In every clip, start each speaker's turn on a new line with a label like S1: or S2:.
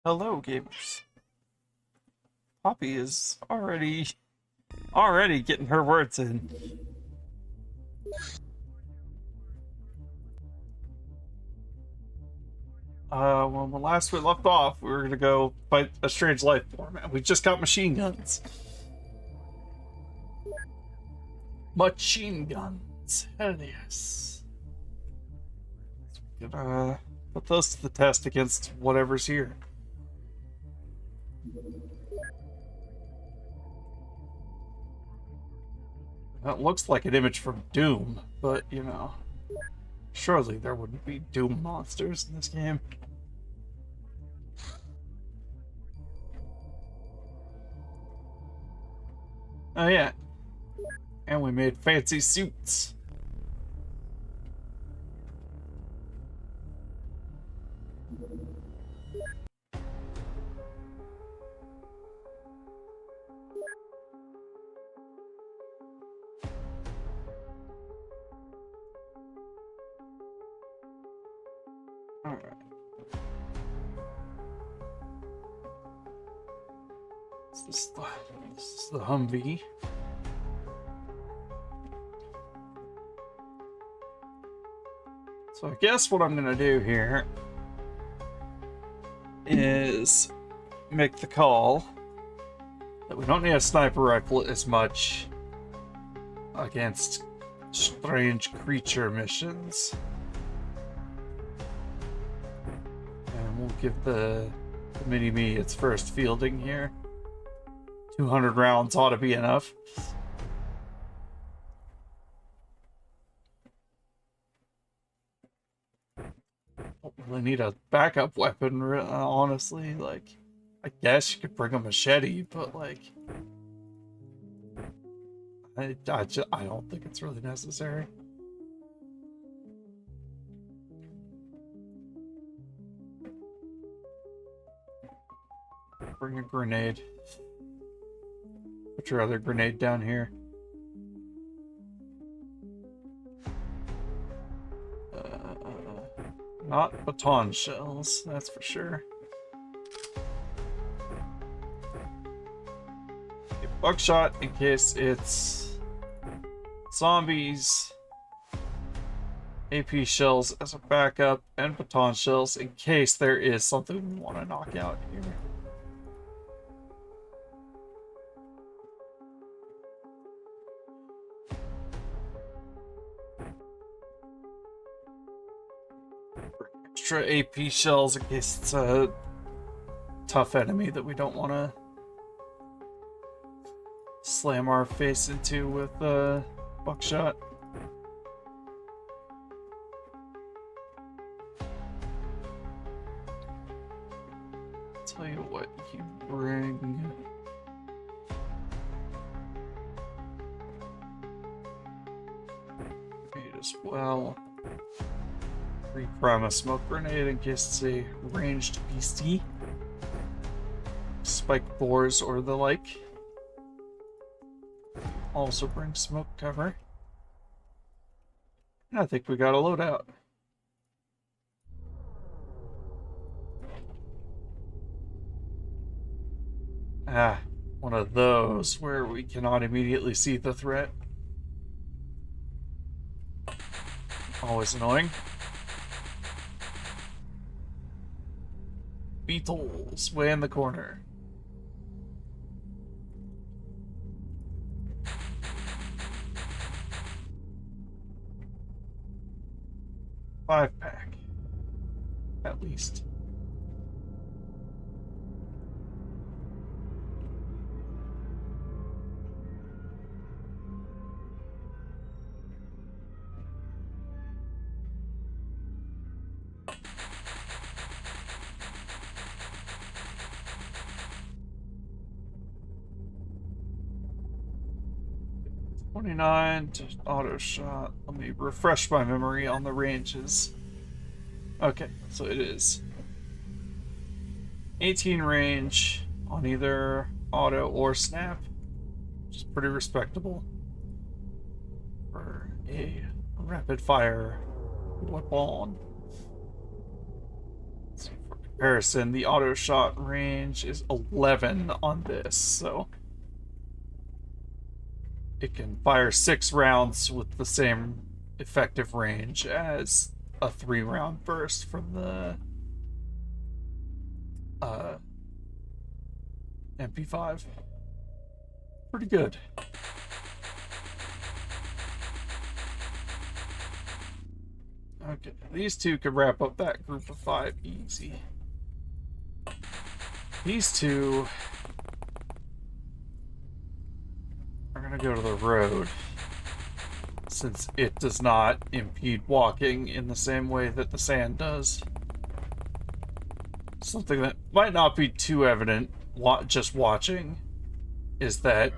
S1: Hello, gamers. Poppy is already getting her words in. When last we left off, we were gonna go fight a strange life form, and we just got machine guns. Machine guns. Hell yes. Gonna put those to the test against whatever's here. That looks like an image from Doom, but you know, surely there wouldn't be Doom monsters in this game. Oh yeah, and we made fancy suits. Alright. This is the Humvee. So I guess what I'm gonna do here is make the call that we don't need a sniper rifle as much against strange creature missions. And we'll give the mini-me its first fielding here. 200 rounds ought to be enough. Don't really need a backup weapon, honestly. Like, I guess you could bring a machete, but like, I don't think it's really necessary. Bring a grenade. Put your other grenade down here. Not baton shells, that's for sure. Buckshot in case it's zombies. AP shells as a backup, and baton shells in case there is something we want to knock out here. Extra AP shells in case it's a tough enemy that we don't want to slam our face into with buckshot. Tell you what, you bring grenade as well. Reprime a smoke grenade in case it's a ranged beastie, spike boars or the like. Also bring smoke cover. And I think we got a loadout. Ah, one of those where we cannot immediately see the threat. Always annoying. Beetles way in the corner. Five pack, at least. .29 to auto shot. Let me refresh my memory on the ranges. Okay, so it is 18 range on either auto or snap, which is pretty respectable for a rapid fire weapon. Let's see if we're comparison, the auto shot range is 11 on this, so it can fire 6 rounds with the same effective range as a 3-round burst from the MP5. Pretty good. Okay, these two could wrap up that group of 5 easy. These two are gonna go to the road, since it does not impede walking in the same way that the sand does. Something that might not be too evident just watching is that,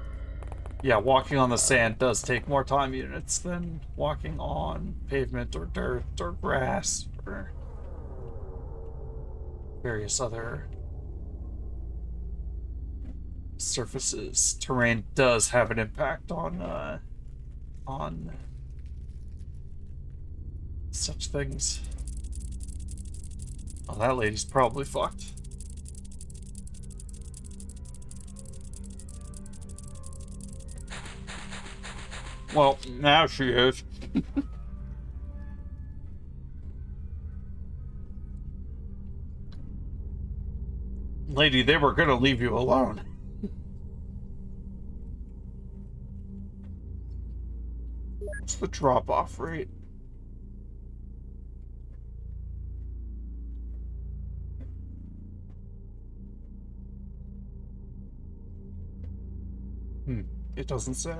S1: yeah, walking on the sand does take more time units than walking on pavement or dirt or grass or various other surfaces. Terrain does have an impact on such things. Oh, that lady's probably fucked. Well, now she is. Lady, they were gonna leave you alone. What's the drop-off rate? It doesn't say.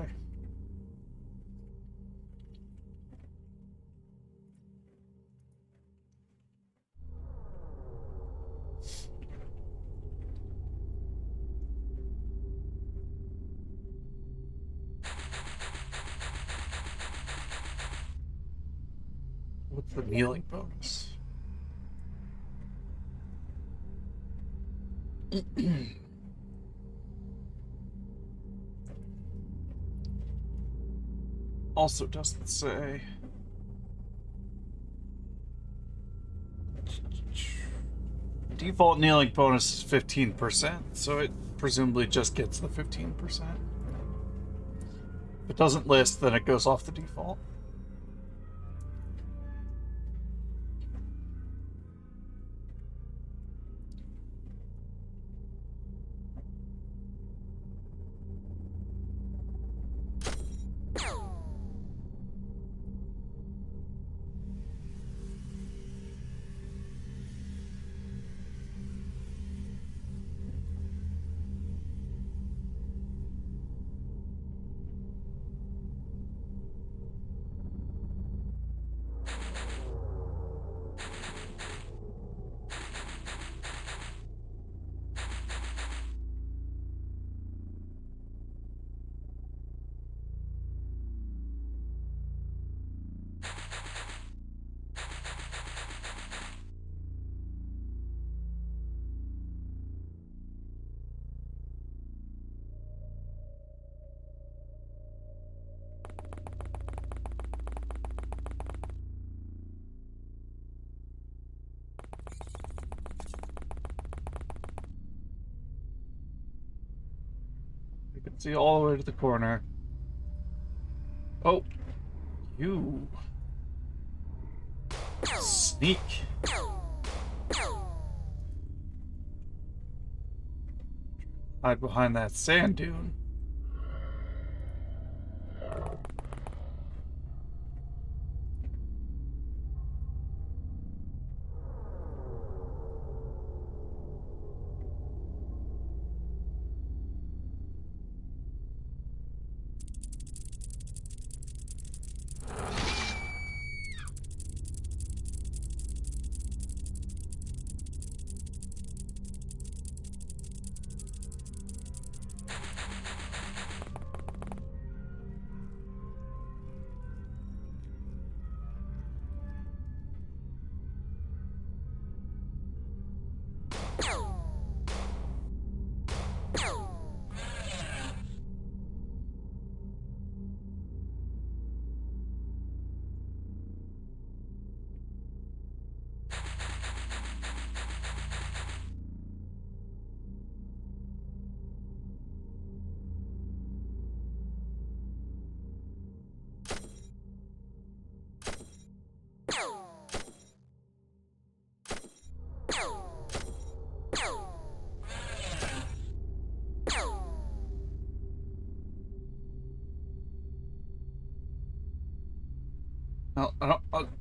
S1: What's the kneeling bonus? Also doesn't say. Default kneeling bonus is 15%, so it presumably just gets the 15%. If it doesn't list, then it goes off the default. You can see all the way to the corner. Oh, you sneak. Hide behind that sand dune.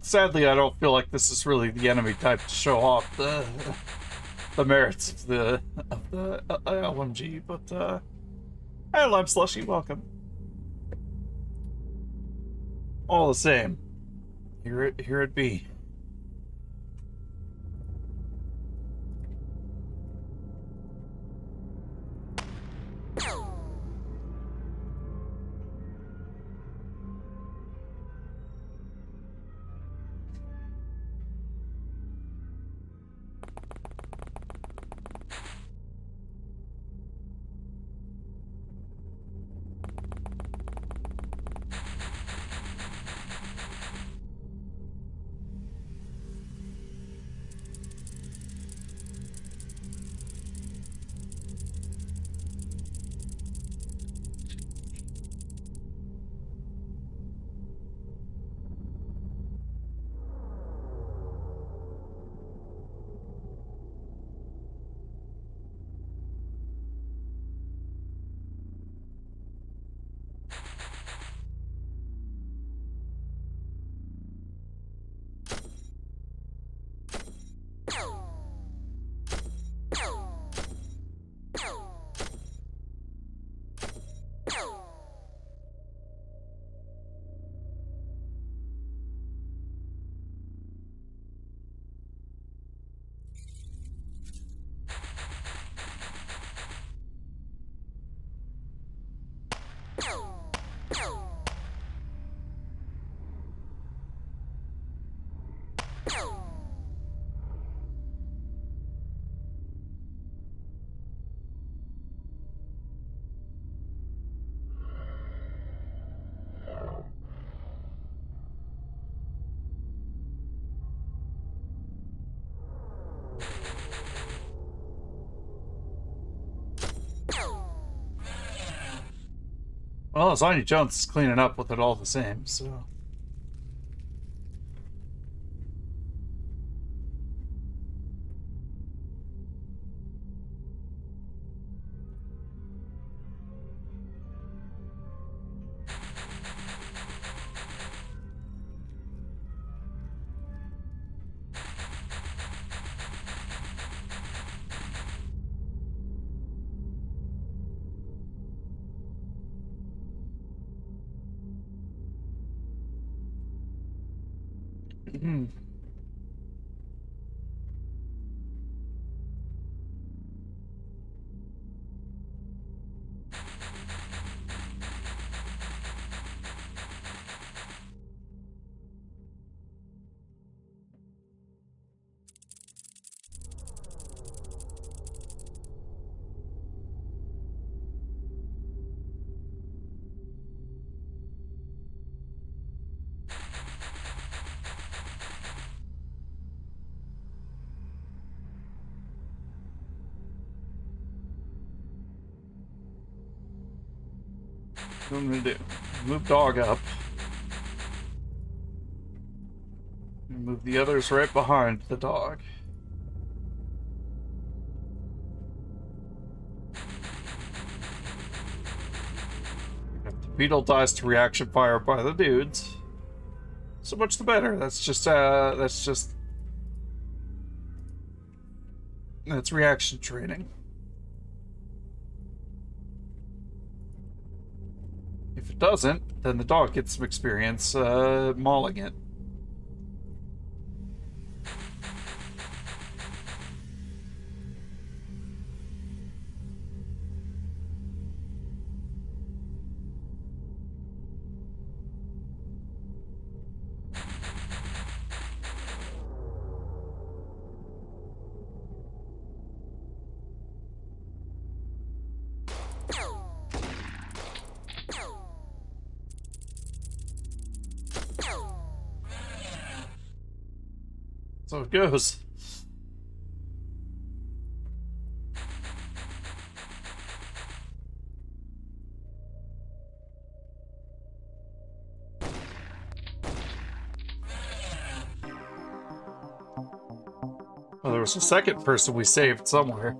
S1: Sadly, I don't feel like this is really the enemy type to show off the merits of the LMG, but hey, Lime Slushy, welcome. All the same, here it be. Well, Zonya Jones is cleaning up with it all the same, so. What I'm gonna do? Move dog up. And move the others right behind the dog. If the beetle dies to reaction fire by the dudes, so much the better. That's reaction training. If it doesn't, then the dog gets some experience mauling it. So it goes. Well, there was a second person we saved somewhere.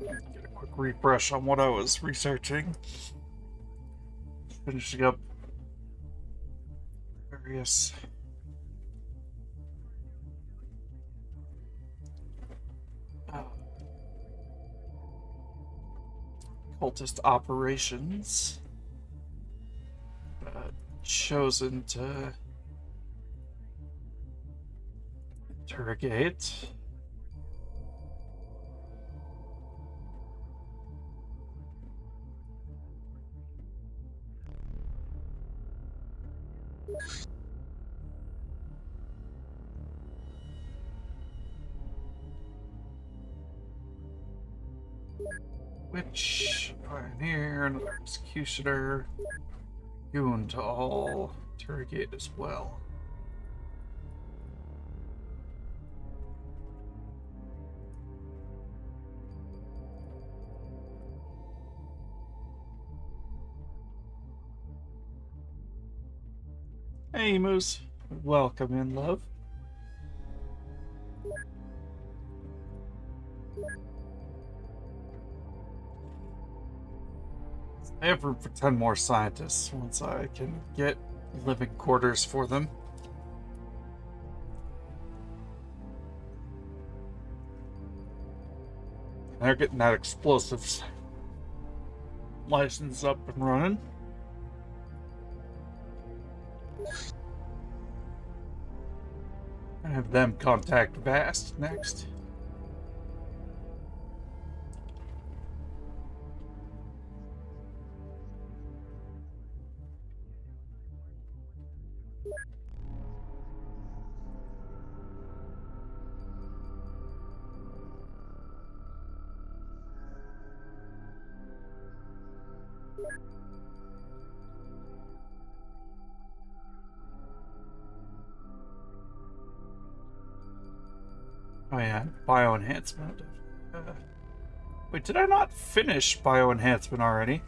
S1: Get a quick refresh on what I was researching. Finishing up various cultist operations. Chosen to interrogate. Witch, pioneer, another executioner, goon to all interrogate as well. Hey, Moose. Welcome in, love. I have room for 10 more scientists once I can get living quarters for them. They're getting that explosives license up and running. I have them contact Vast next. Oh yeah, bioenhancement. Wait, did I not finish bioenhancement already?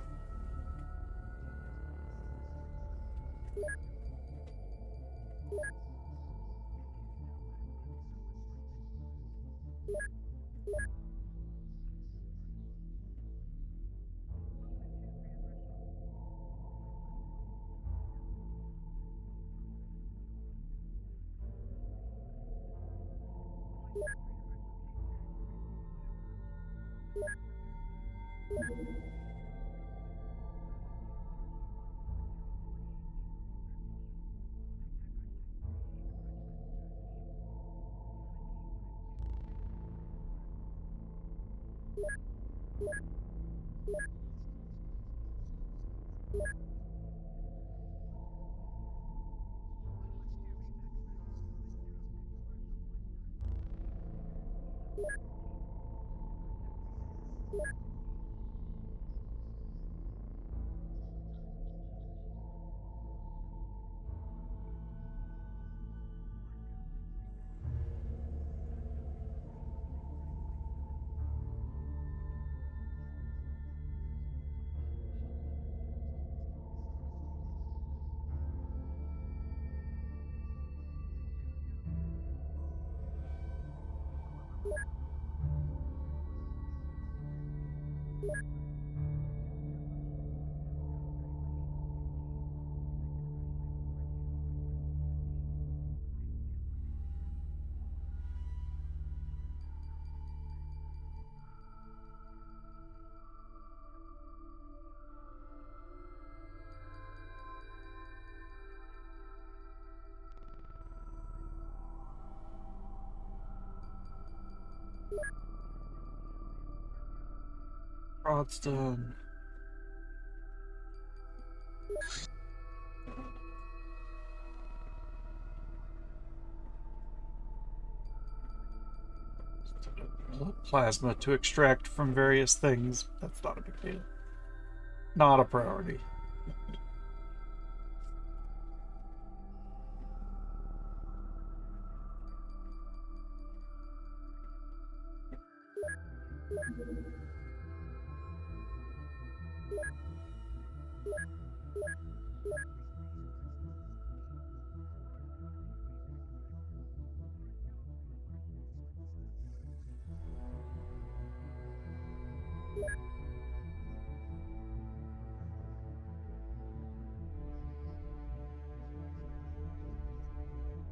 S1: Rod's done. Plasma to extract from various things. That's not a big deal. Not a priority.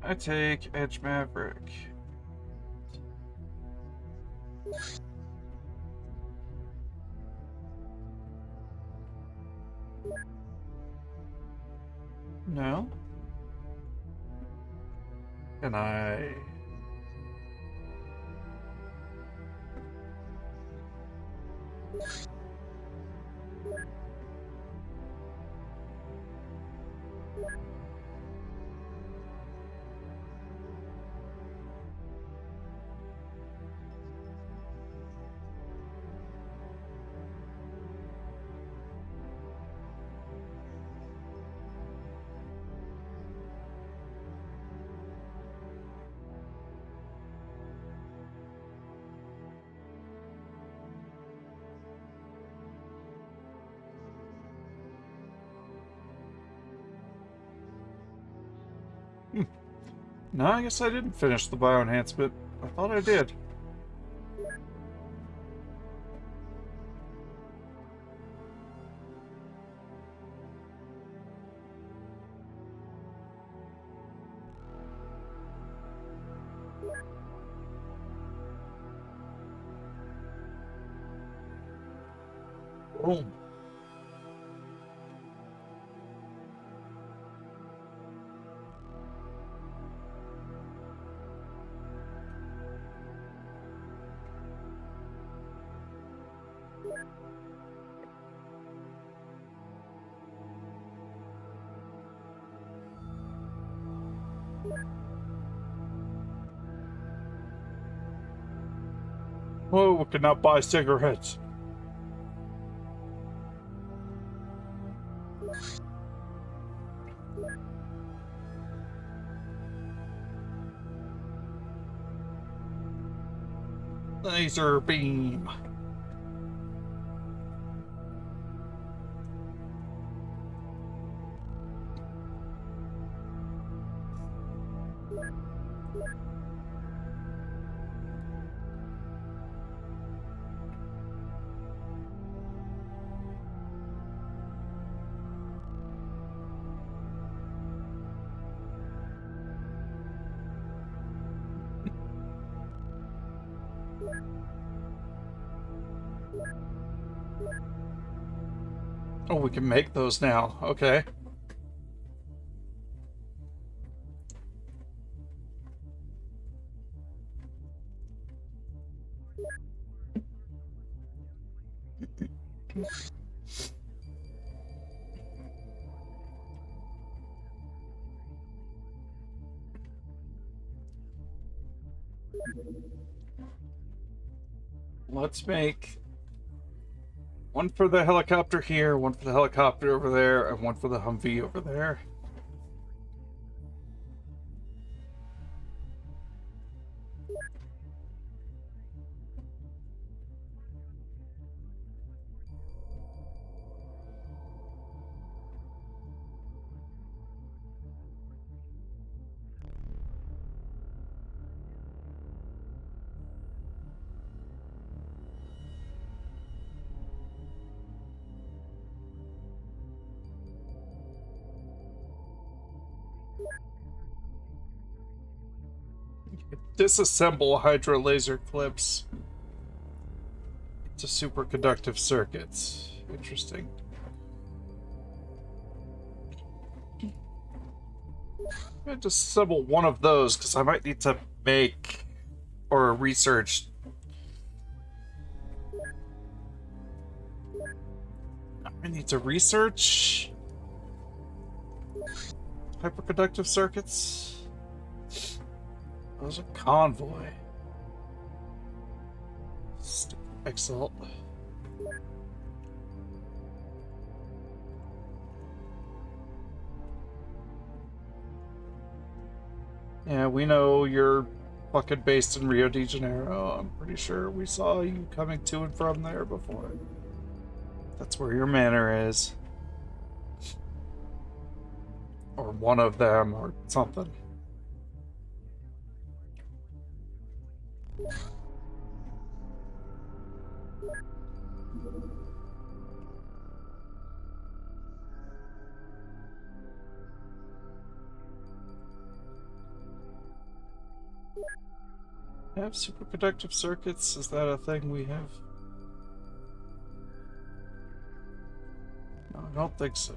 S1: I take Edge Maverick. No? Can I... No, I guess I didn't finish the bioenhancement. I thought I did. Boom. Oh, we could not buy cigarettes. Laser beam. Oh, we can make those now. Okay. Let's make one for the helicopter here, one for the helicopter over there, and one for the Humvee over there. Disassemble Hydra laser clips to superconductive circuits. Interesting. I'm gonna disassemble one of those because I might need to make or research. I need to research hyperconductive circuits. Those are convoy. Exalt. Yeah, we know you're fucking based in Rio de Janeiro. I'm pretty sure we saw you coming to and from there before. That's where your manor is. Or one of them, or something. Have superconductive circuits? Is that a thing we have? No, I don't think so.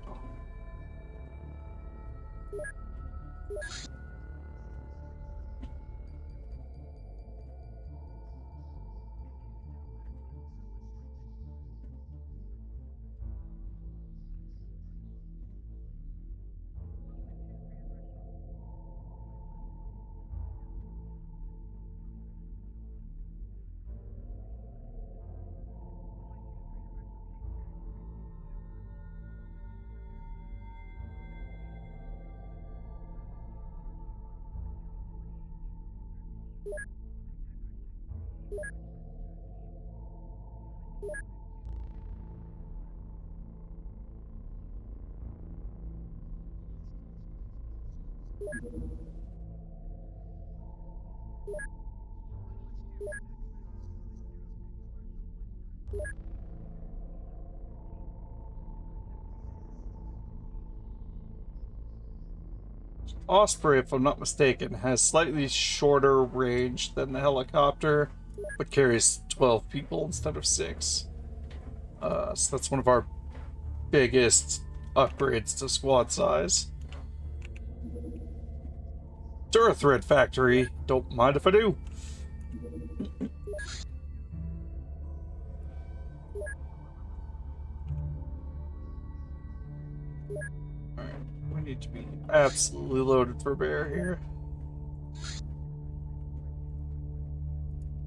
S1: Osprey, if I'm not mistaken, has slightly shorter range than the helicopter, but carries 12 people instead of 6. So that's one of our biggest upgrades to squad size. Durthread factory. Don't mind if I do. Alright, we need to be absolutely loaded for bear here.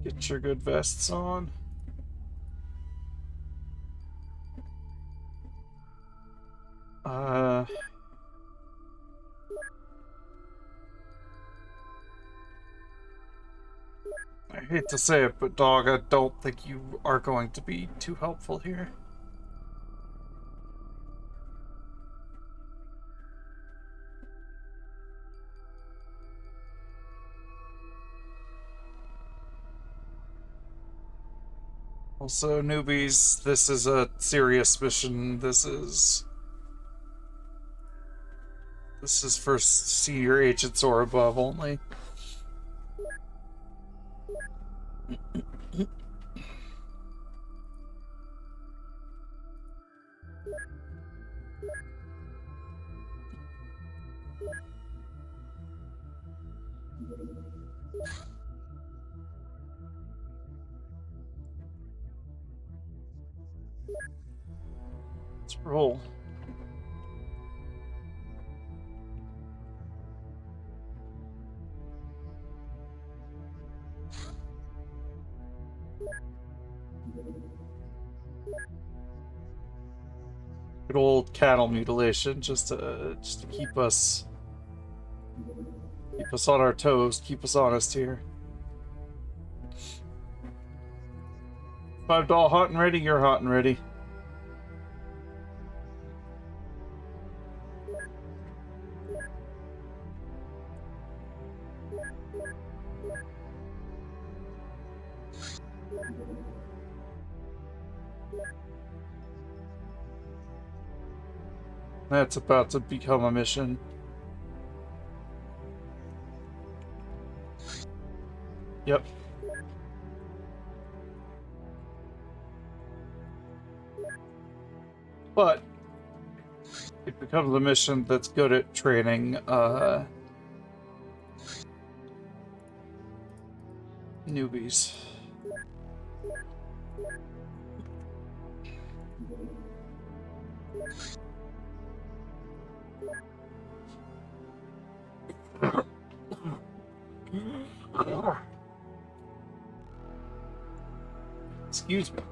S1: Get your good vests on. I hate to say it, but dog, I don't think you are going to be too helpful here. Also, newbies, this is a serious mission. This is for senior agents or above only. Let's roll. Good old cattle mutilation, just to keep us on our toes, keep us honest here. $5 hot and ready, you're hot and ready. That's about to become a mission. Yep. But it becomes a mission that's good at training newbies. Excuse me.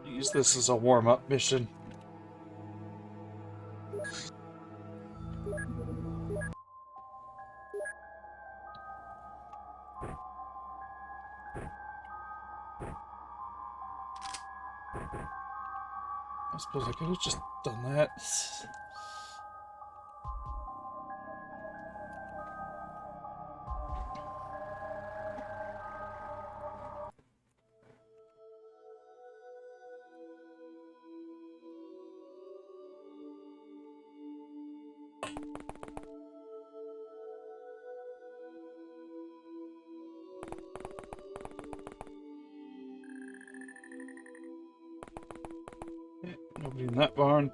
S1: Use this as a warm-up mission. I suppose I could have just done that. Nobody in that barn.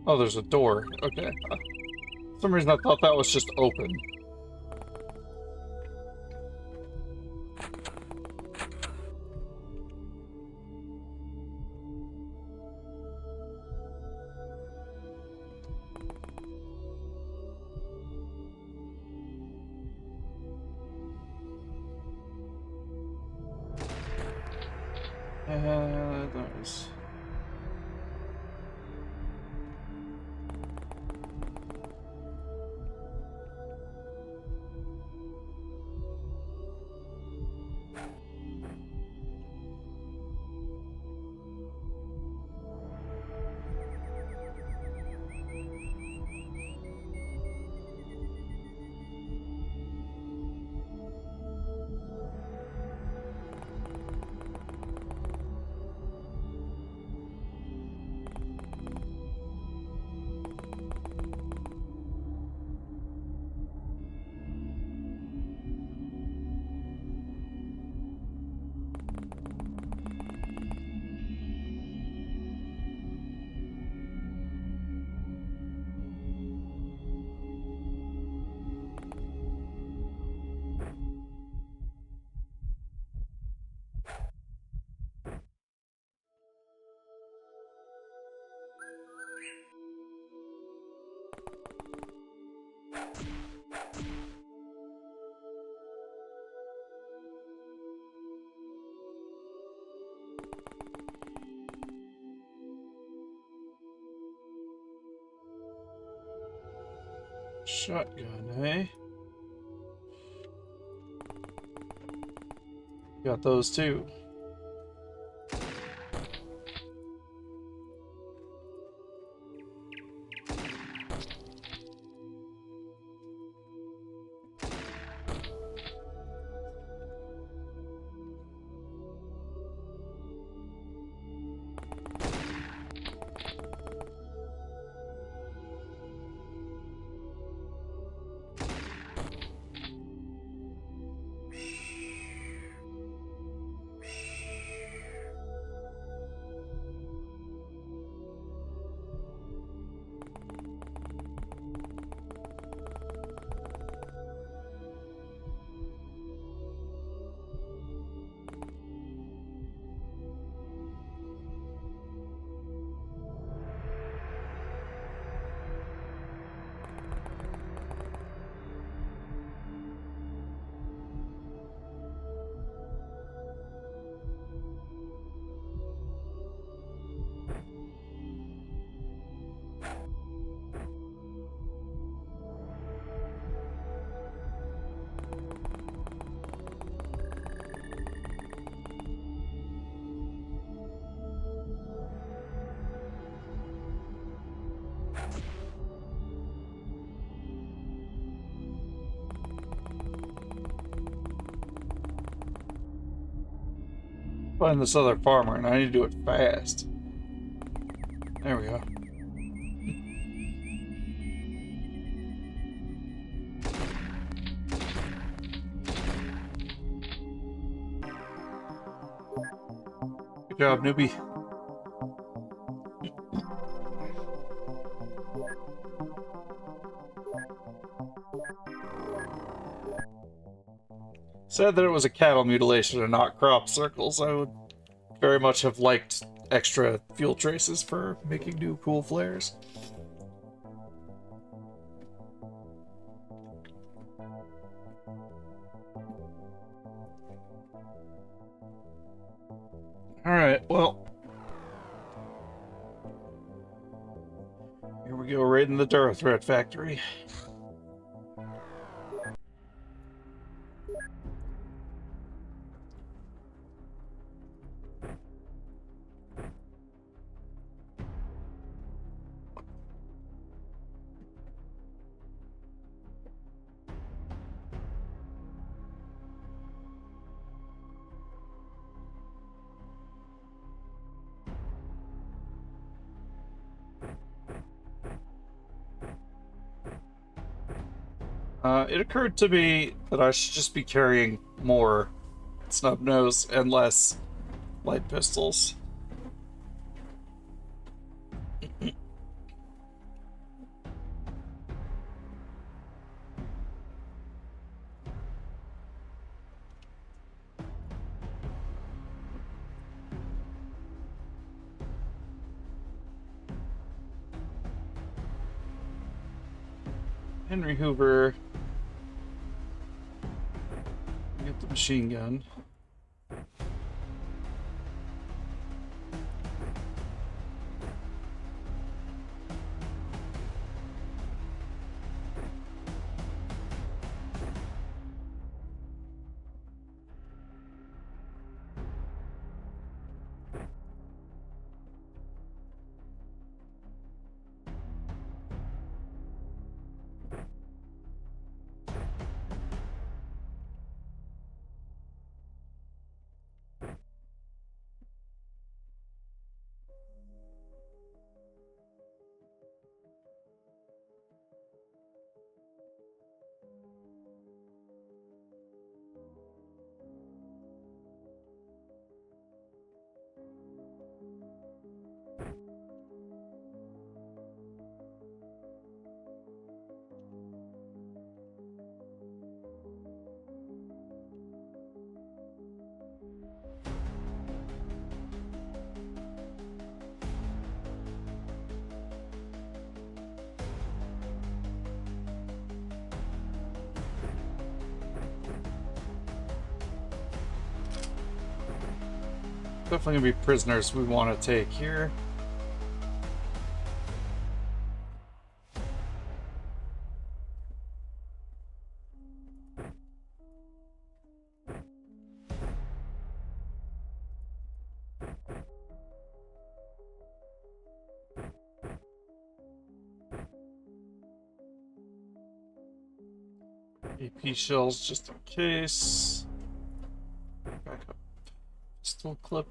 S1: Oh, there's a door. Okay. For some reason I thought that was just open. Nice. Shotgun, eh? Got those too. Find this other farmer, and I need to do it fast. There we go. Good job, newbie. Said that it was a cattle mutilation and not crop circles. I would very much have liked extra fuel traces for making new cool flares. Alright, well. Here we go, raiding the Durithread factory. It occurred to me that I should just be carrying more snub nose and less light pistols. Henry Hoover. Get the machine gun. Definitely gonna be prisoners we want to take here. AP shells just in case. Back up. Pistol clip.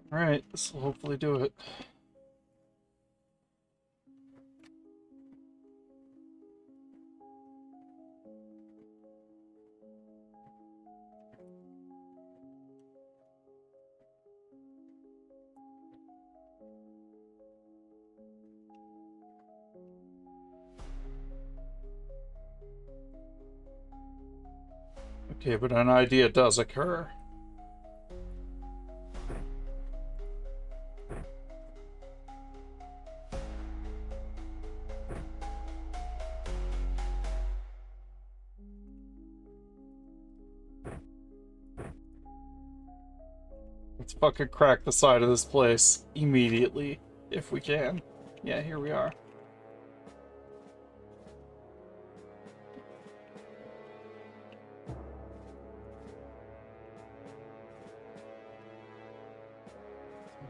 S1: Alright, this will hopefully do it. Okay, but an idea does occur. Let's fucking crack the side of this place immediately, if we can. Yeah, here we are.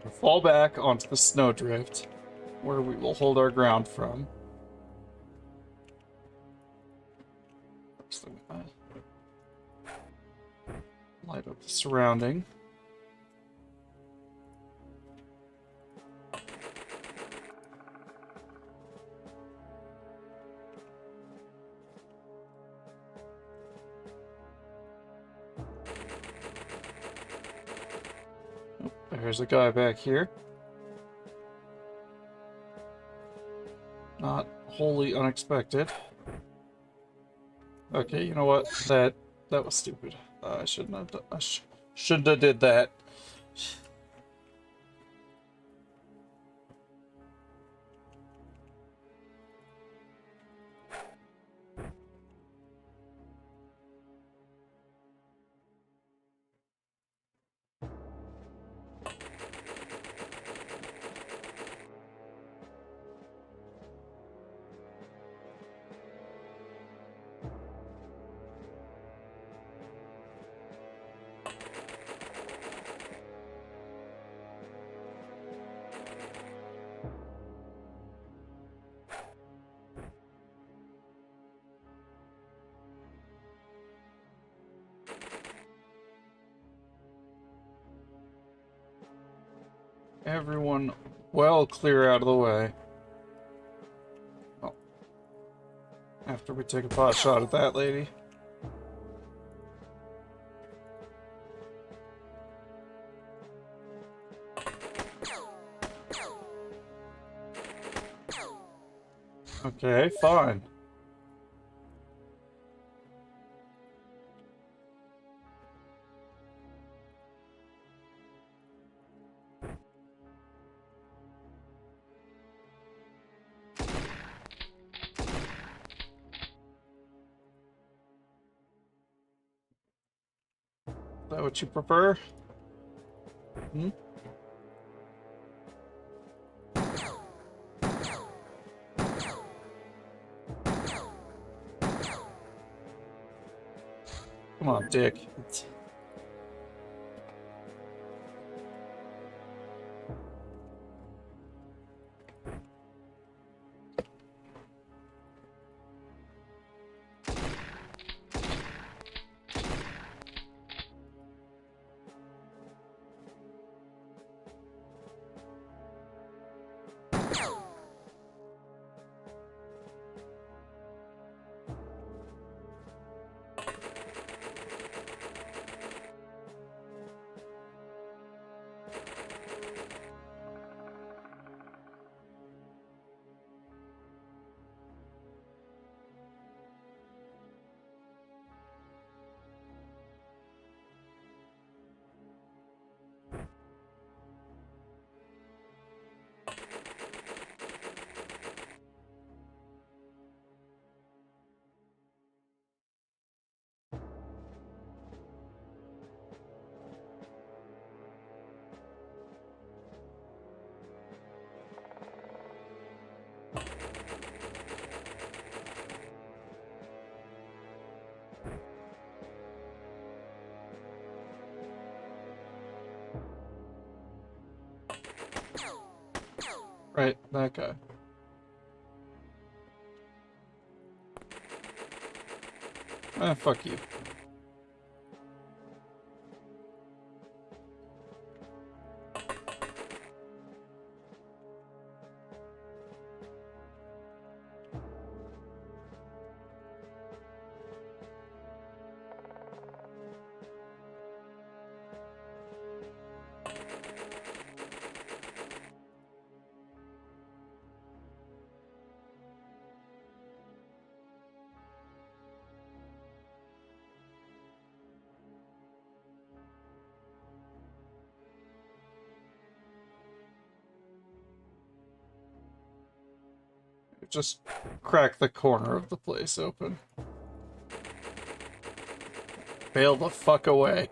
S1: We'll fall back onto the snowdrift, where we will hold our ground from. Light up the surrounding. Oh, there's a guy back here. Not wholly unexpected. Okay, you know what? That was stupid. I shouldn't have. Shouldn't have did that. everyone well clear out of the way. Oh. After we take a pot shot at that lady. Okay, fine. Is that what you prefer? Hmm? Come on, Dick. Right, that guy. Ah, fuck you. Just crack the corner of the place open. Bail the fuck away.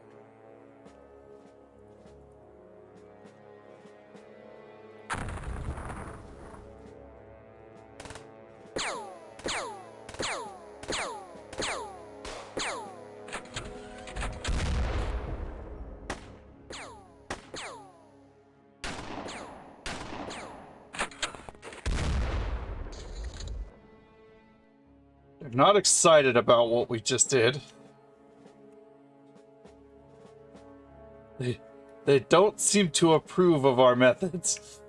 S1: They're not excited about what we just did. They don't seem to approve of our methods.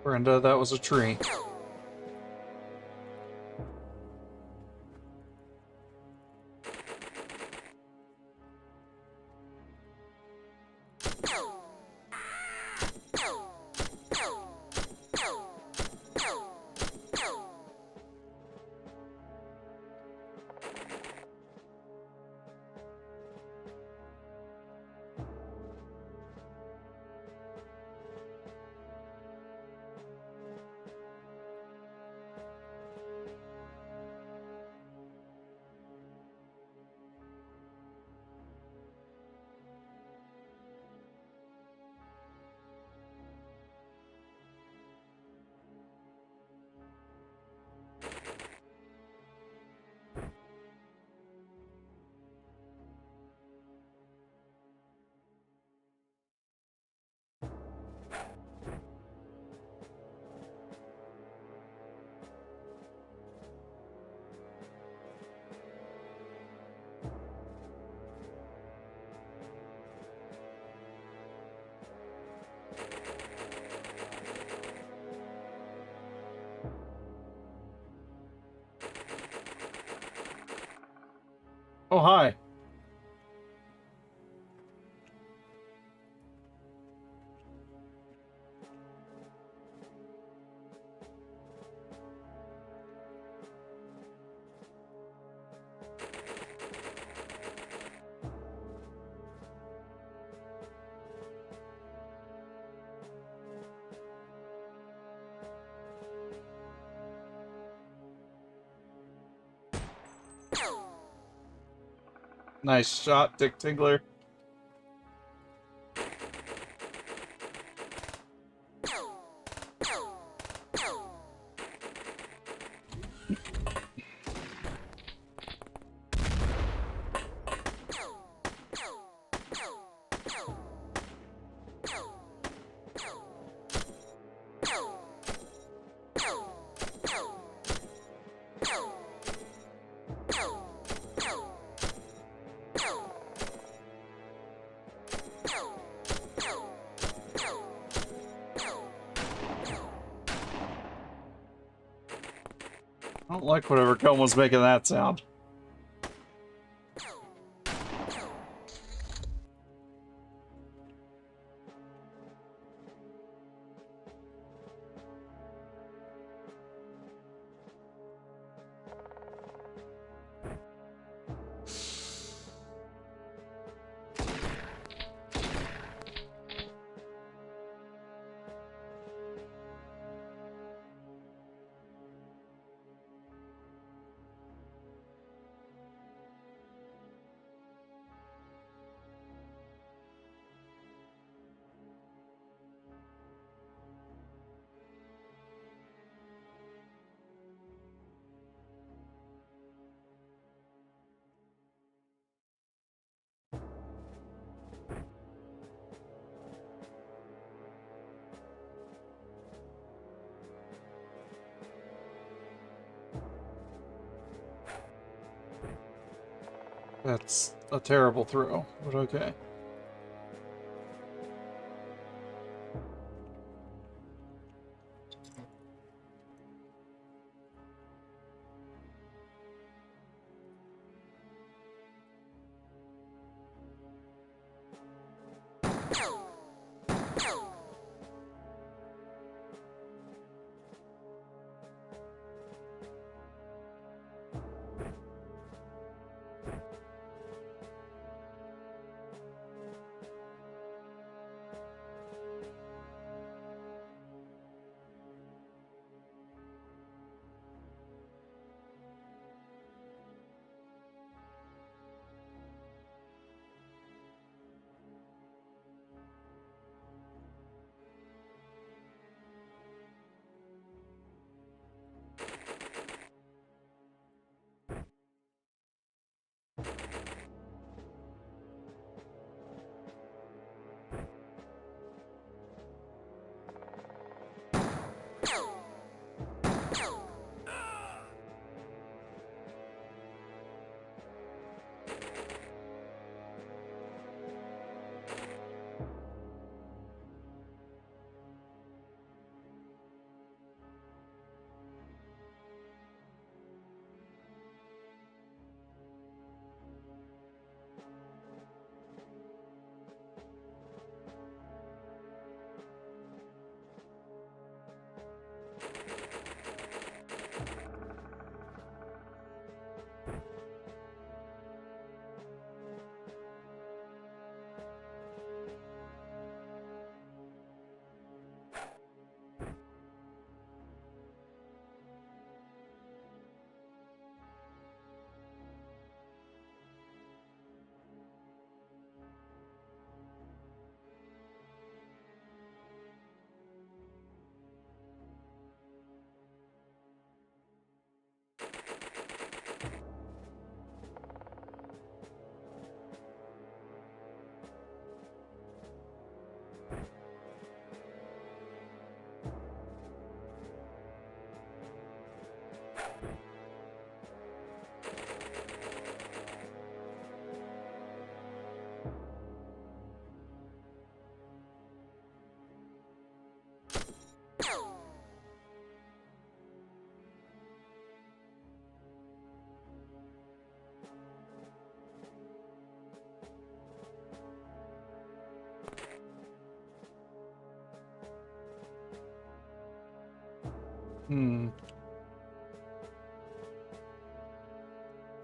S1: Brenda, that was a tree. Oh, hi. Nice shot, Dick Tingler. I don't like whatever gun was making that sound. That's a terrible throw, but okay.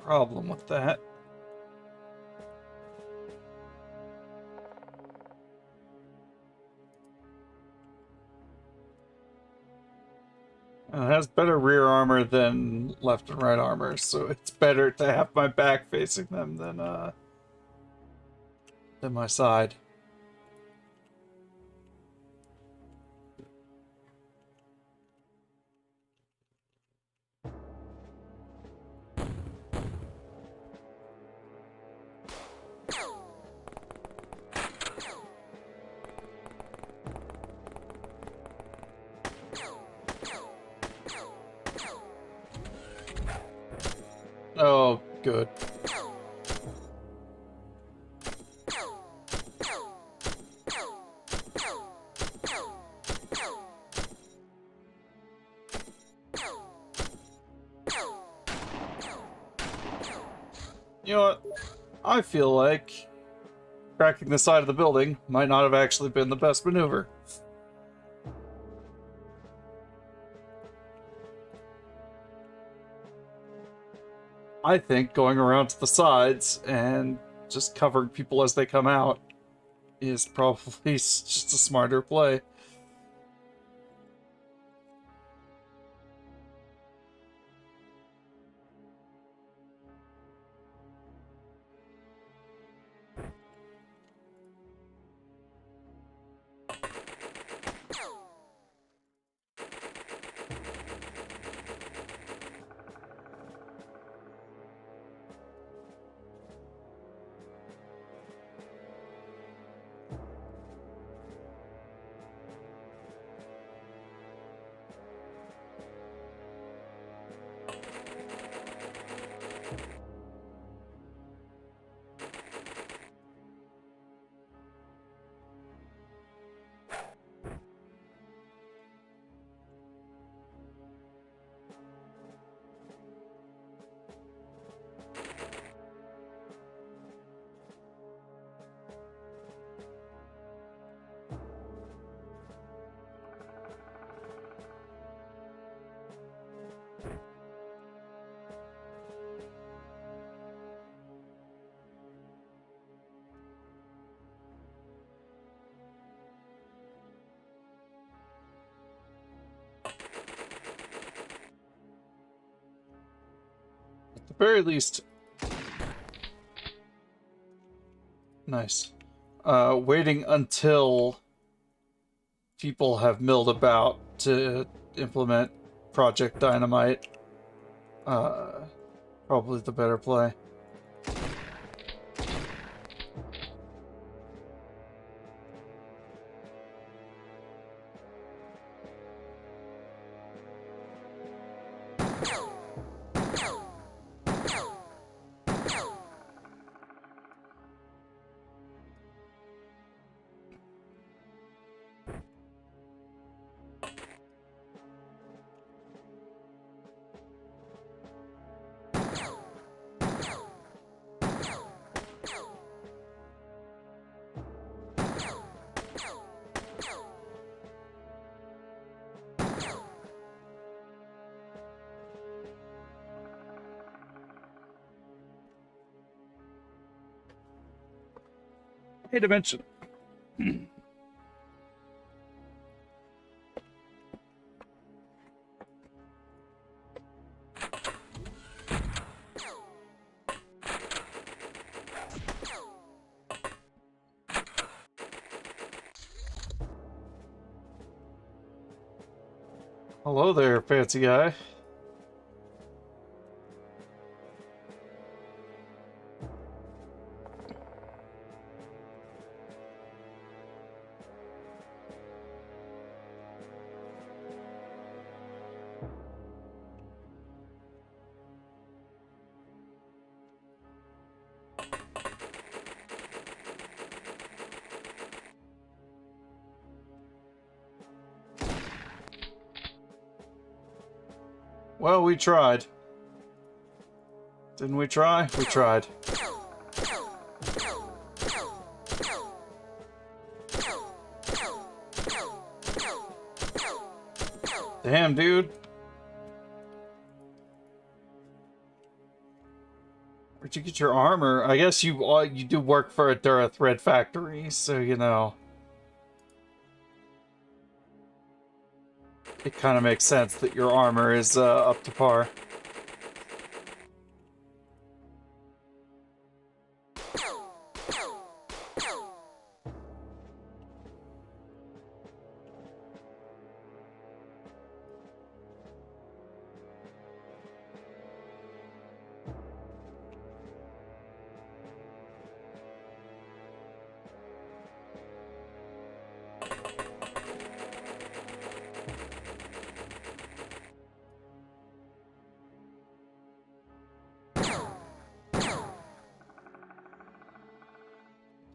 S1: Problem with that. It has better rear armor than left and right armor, so it's better to have my back facing them than my side. Oh, good. You know what? I feel like cracking the side of the building might not have actually been the best maneuver. I think going around to the sides and just covering people as they come out is probably just a smarter play. At the very least... Nice. Waiting until people have milled about to implement Project Dynamite. Probably the better play. Hey, Dimension. Hello there, fancy guy. Well, we tried. Didn't we try? We tried. Damn, dude. to get your armor? I guess you do work for a Dura thread factory, so you know. It kind of makes sense that your armor is up to par.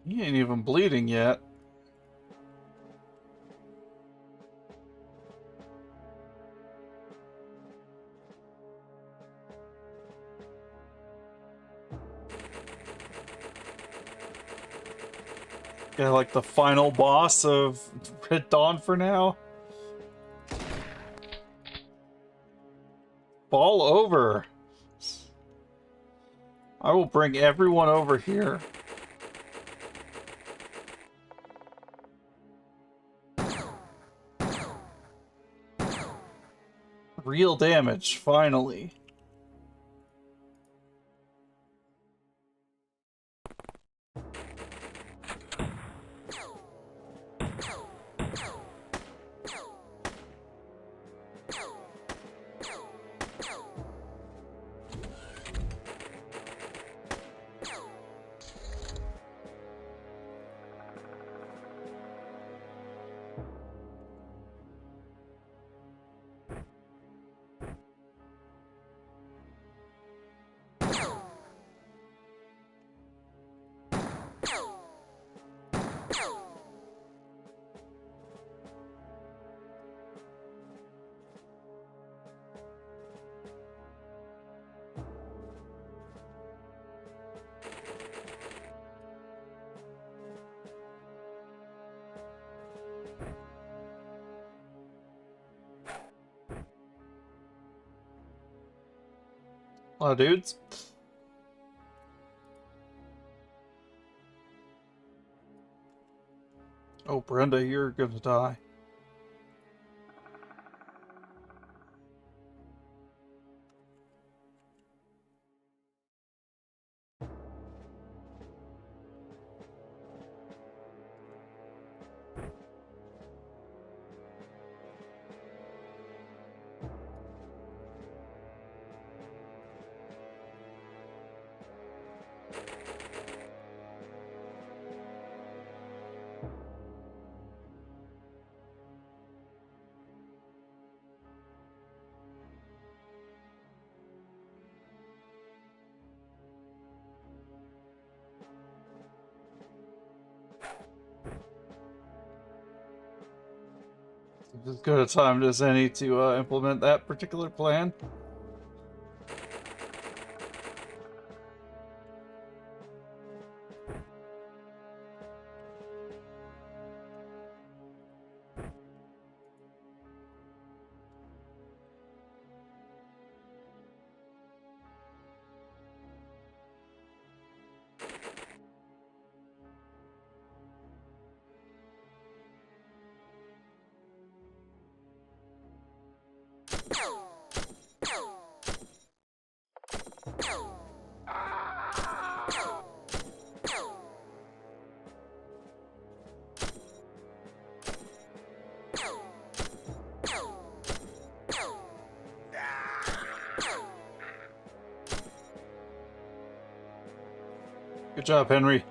S1: He ain't even bleeding yet. Yeah, like the final boss of Red Dawn for now. Fall over. I will bring everyone over here. Real damage, finally. Oh, dudes. Oh, Brenda, you're gonna die. As good a time as any to implement that particular plan. Good job, Henry.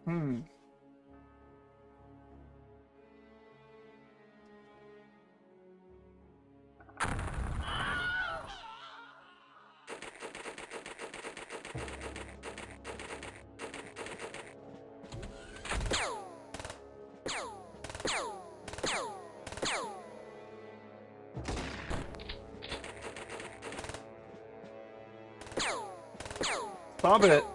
S1: Hmm. Stop it.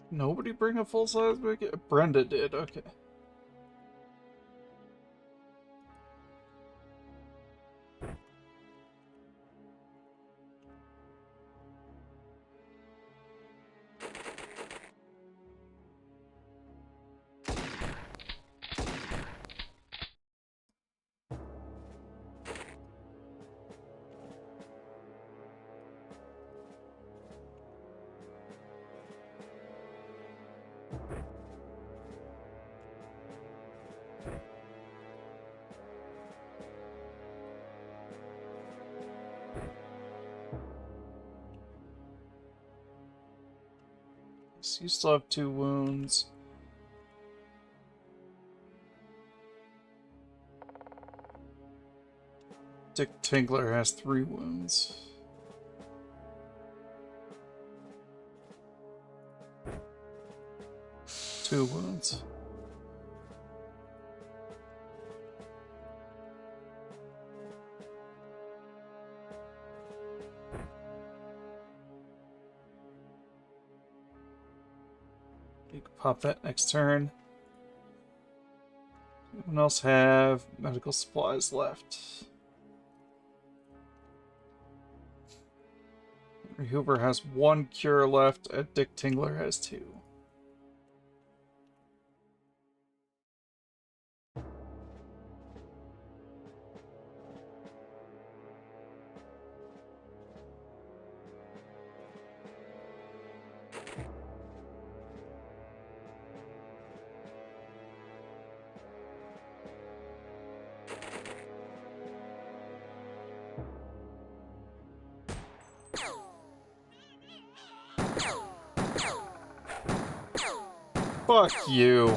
S1: Nobody bring a full-size bag? Brenda did, okay. So you still have 2 wounds. Dick Tingler has 3 wounds. Two wounds. You can pop that next turn. Anyone else have medical supplies left? Hoover has 1 cure left, and Dick Tingler has 2. Fuck you.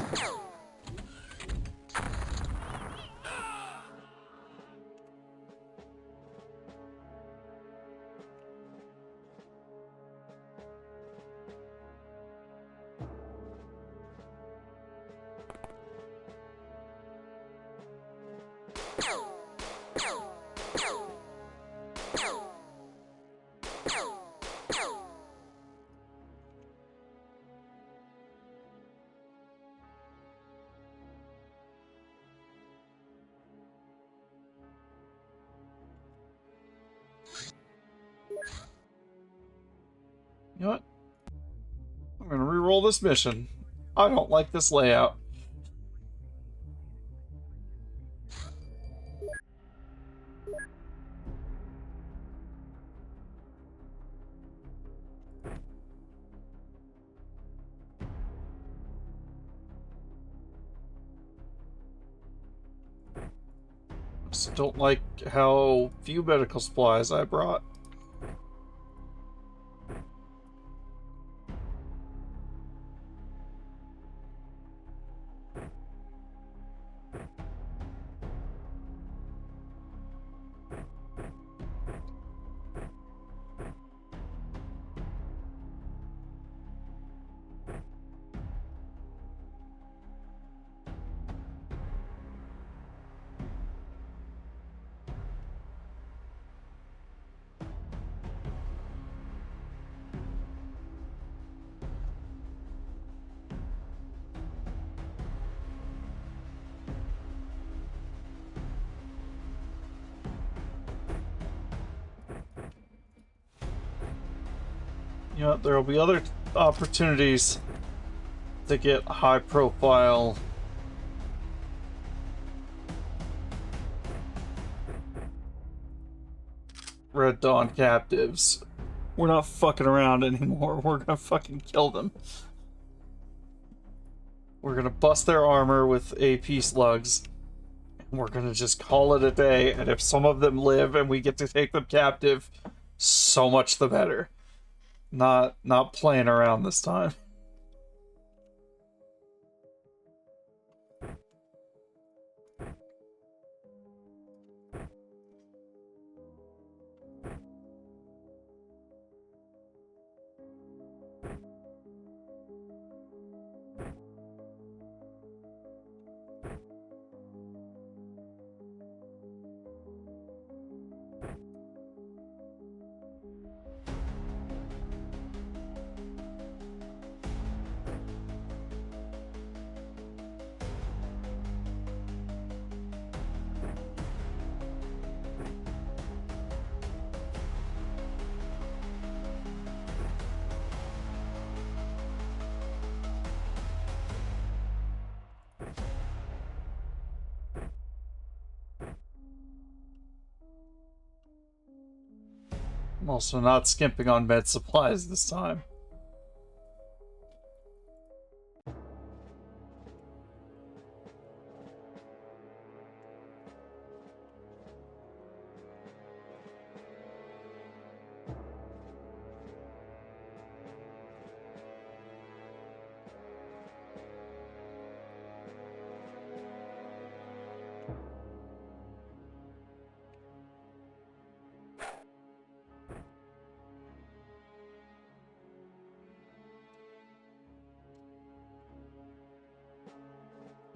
S1: You know what? I'm gonna reroll this mission. I don't like this layout. Just don't like how few medical supplies I brought. You know, there will be other opportunities to get high-profile Red Dawn captives. We're not fucking around anymore. We're gonna fucking kill them. We're gonna bust their armor with AP slugs. And we're gonna just call it a day. And if some of them live and we get to take them captive, so much the better. Not playing around this time. I'm also not skimping on med supplies this time.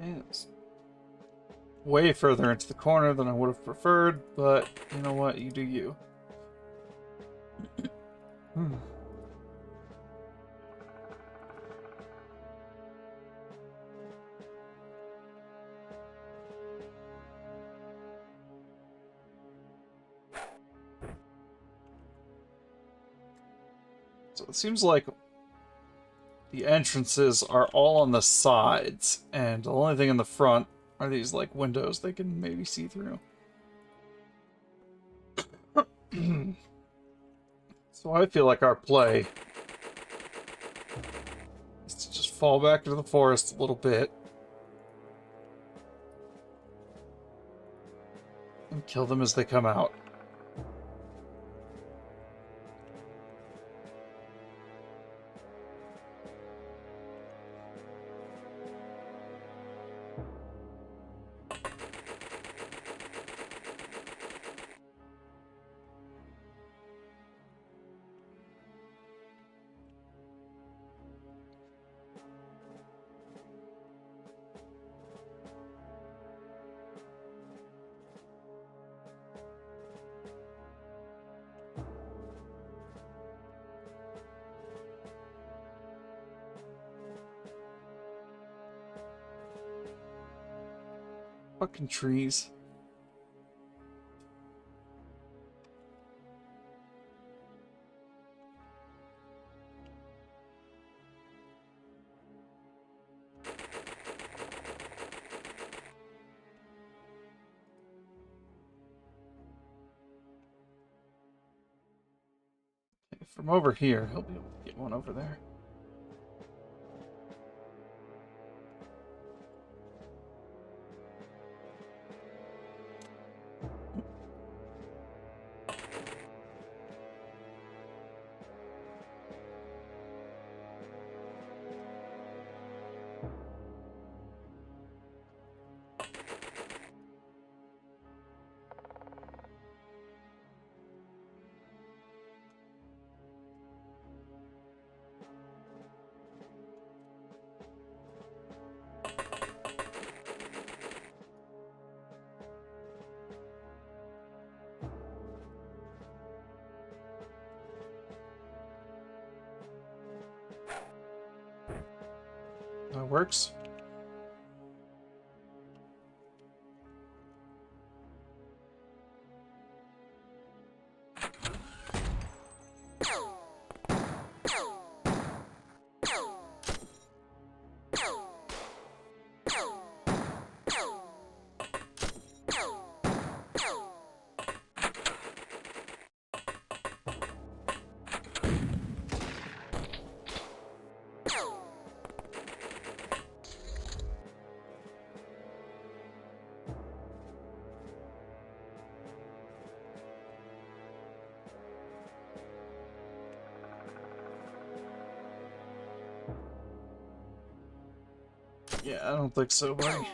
S1: It's way further into the corner than I would have preferred, but you know what? You do you. So it seems like the entrances are all on the sides, and the only thing in the front are these, like, windows they can maybe see through. So I feel like our play is to just fall back into the forest a little bit and kill them as they come out. Fucking trees. From over here, he'll be able to get one over there. That works. Yeah, I don't think so, buddy.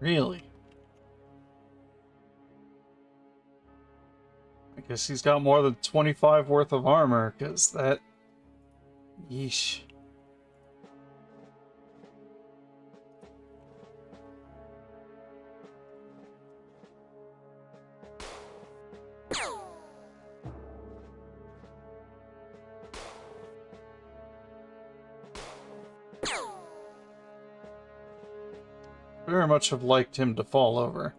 S1: Really? I guess he's got more than 25 worth of armor, because that... Yeesh. Very much have liked him to fall over.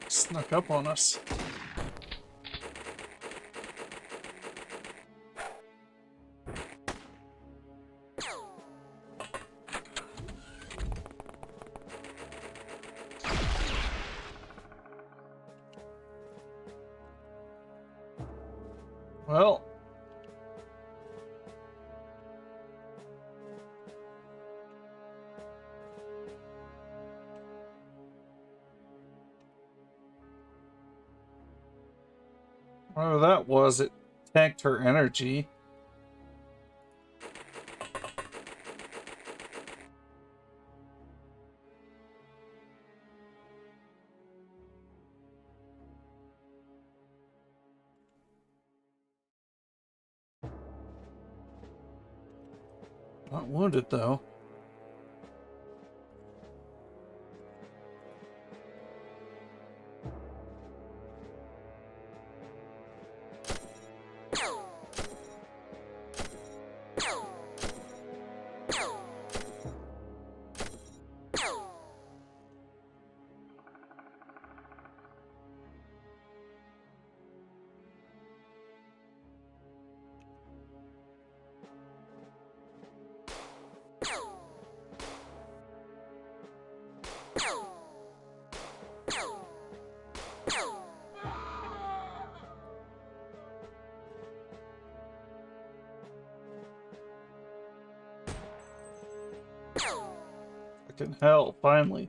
S1: Snuck up on us. Well... whatever that was, it tanked her energy. Not wounded, though. Fucking hell, finally.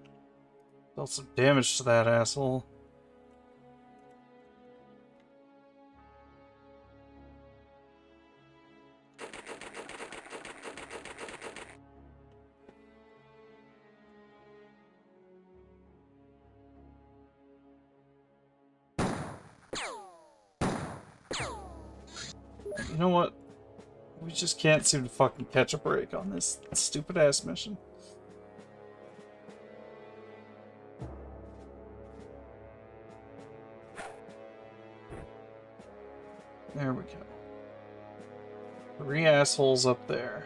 S1: Dealt some damage to that asshole. You know what? We just can't seem to fucking catch a break on this stupid ass mission. There we go. 3 assholes up there.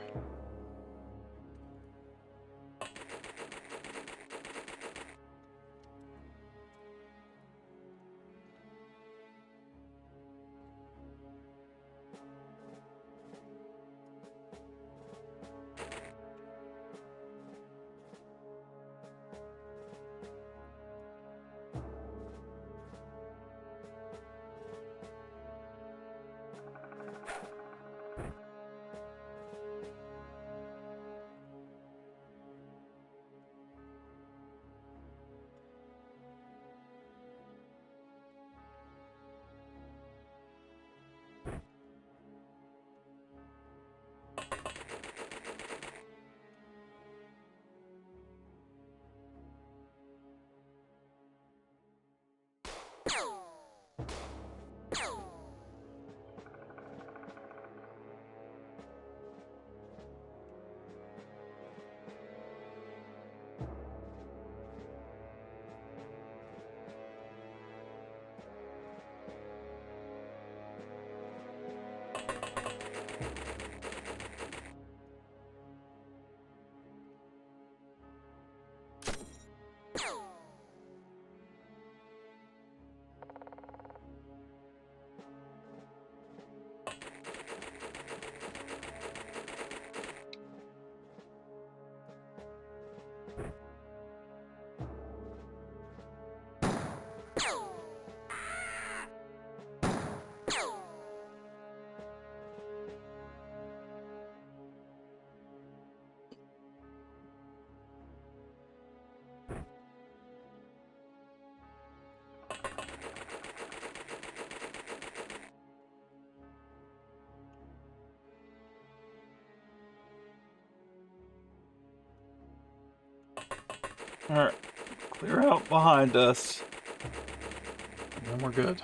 S1: Alright. Clear out behind us. And then we're good.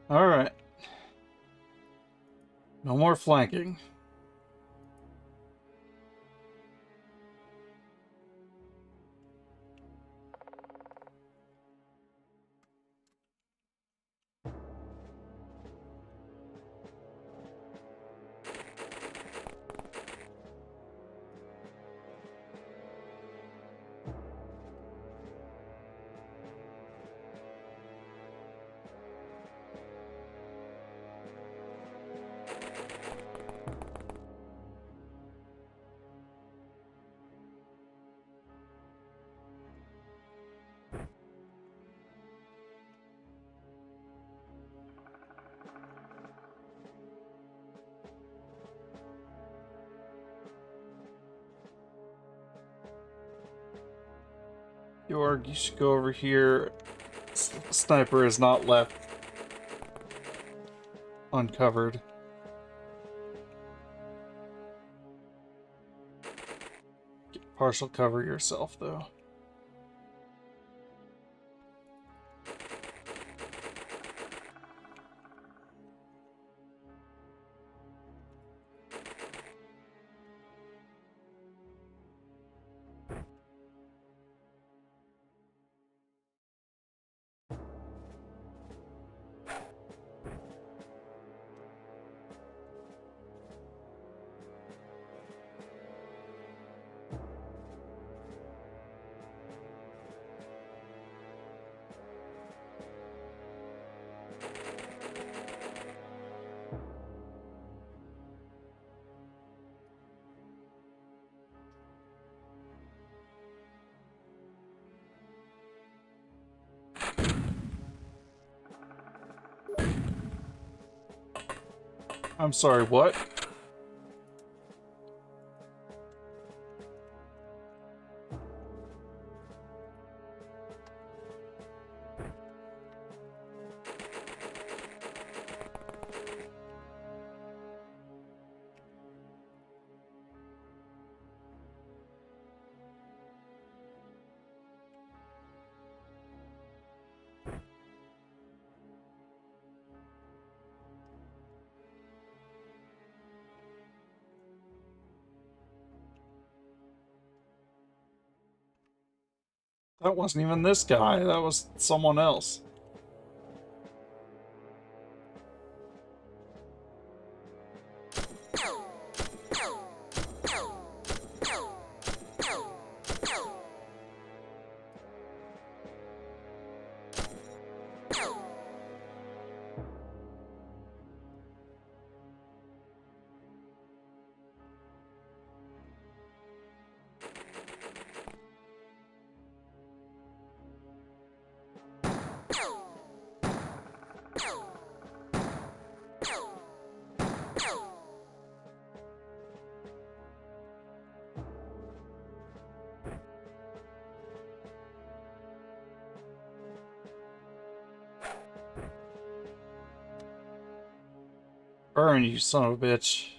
S1: Alright. No more flanking. Georg, you should go over here. Sniper is not left uncovered. Partial cover yourself, though. I'm sorry, what? That wasn't even this guy. That was someone else. Burn, you son of a bitch.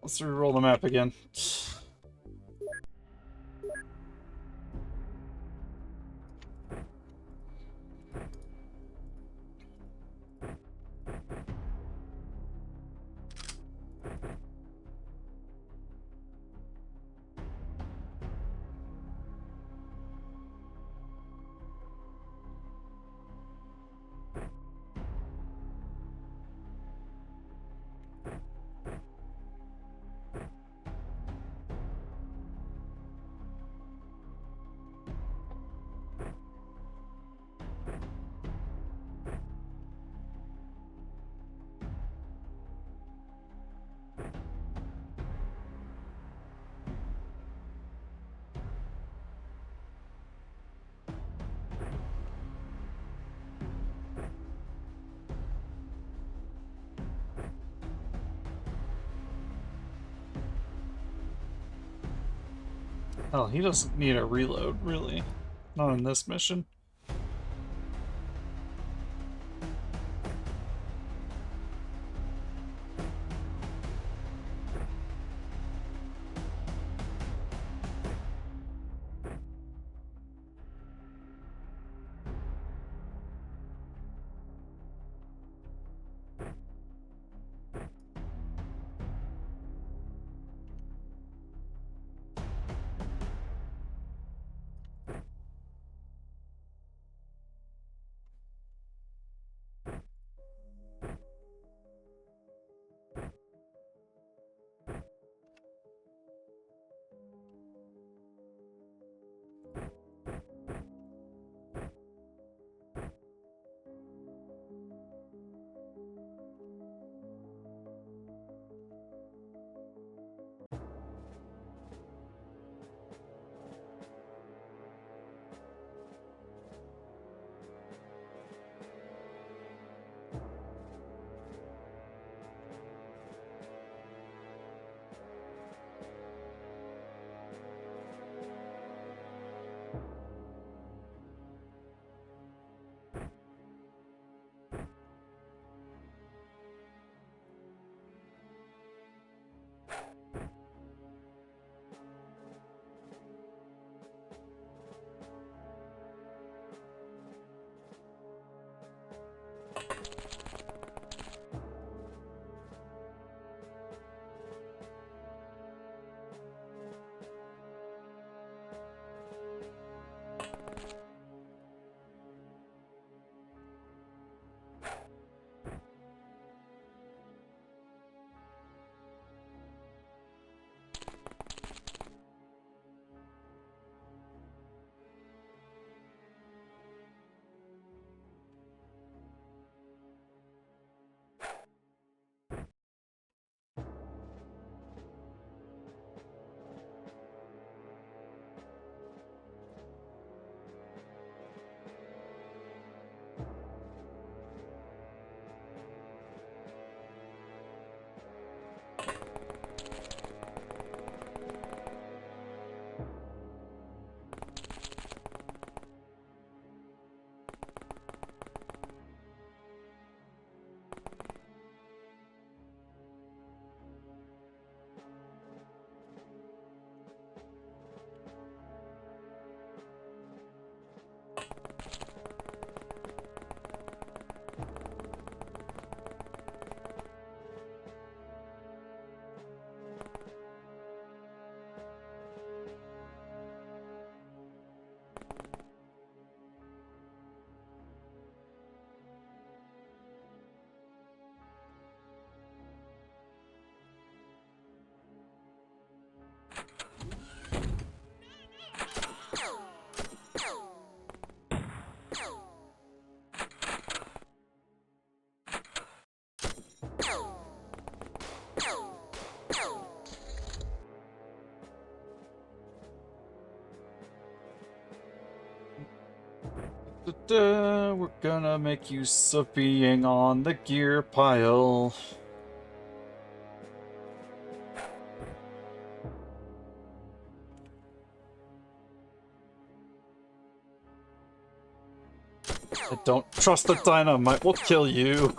S1: Let's re-roll the map again. Oh, he doesn't need a reload, really. Not in this mission. We're gonna make use of being on the gear pile. I don't trust the dynamite will kill you.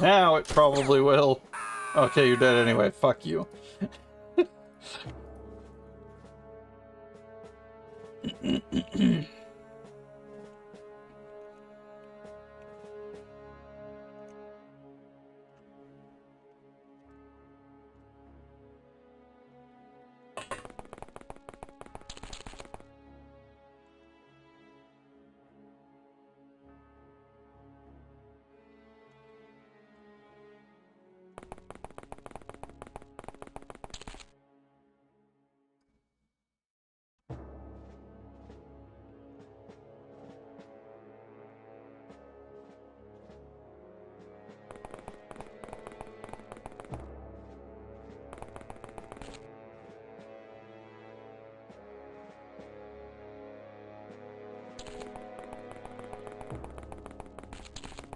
S1: Now it probably will. Okay, you're dead anyway. Fuck you.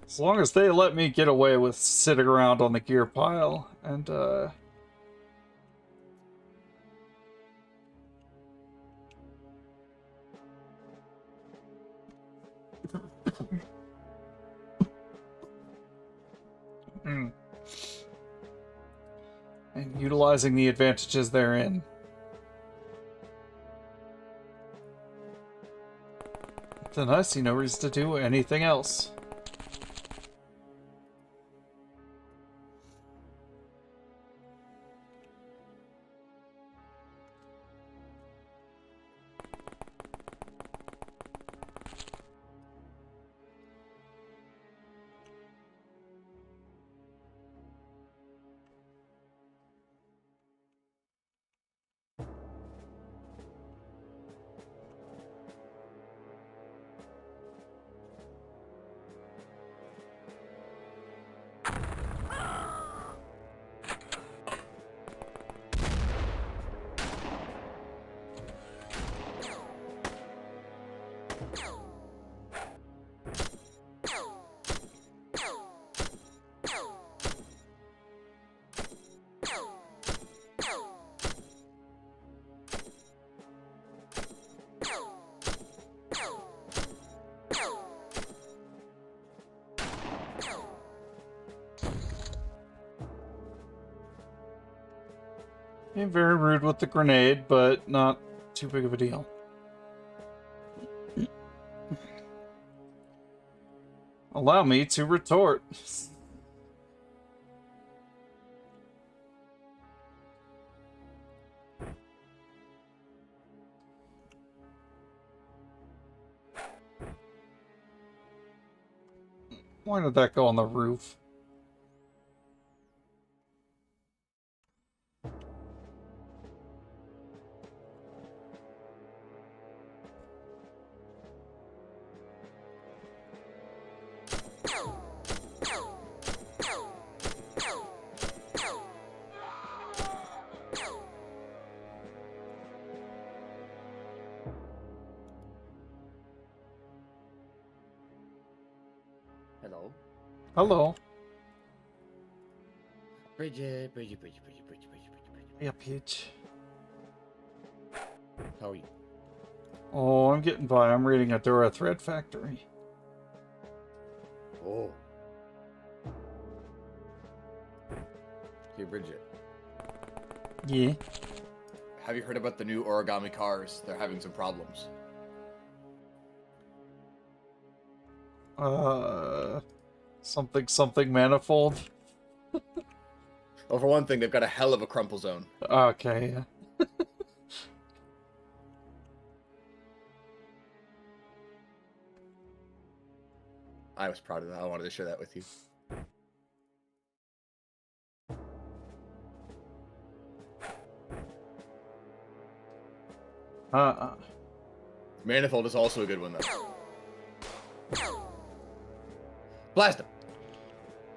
S1: As long as they let me get away with sitting around on the gear pile and, and utilizing the advantages therein. Then I see no reason to do anything else. Yeah, very rude with the grenade, but not too big of a deal. Allow me to retort. Why did that go on the roof?
S2: Hello.
S1: Hello.
S2: Bridget.
S1: Yeah, Peach.
S2: How are you?
S1: Oh, I'm getting by. I'm reading a Dora Thread Factory.
S2: Oh. Hey, Bridget.
S1: Yeah.
S2: Have you heard about the new origami cars? They're having some problems.
S1: Something manifold.
S2: Well, for one thing, they've got a hell of a crumple zone.
S1: Okay, yeah.
S2: I was proud of that. I wanted to share that with you. Manifold is also a good one, though. Blast him!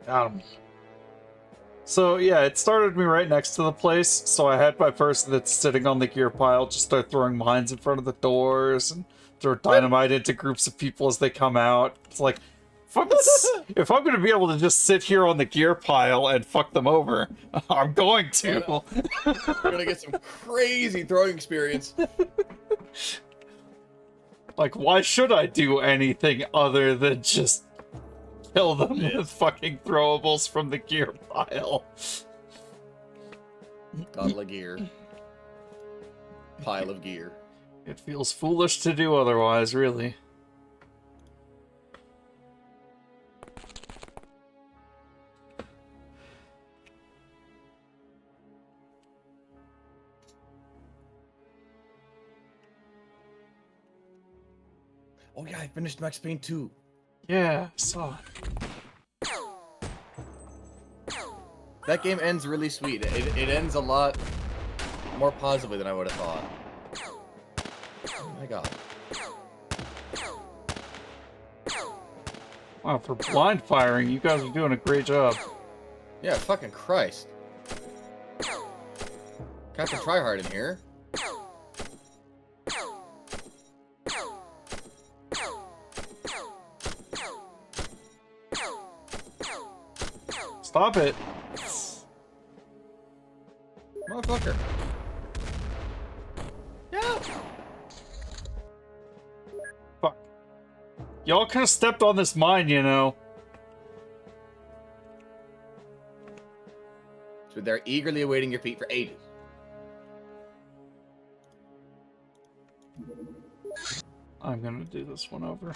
S1: Got him. So, yeah, it started me right next to the place, so I had my person that's sitting on the gear pile just start throwing mines in front of the doors and throw dynamite into groups of people as they come out. It's like, if I'm going to be able to just sit here on the gear pile and fuck them over, I'm going to.
S2: We're gonna get some crazy throwing experience.
S1: Like, why should I do anything other than just Kill them
S3: Yeah.
S1: with fucking throwables from the gear pile.
S3: Bottle of gear. Pile of gear.
S1: It feels foolish to do otherwise, really.
S3: Oh yeah, I finished Max Payne 2.
S1: Yeah, saw it.
S3: That game ends really sweet. It ends a lot more positively than I would have thought. Oh my god.
S1: Wow, for blind firing, you guys are doing a great job.
S3: Yeah, fucking Christ. Captain Tryhard in here.
S1: Stop it.
S3: Motherfucker. Yeah.
S1: Fuck. Y'all could have stepped on this mine, you know.
S3: So they're eagerly awaiting your feet for ages.
S1: I'm gonna do this one over.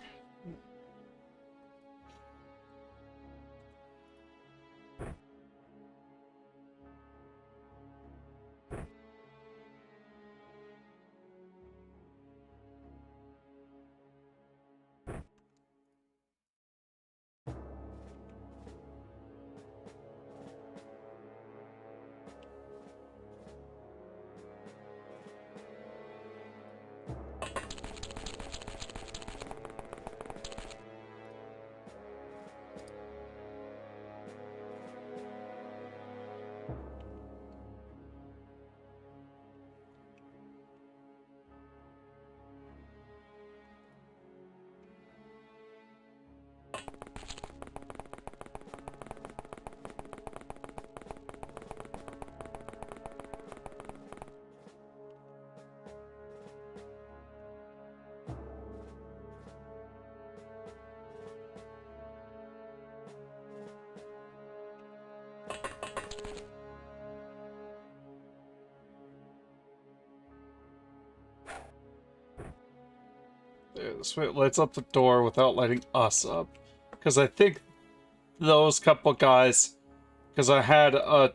S1: There, this way it lights up the door without lighting us up. Because I think those couple guys... Because I had a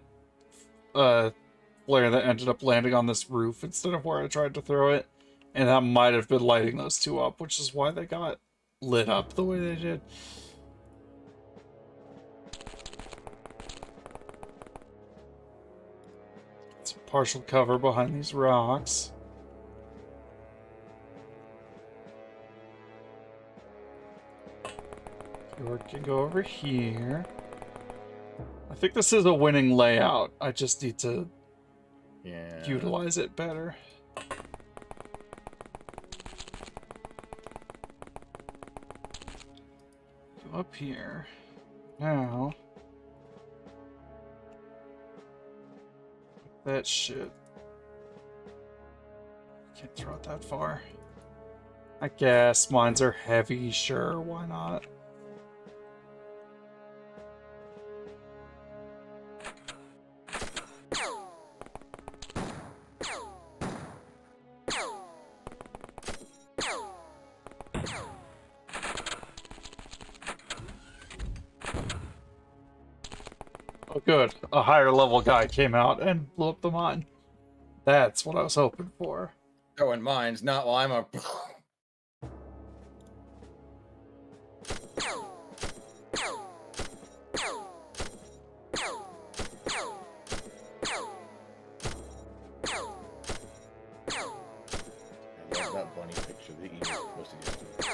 S1: flare that ended up landing on this roof instead of where I tried to throw it. And that might have been lighting those two up, which is why they got lit up the way they did. Some partial cover behind these rocks. Or can go over here. I think this is a winning layout. I just need to utilize it better. Go up here. Now. That shit. Can't throw it that far. I guess mines are heavy, sure, why not? Oh, good. A higher level guy came out and blew up the mine. That's what I was hoping for.
S3: Throwing mines, not while I'm a. I love that bunny picture that you posted yesterday.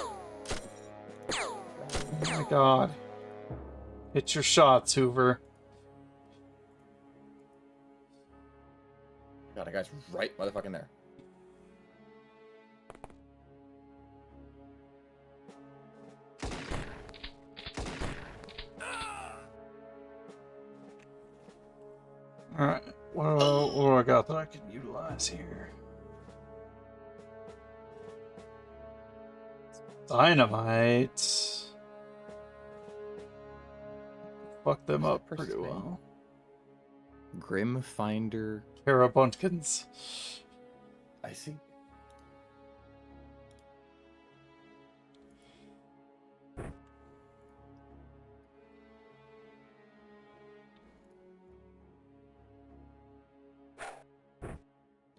S1: Oh my god. Hit your shots, Hoover.
S3: God, that guy's right motherfucking there.
S1: Alright, what do I got that I can utilize here? Dynamite. fuck them
S3: What's
S1: up
S3: that
S1: pretty
S3: person's name?
S1: well.
S3: Grim Finder.
S1: Kara Bunkins.
S3: I see.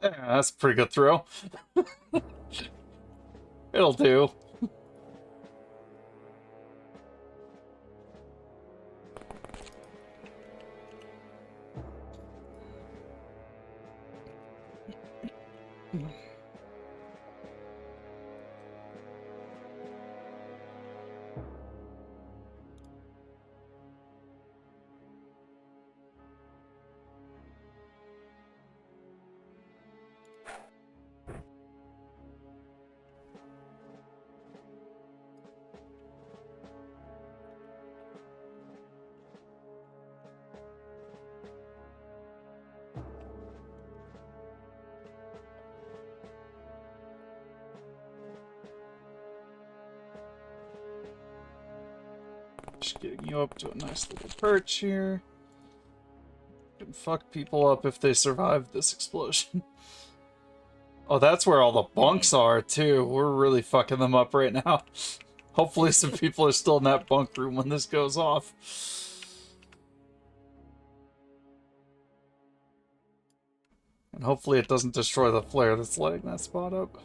S1: Yeah, that's a pretty good throw. It'll do. Just getting you up to a nice little perch here. Can fuck people up if they survive this explosion. Oh, that's where all the bunks are, too. We're really fucking them up right now. Hopefully some people are still in that bunk room when this goes off. And hopefully it doesn't destroy the flare that's lighting that spot up.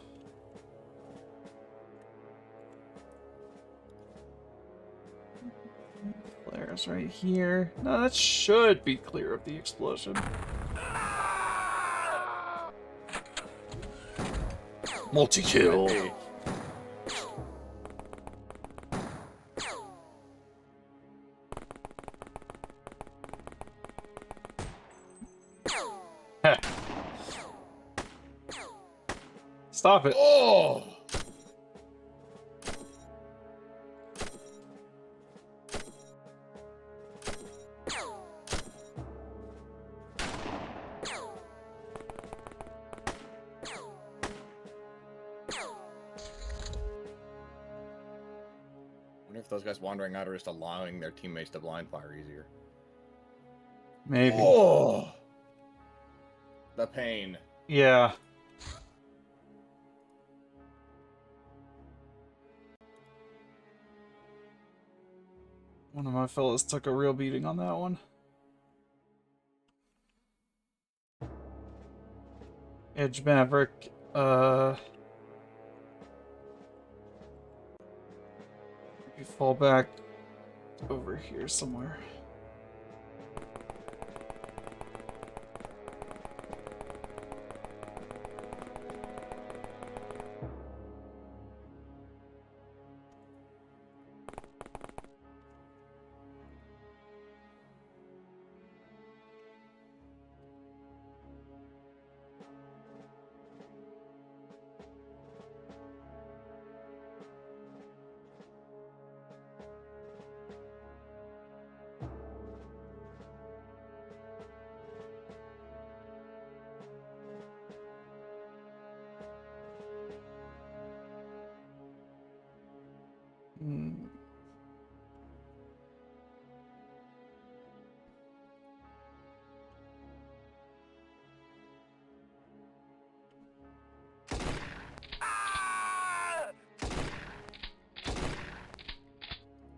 S1: Flares right here. No, that should be clear of the explosion. Multi-kill.
S3: Hey.
S1: Heh. Stop it.
S3: Oh! I wonder if those guys wandering out are just allowing their teammates to blind fire easier.
S1: Maybe.
S3: Oh! The pain.
S1: Yeah. One of my fellas took a real beating on that one. Edge Maverick, you fall back over here somewhere. Hmm.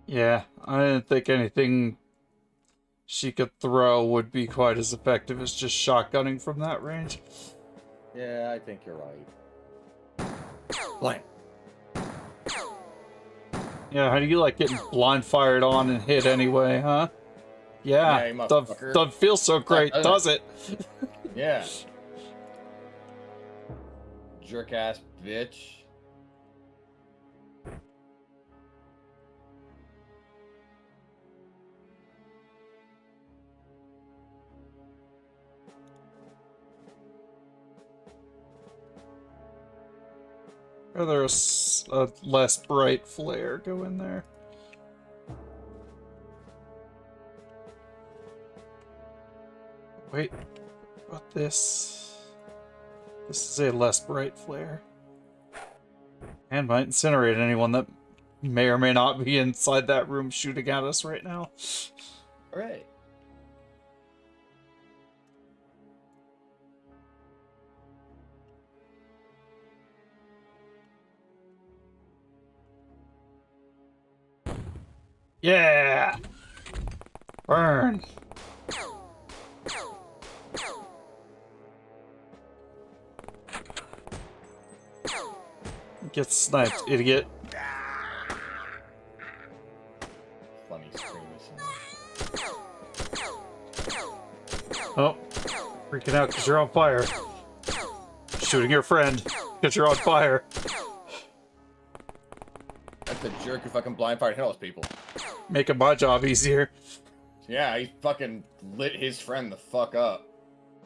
S1: Yeah, I didn't think anything she could throw would be quite as effective as just shotgunning from that range.
S3: Yeah, I think you're right. Blind.
S1: Yeah, how do you like getting blind fired on and hit anyway, huh? Yeah,
S3: Yeah, you
S1: doesn't
S3: motherfucker.
S1: feel so great, does it?
S3: Yeah. Jerk ass bitch.
S1: Or there's a less bright flare go in there. Wait, what about this? This is a less bright flare. And might incinerate anyone that may or may not be inside that room shooting at us right now.
S3: Hooray.
S1: Yeah! Burn! Get sniped, idiot.
S3: Funny scream.
S1: Oh, freaking out because you're on fire. Shooting your friend because you're on fire.
S3: That's the jerk who fucking blind fired hit all those people.
S1: Making my job easier.
S3: Yeah, he fucking lit his friend the fuck up.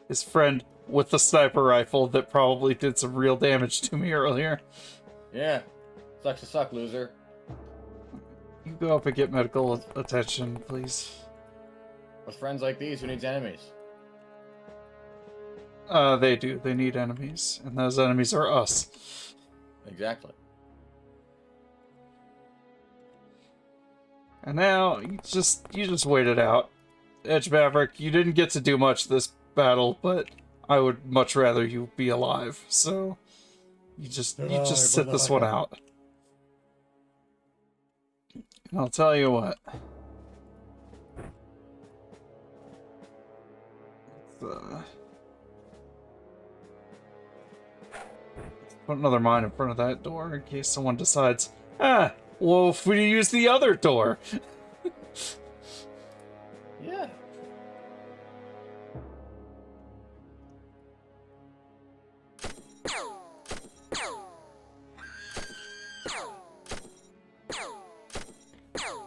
S1: His friend with the sniper rifle that probably did some real damage to me earlier.
S3: Yeah. Sucks to suck, loser.
S1: You go up and get medical attention, please.
S3: With friends like these, who needs enemies?
S1: They do. They need enemies. And those enemies are us.
S3: Exactly.
S1: And now, you just wait it out. Edge Maverick, you didn't get to do much this battle, but I would much rather you be alive. So, you just sit this one out. And I'll tell you what. Let's put another mine in front of that door in case someone decides, well, if we use the other door.
S3: Yeah.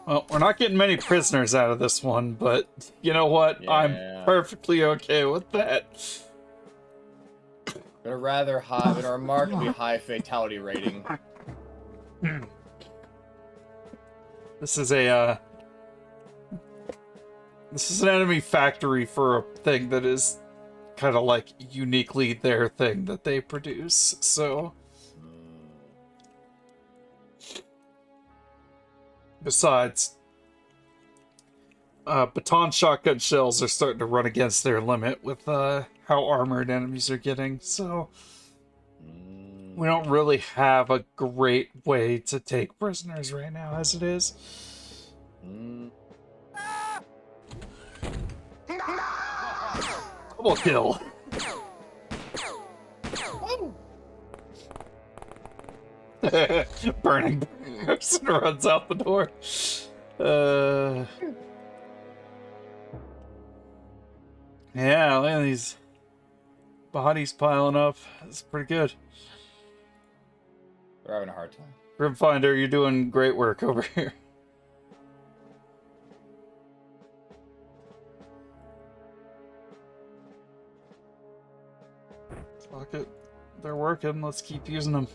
S1: Well, we're not getting many prisoners out of this one, but you know what?
S3: Yeah.
S1: I'm perfectly okay with that.
S3: Got a rather high, but a remarkably high fatality rating.
S1: This is a, this is an enemy factory for a thing that is kind of like uniquely their thing that they produce, so... Besides, baton shotgun shells are starting to run against their limit with how armored enemies are getting, so we don't really have a great way to take prisoners right now as it is. Double kill. Burning person runs out the door. Yeah, look at these bodies piling up. It's pretty good.
S3: They're having a hard time.
S1: Grimfinder, you're doing great work over here. Fuck it. They're working. Let's keep using them.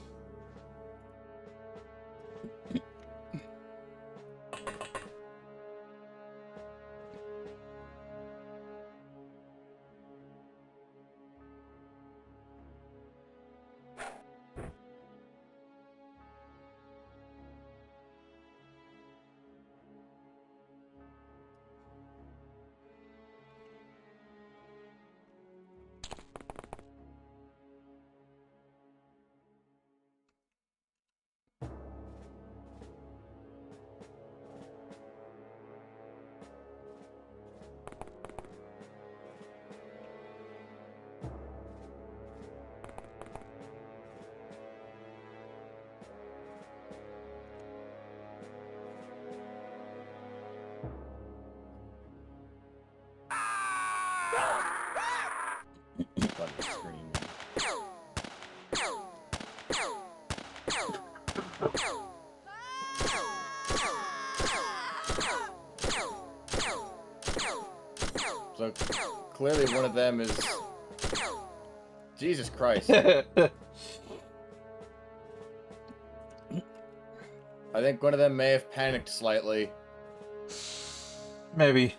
S3: Fucking scream. So clearly one of them is... Jesus Christ. I think one of them may have panicked slightly.
S1: Maybe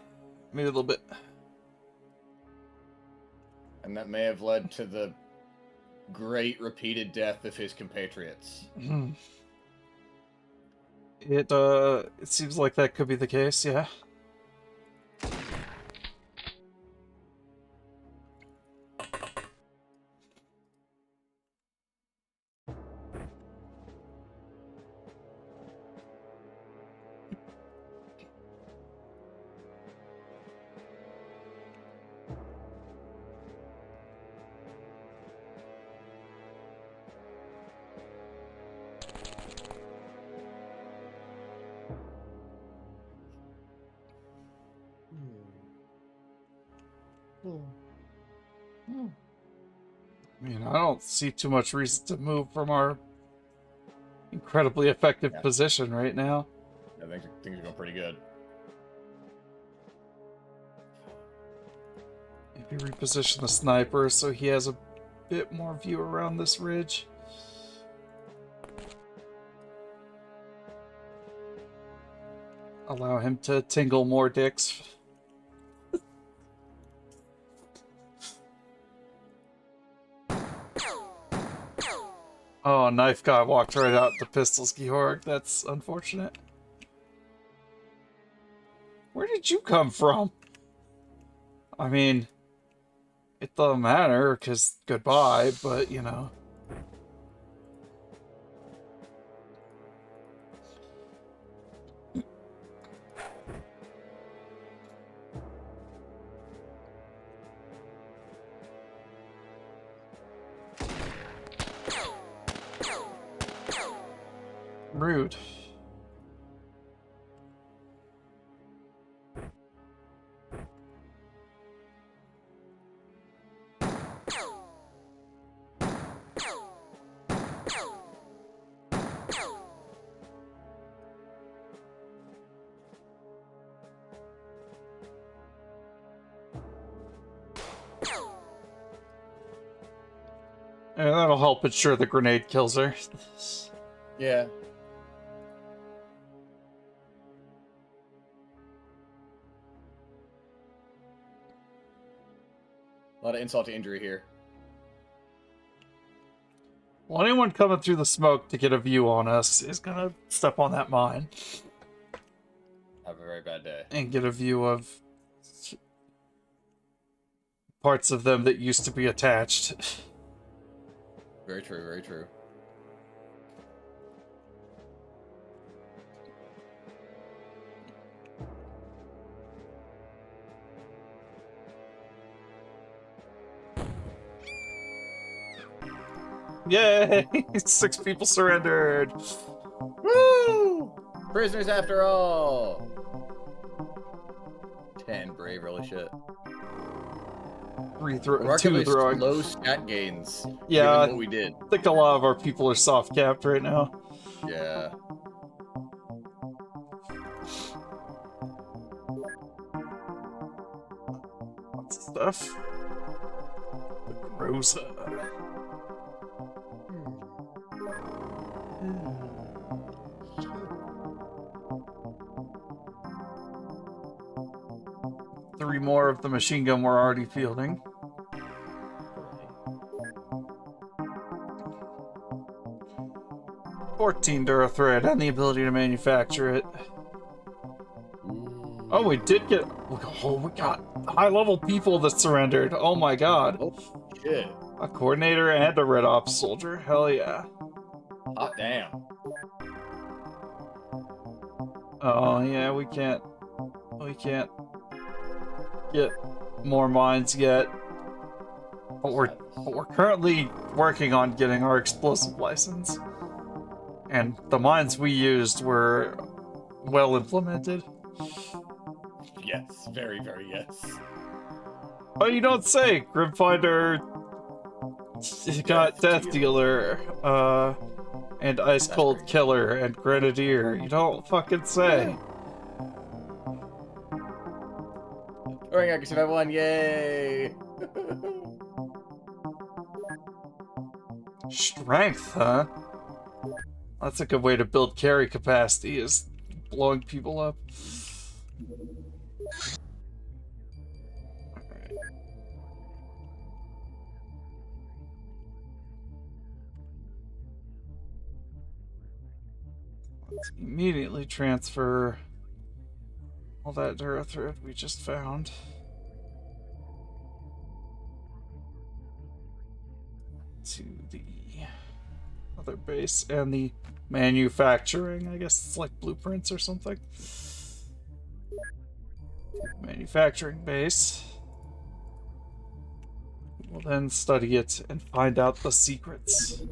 S1: a little bit.
S3: And that may have led to the great repeated death of his compatriots.
S1: It seems like that could be the case, yeah. I mean, I don't see too much reason to move from our incredibly effective
S3: Yeah.
S1: position right now.
S3: I think things are going pretty good.
S1: Maybe reposition the sniper so he has a bit more view around this ridge. Allow him to tingle more dicks. Oh, knife guy walked right out the pistols, Georg. That's unfortunate. Where did you come from? I mean, it doesn't matter, because goodbye, but, you know. Rude. And that'll help ensure the grenade kills her.
S3: Yeah. A lot of insult to injury here.
S1: Well, anyone coming through the smoke to get a view on us is gonna step on that mine
S3: Have a very bad day.
S1: and get a view of parts of them that used to be attached.
S3: Very true, very true.
S1: Yay! 6 people surrendered!
S3: Woo! Prisoners after all! 10 brave, really shit.
S1: 2
S3: Remarkably
S1: throwing.
S3: low stat gains.
S1: Yeah,
S3: Given what we did.
S1: I think a lot of our people are soft capped right now.
S3: Yeah.
S1: Lots of stuff. Rosa. Three more of the machine gun we're already fielding. $14 Durathread and the ability to manufacture it. Oh, we did get. Oh, we got high-level people that surrendered. Oh my god.
S3: Oh, shit.
S1: A coordinator and a Red Ops soldier. Hell yeah.
S3: Hot damn.
S1: Oh yeah, we can't get more mines yet. But we're currently working on getting our explosive license. And the mines we used were well implemented.
S3: Yes, very, very yes.
S1: Oh, you don't say! Grimfinder got Death Dealer, and Ice Cold Killer, and Grenadier. You don't fucking say.
S3: Alright, I can survive one, yay!
S1: Strength, huh? That's a good way to build carry capacity, is blowing people up. Alright. Let's immediately transfer all that Durathread we just found to the other base and the manufacturing. I guess it's like blueprints or something. Manufacturing base. We'll then study it and find out the secrets.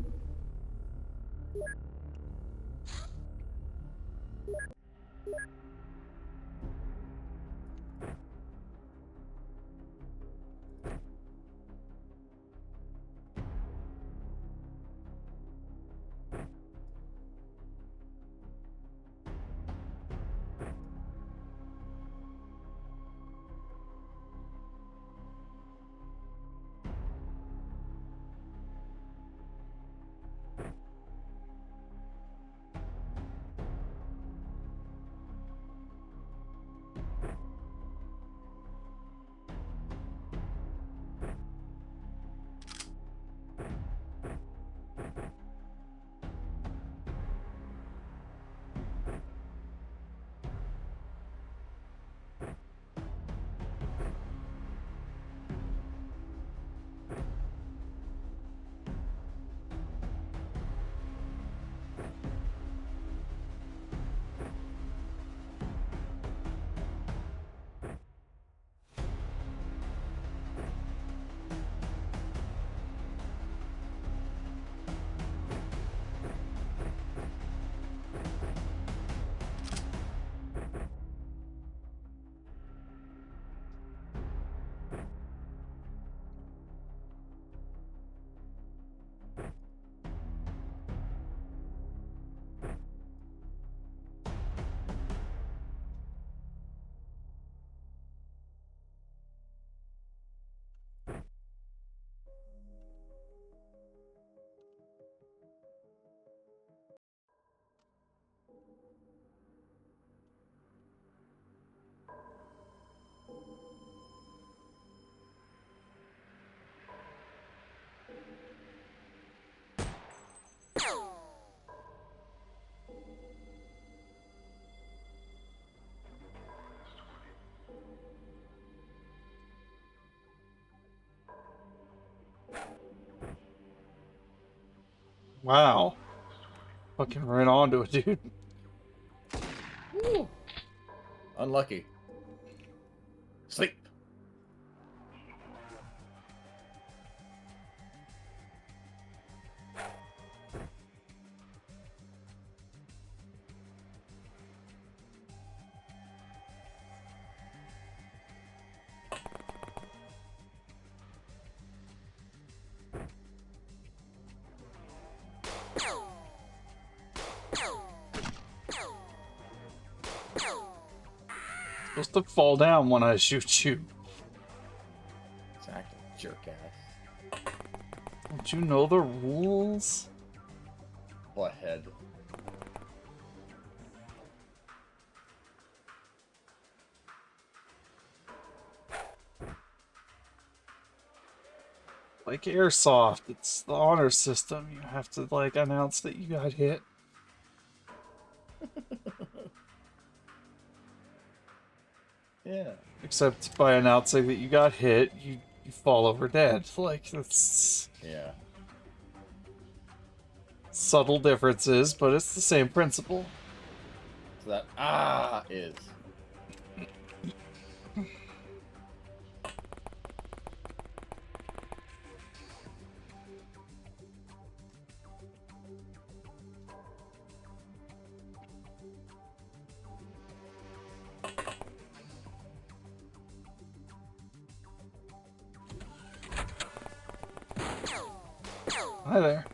S1: Wow. Fucking right onto it, dude.
S3: Woo. Unlucky. Sleep.
S1: Supposed to fall down when I shoot you.
S3: Exactly, jerk ass.
S1: Don't you know the rules?
S3: Butthead.
S1: Like airsoft, it's the honor system. You have to like announce that you got hit.
S3: Yeah.
S1: Except by announcing that you got hit, you fall over dead. Like that's
S3: Yeah.
S1: subtle differences, but it's the same principle.
S3: So that is.
S1: Hi there.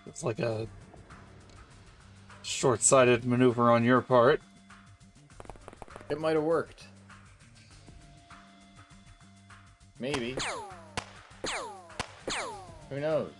S1: It's like a short-sighted maneuver on your part.
S3: It might have worked. Maybe. Who knows?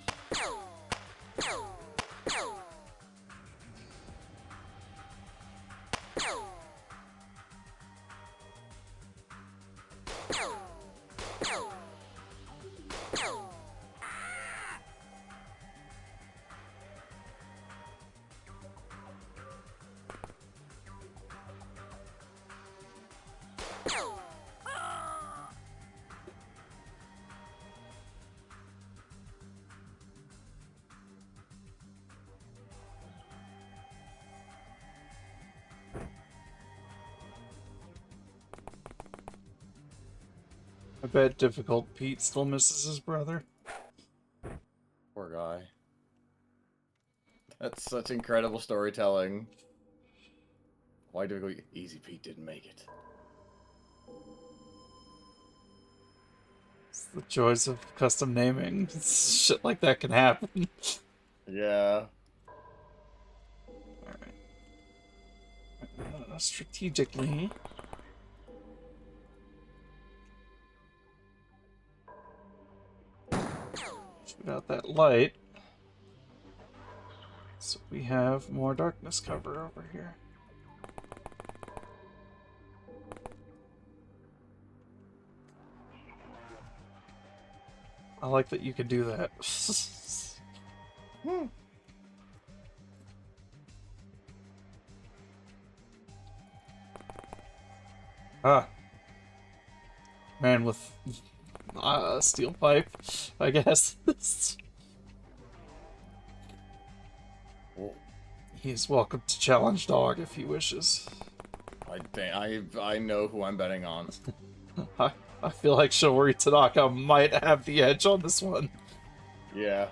S1: I bet Difficult Pete still misses his brother.
S3: Poor guy. That's such incredible storytelling. Why do we go? Easy Pete didn't make it.
S1: It's the joys of custom naming. Shit like that can happen.
S3: Yeah.
S1: Alright. Strategically. Shoot out that light. So we have more darkness cover over here. I like that you can do that. Ah. Man with steel pipe, I guess.
S3: Well,
S1: He's welcome to challenge Dog if he wishes.
S3: I know who I'm betting on.
S1: I feel like Shiori Tanaka might have the edge on this one.
S3: Yeah.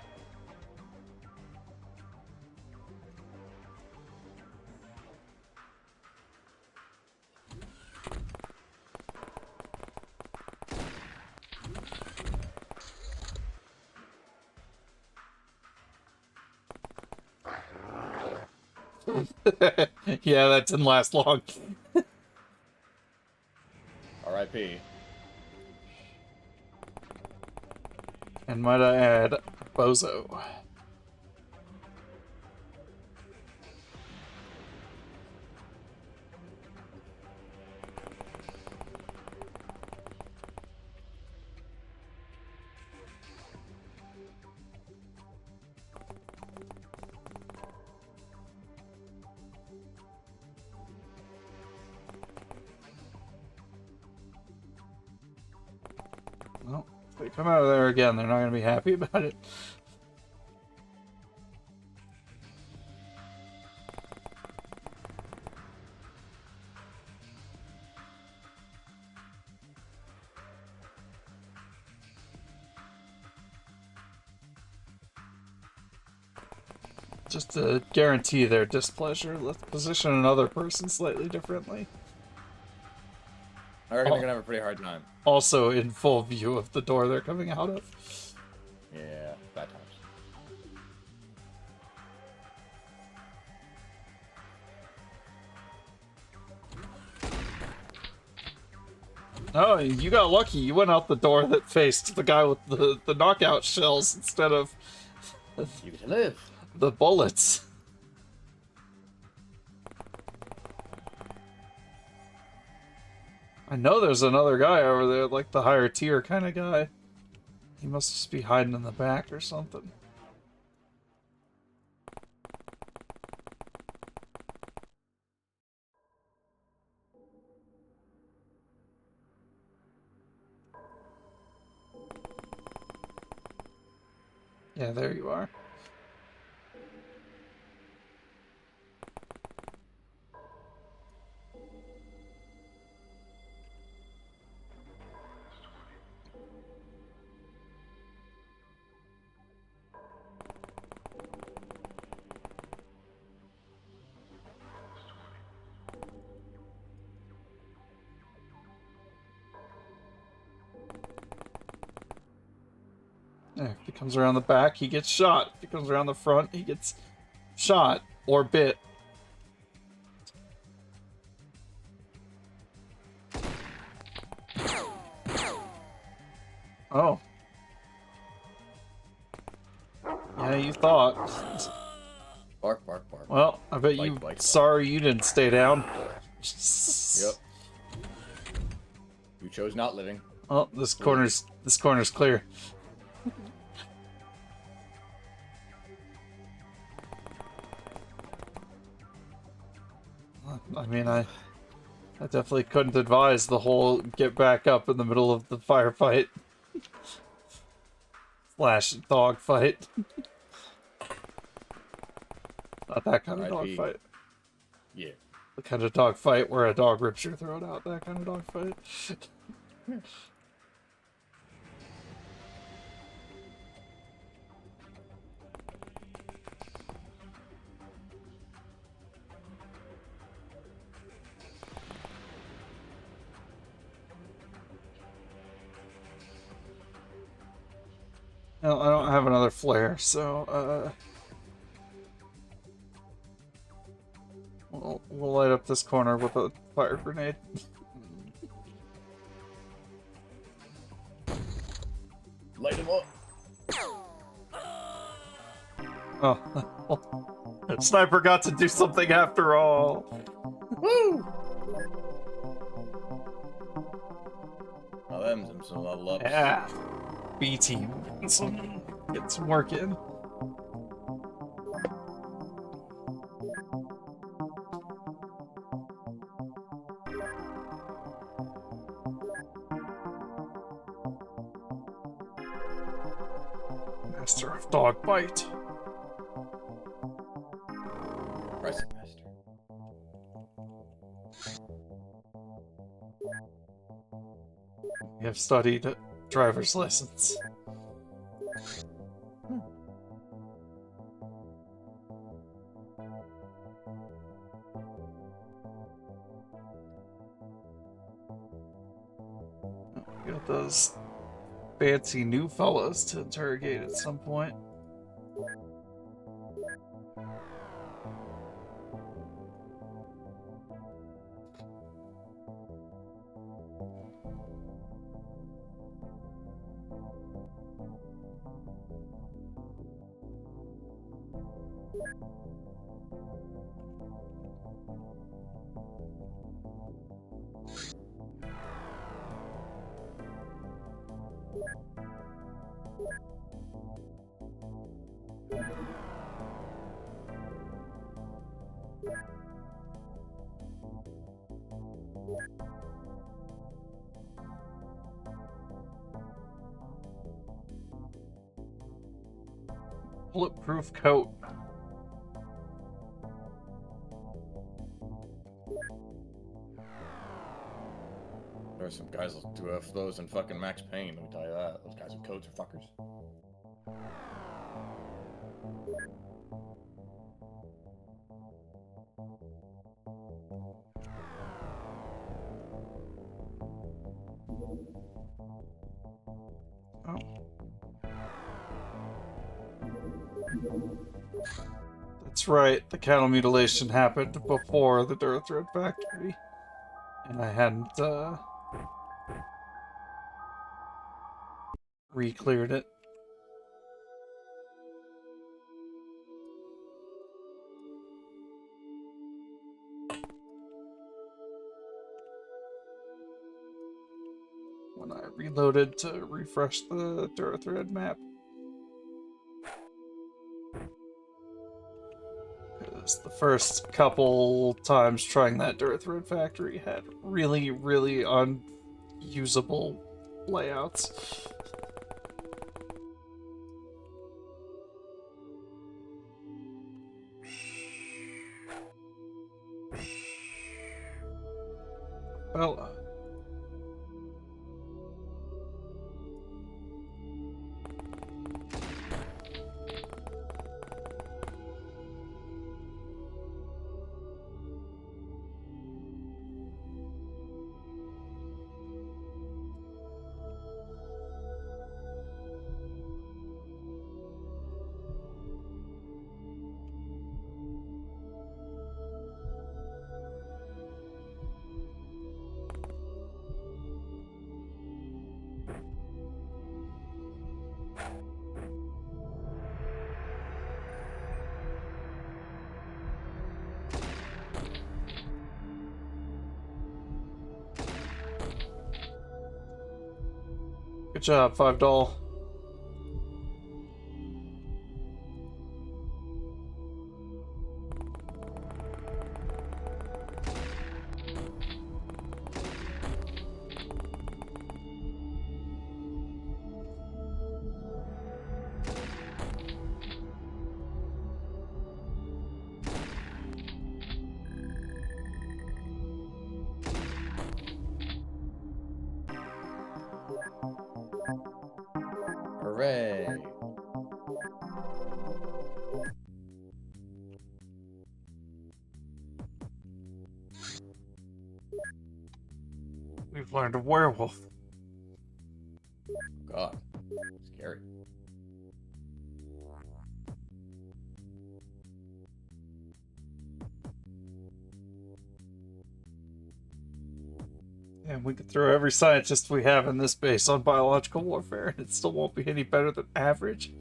S1: Yeah, that didn't last long.
S3: R.I.P.
S1: And might I add, Bozo. Well, if they come out of there again, they're not going to be happy about it. Just to guarantee their displeasure, let's position another person slightly differently.
S3: I reckon they're gonna have a pretty hard time.
S1: Also in full view of the door they're coming out of.
S3: Yeah, bad times.
S1: Oh, you got lucky. You went out the door that faced the guy with the knockout shells instead of
S3: You get to live.
S1: the bullets. I know there's another guy over there, like the higher tier kind of guy. He must just be hiding in the back or something. Yeah, there you are. Yeah, if he comes around the back, he gets shot. If he comes around the front, he gets shot or bit. Oh. Yeah, you thought.
S3: Bark, bark, bark.
S1: Well, I bet
S3: Bite,
S1: you
S3: bite, bite.
S1: sorry you didn't stay down.
S3: Yep. You chose not living.
S1: Well, this corner's clear. I mean, I definitely couldn't advise the whole get back up in the middle of the firefight. Slash dog fight. Not that kind of dog
S3: R.I.P..
S1: fight.
S3: Yeah.
S1: The kind of dog fight where a dog rips your throat out. That kind of dog fight. No, I don't have another flare, so we'll light up this corner with a fire grenade.
S3: Light him up.
S1: Oh, Sniper got to do something after all.
S3: Woo! Now them's some level ups.
S1: Yeah, B team, get some work in. Master of Dog Bite.
S3: Pricing master.
S1: We have studied driver's license. We got those fancy new fellas to interrogate at some point. Bulletproof coat.
S3: There are some guys who have those in fucking Max Payne, let me tell you that. Those guys with coats are fuckers.
S1: Oh. That's right, the cattle mutilation happened before the Durthread factory. And I hadn't, re-cleared it. When I reloaded to refresh the Durthread map. Because the first couple times trying that Durthread factory had really, really unusable layouts. Well, good job, $5.
S3: Hooray!
S1: We've learned a werewolf.
S3: God, scary.
S1: And we could throw every scientist we have in this base on biological warfare, and it still won't be any better than average.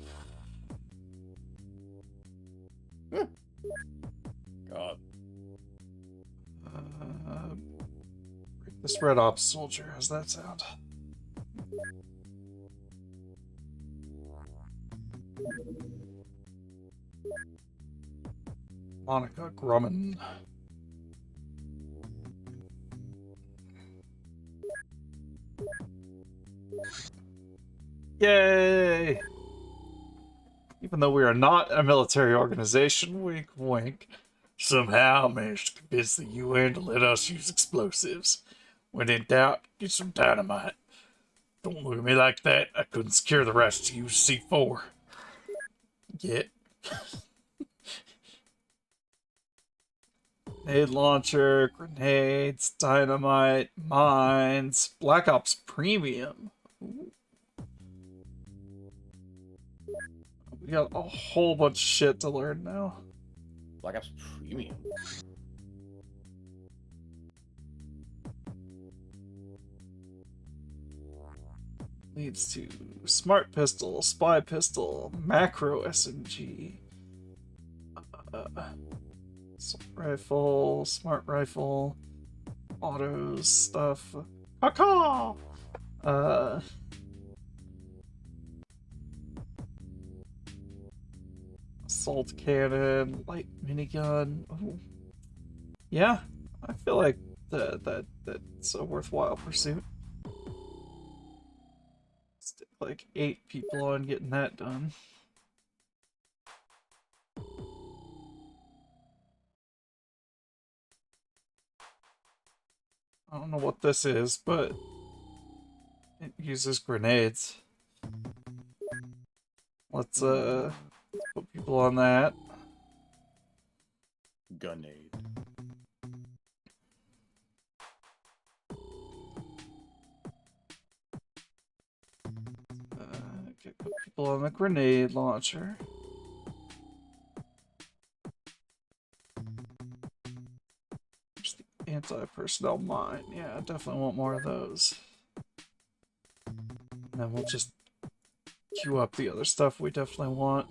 S3: God.
S1: Break this Red Ops soldier. How's that sound? Monica Grumman. Yay! Even though we are not a military organization, wink wink, somehow managed to convince the UN to let us use explosives. When in doubt, get some dynamite. Don't look at me like that. I couldn't secure the rights to use C4. Yet. Grenade launcher, grenades, dynamite, mines, Black Ops Premium. Ooh. We got a whole bunch of shit to learn now.
S3: Black Ops Premium.
S1: Leads to smart pistol, spy pistol, macro SMG, assault rifle, smart rifle, autos stuff. Caw! Assault cannon, light minigun. Ooh. Yeah, I feel like that's a worthwhile pursuit. Stick like 8 people on getting that done. I don't know what this is, but it uses grenades. Let's put people on that.
S3: Gunade.
S1: Okay, put people on the grenade launcher. There's the anti-personnel mine. Yeah, I definitely want more of those. And then we'll just queue up the other stuff we definitely want.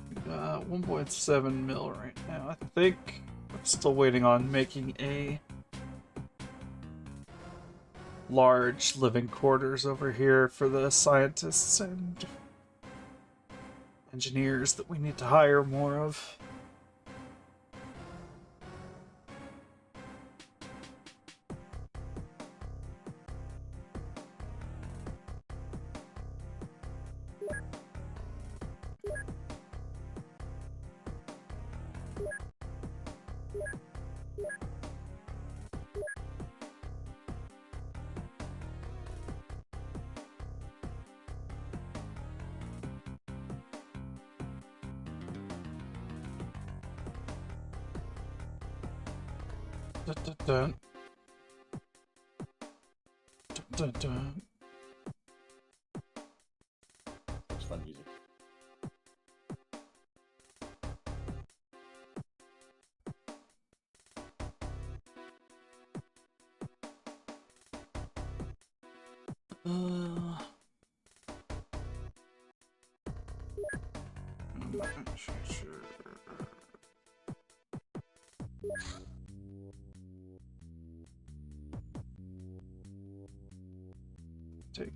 S1: We got 1.7 mil right now. I think I'm still waiting on making a large living quarters over here for the scientists and engineers that we need to hire more of. Dun, dun, dun. Dun, dun, dun.
S3: It's fun music.
S1: Sure. Take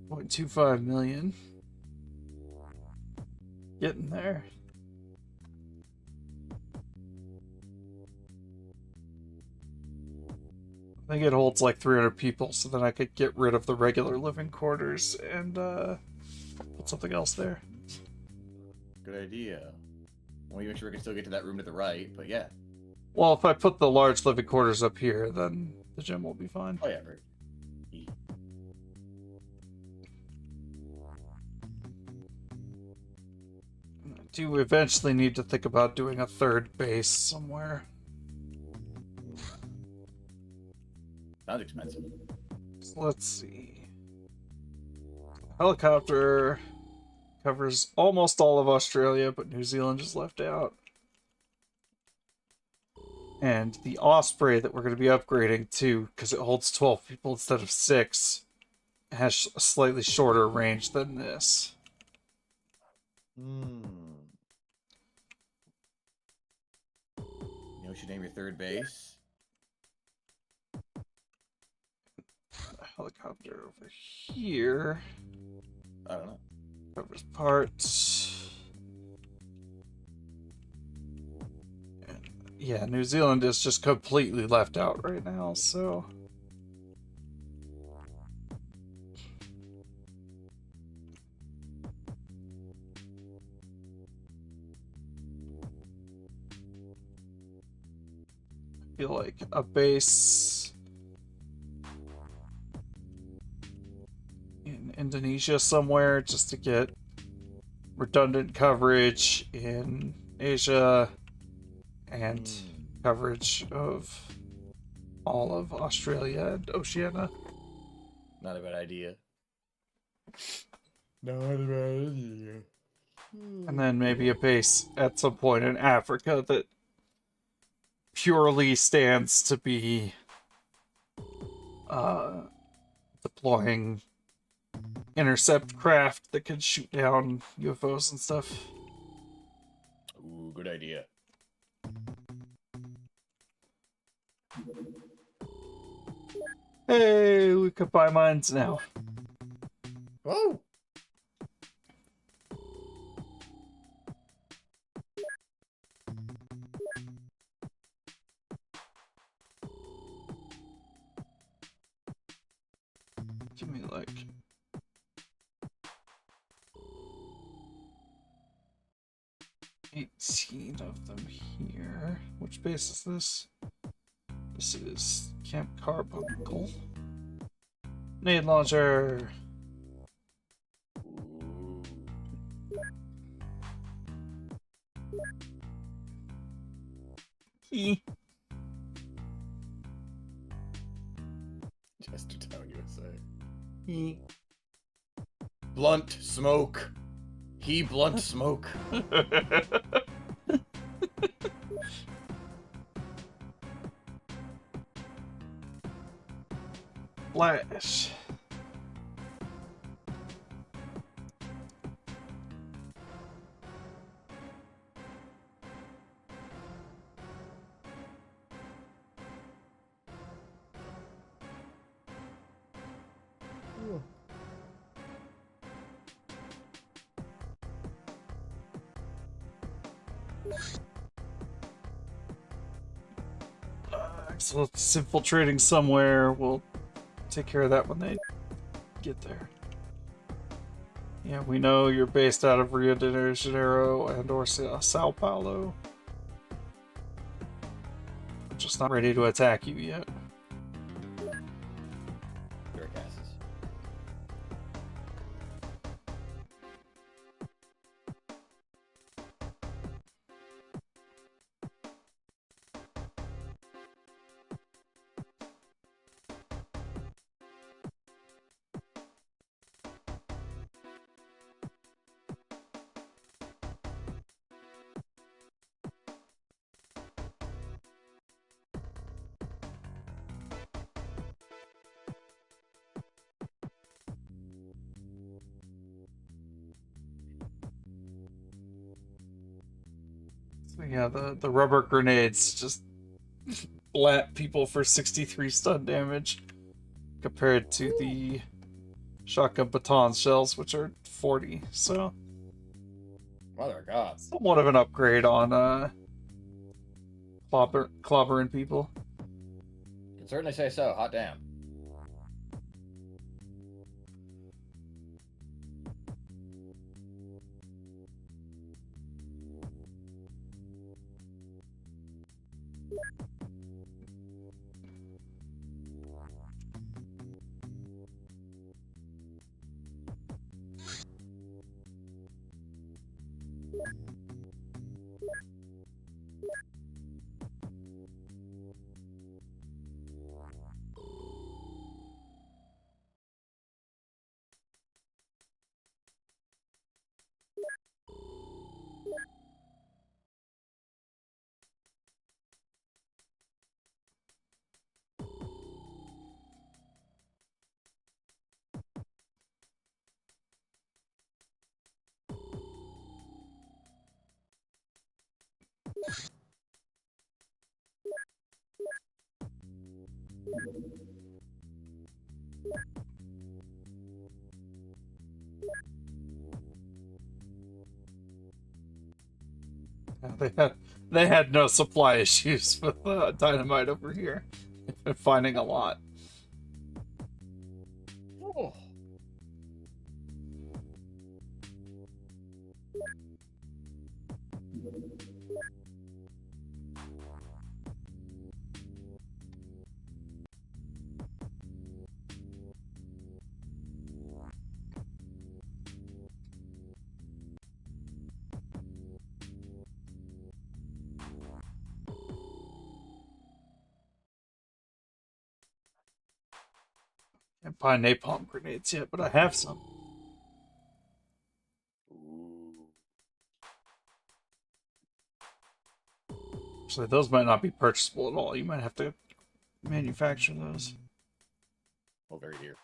S1: 0.25 million. Getting there. I think it holds like 300 people, so then I could get rid of the regular living quarters and put something else there.
S3: Good idea. Well, you make sure we can still get to that room to the right, but yeah.
S1: Well, if I put the large living quarters up here, then the gym will be fine.
S3: Oh yeah, right. E.
S1: I do eventually need to think about doing a third base somewhere.
S3: Sounds expensive.
S1: So let's see. Helicopter covers almost all of Australia, but New Zealand is left out. And the Osprey that we're going to be upgrading to, because it holds 12 people instead of 6, has a slightly shorter range than this.
S3: You know what you name your third base?
S1: A helicopter over here
S3: I don't know.
S1: covers parts. And yeah, New Zealand is just completely left out right now, so... I feel like a base in Indonesia somewhere just to get redundant coverage in Asia and coverage of all of Australia and Oceania.
S3: Not a bad idea. Not a bad idea.
S1: And then maybe a base at some point in Africa that purely stands to be deploying intercept craft that could shoot down UFOs and stuff.
S3: Ooh, good idea.
S1: Hey, we could buy mines now.
S3: Oh!
S1: Give me like 18 of them here. Which base is this? This is Camp Carbuncle. Nade launcher.
S3: Ooh.
S1: Hee.
S3: Chestertown, USA.
S1: Hee.
S3: Blunt smoke. He blunt smoke.
S1: Flash. So it's infiltrating somewhere. We'll take care of that when they get there. Yeah, we know you're based out of Rio de Janeiro and or Sao Paulo. Just not ready to attack you yet.
S3: Derek asses.
S1: So yeah, the rubber grenades just blat people for 63 stun damage compared to the shotgun baton shells, which are 40. So
S3: Mother of God.
S1: somewhat of an upgrade on clobbering people.
S3: Can certainly say so. Hot damn.
S1: They had no supply issues with dynamite over here. They've been finding a lot.
S3: Oh.
S1: Can't buy napalm grenades yet, but I have some.
S3: Ooh.
S1: Actually, those might not be purchasable at all. You might have to manufacture those.
S3: Oh, very dear.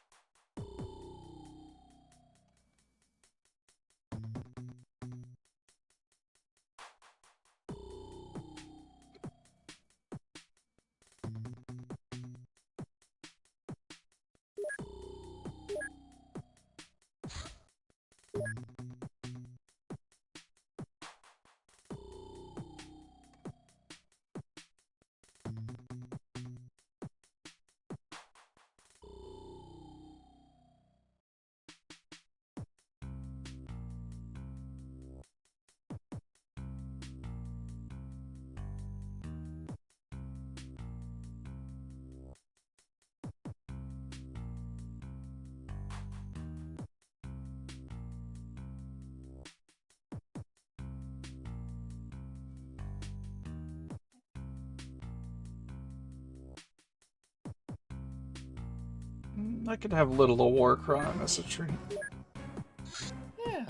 S1: I could have a little of war crime as a treat.
S3: Yeah.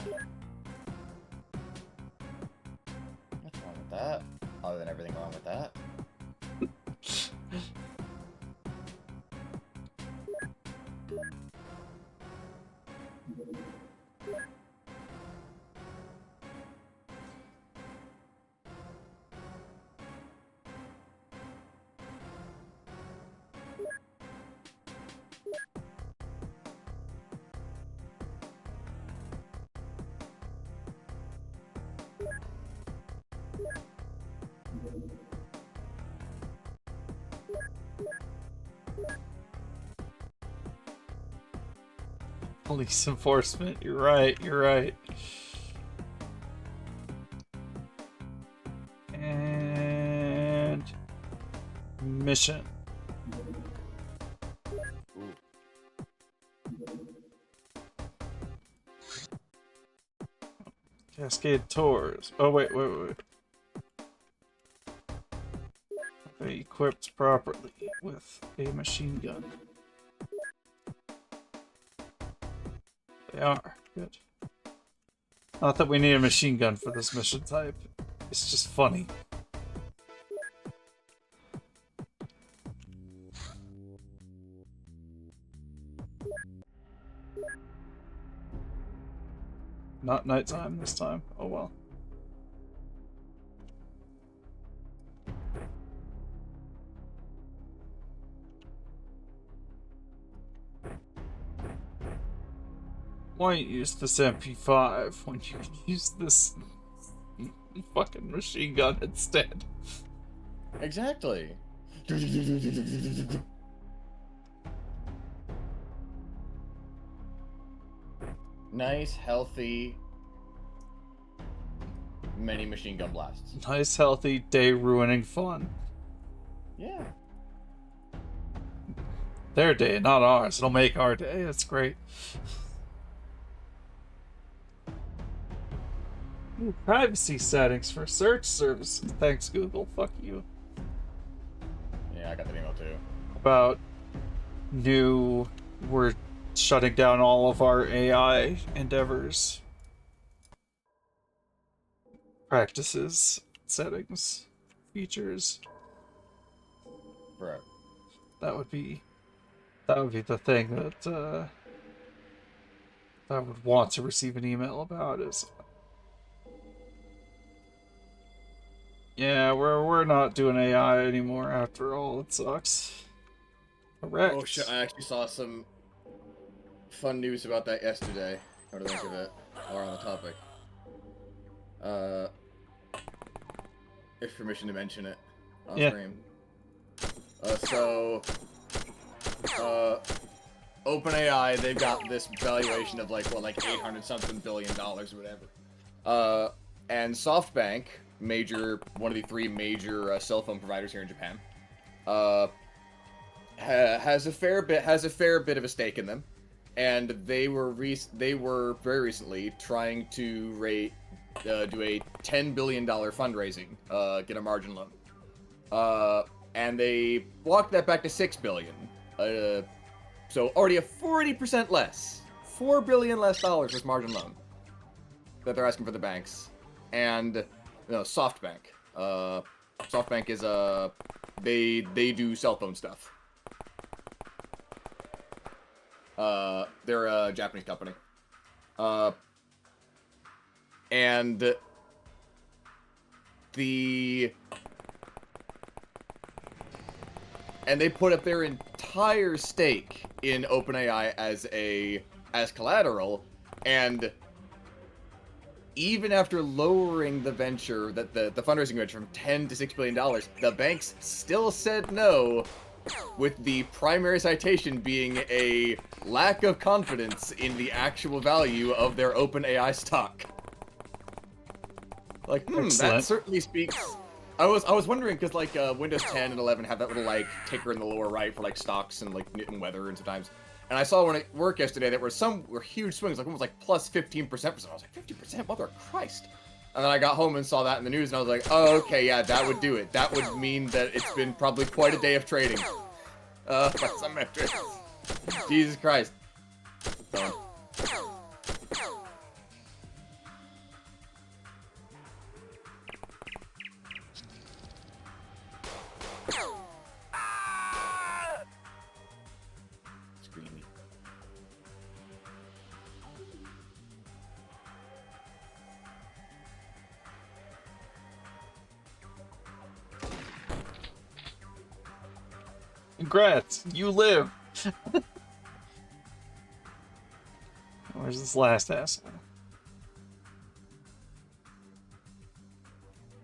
S3: What's wrong with that? Other than everything wrong with that.
S1: Police enforcement. You're right. You're right. And mission. Cascade Tours. Oh, wait. They equipped properly with a machine gun. They are. Good. Not that we need a machine gun for this mission type. It's just funny. Not nighttime this time. Oh well. Why use this MP5 when you can use this fucking machine gun instead?
S3: Exactly. Nice, healthy, many machine gun blasts.
S1: Nice, healthy, day-ruining fun.
S3: Yeah.
S1: Their day, not ours. It'll make our day. That's great. Ooh, privacy settings for search services. Thanks, Google. Fuck you.
S3: Yeah, I got that email too.
S1: About we're shutting down all of our AI endeavors. Practices, settings, features.
S3: Right.
S1: That would be the thing that I would want to receive an email about is, yeah, we're not doing AI anymore after all. It sucks. Correct.
S3: Oh shit, I actually saw some fun news about that yesterday. Or to think of it, or on the topic. If permission to mention it on stream. OpenAI, they've got this valuation of like 800 something billion dollars or whatever. And SoftBank, one of the three major cell phone providers here in Japan, has a fair bit of a stake in them, and they were very recently trying to do a $10 billion fundraising, get a margin loan, and they walked that back to $6 billion. So already a 40% less, $4 billion less dollars margin loan that they're asking for the banks, and SoftBank. SoftBank is they do cell phone stuff. They're a Japanese company. And they put up their entire stake in OpenAI as collateral, and even after lowering the venture, the fundraising venture from $10 to $6 billion, the banks still said no, with the primary citation being a lack of confidence in the actual value of their OpenAI stock. Like, that certainly speaks. I was wondering, because Windows 10 and 11 have that little ticker in the lower right for stocks and and weather and sometimes. And I saw one at work yesterday that were huge swings, one was plus 15% for something. I was like, 50%? Mother of Christ. And then I got home and saw that in the news, and I was like, oh, okay, yeah, that would do it. That would mean that it's been probably quite a day of trading. By some metrics. Jesus Christ. Done. Screamy.
S1: Congrats, you live. Where's this last asshole?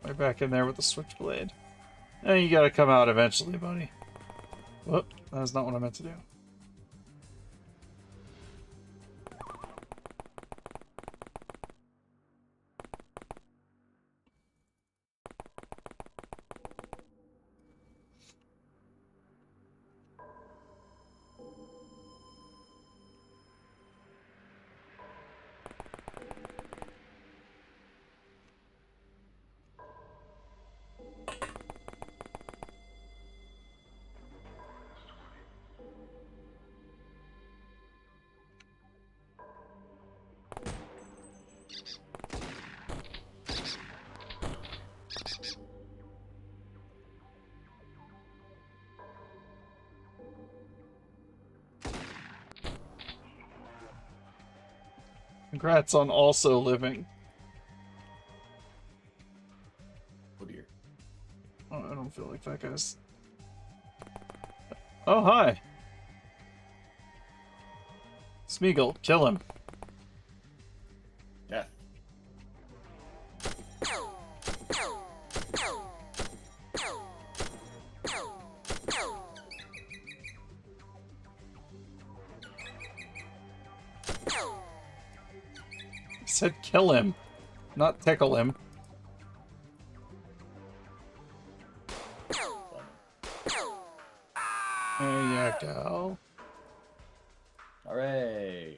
S1: Right back in there with the switchblade. Eh, you gotta come out eventually, buddy. Whoop, that's not what I meant to do. Congrats on also living.
S3: Oh dear.
S1: Oh, I don't feel like that guy's... Oh, hi. Smeagol, kill him.
S3: Death.
S1: I said kill him, not tickle him. There you go.
S3: Hooray.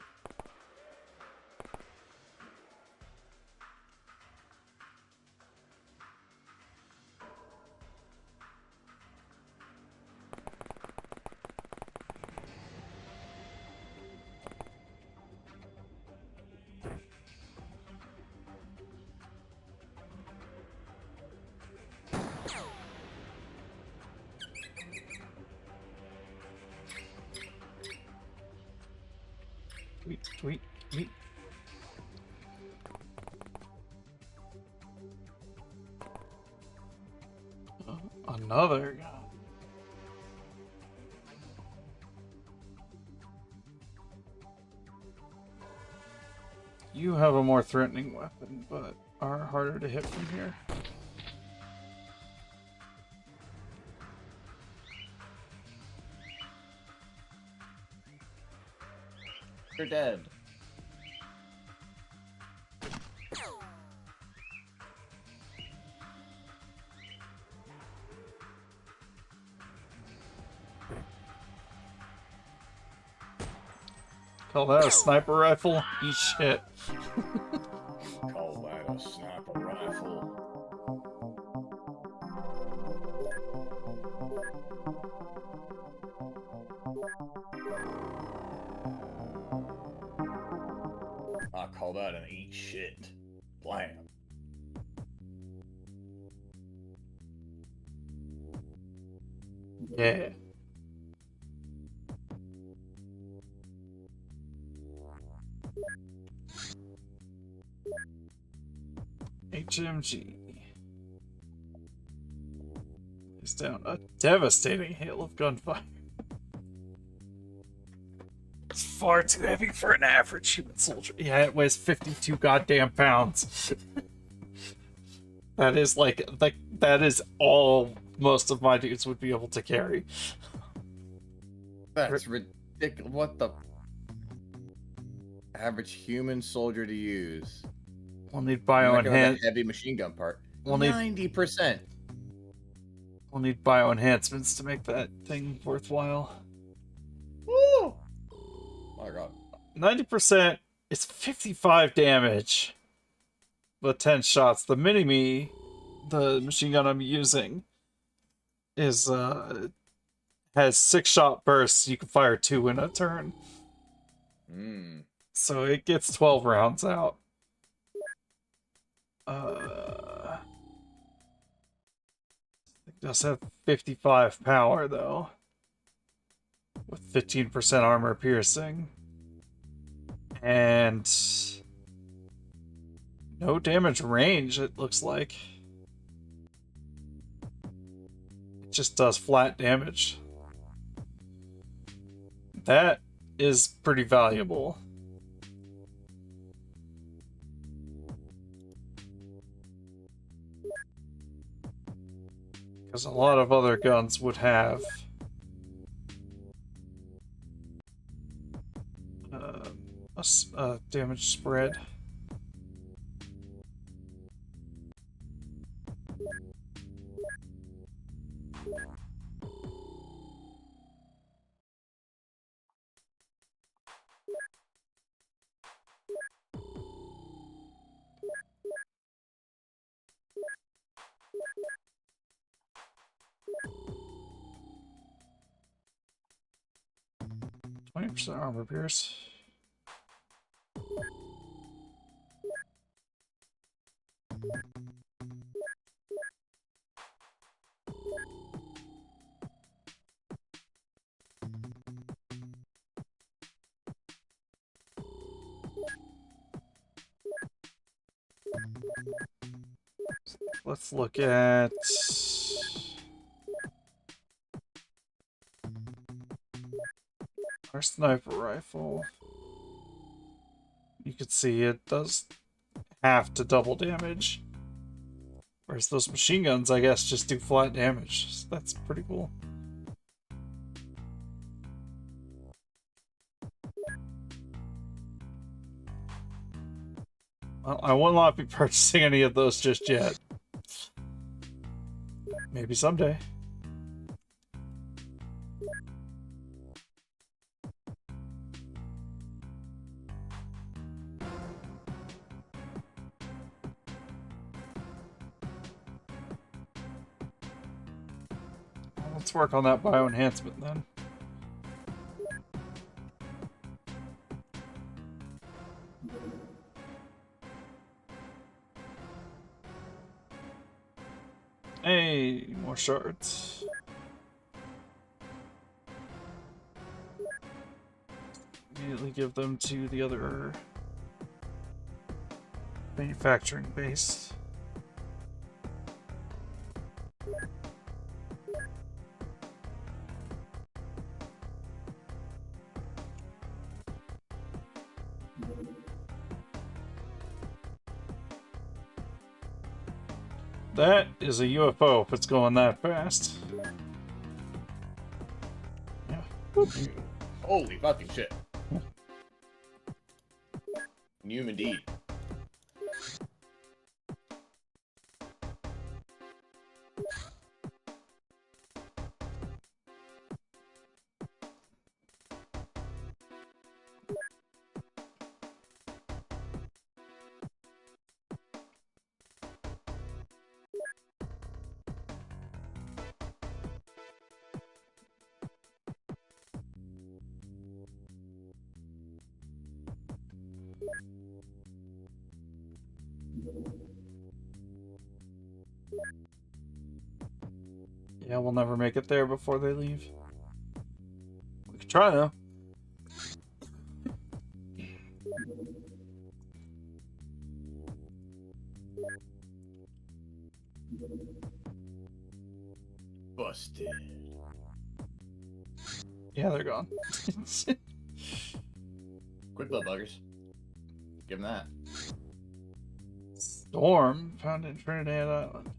S1: Tweet, tweet, tweet. Another guy. You have a more threatening weapon, but are harder to hit from here.
S3: You're dead.
S1: Call that a sniper rifle? Eat shit.
S3: Call that a sniper rifle. I call that an eat shit. Blam.
S1: Yeah. HMG. It's down a devastating hail of gunfire. It's far too heavy for an average human soldier. Yeah, it weighs 52 goddamn pounds. That is that is all most of my dudes would be able to carry.
S3: That's ridiculous. What the average human soldier to use?
S1: We'll need bio enhanced
S3: heavy machine gun part.
S1: We'll need
S3: 90%.
S1: We'll need bio enhancements to make that thing worthwhile.
S3: Woo! Oh my god.
S1: 90% is 55 damage. With 10 shots. The mini-me, the machine gun I'm using, is has 6-shot bursts. You can fire 2 in a turn. So it gets 12 rounds out. It does have 55 power, though. With 15% armor piercing. And no damage range, it looks like. It just does flat damage. That is pretty valuable. Because a lot of other guns would have a damage spread. %, armor pierce. Let's look at our sniper rifle. You can see it does half to double damage. Whereas those machine guns, I guess, just do flat damage. So that's pretty cool. Well, I will not be purchasing any of those just yet. Maybe someday. Let's work on that bioenhancement then. Hey, more shards. Immediately give them to the other manufacturing base. That is a UFO if it's going that fast. Yeah.
S3: Holy fucking shit. New indeed.
S1: Yeah, we'll never make it there before they leave. We could try though.
S3: Busted.
S1: Yeah, they're gone.
S3: Quick little buggers. Give them that.
S1: Storm found in Trinidad Island.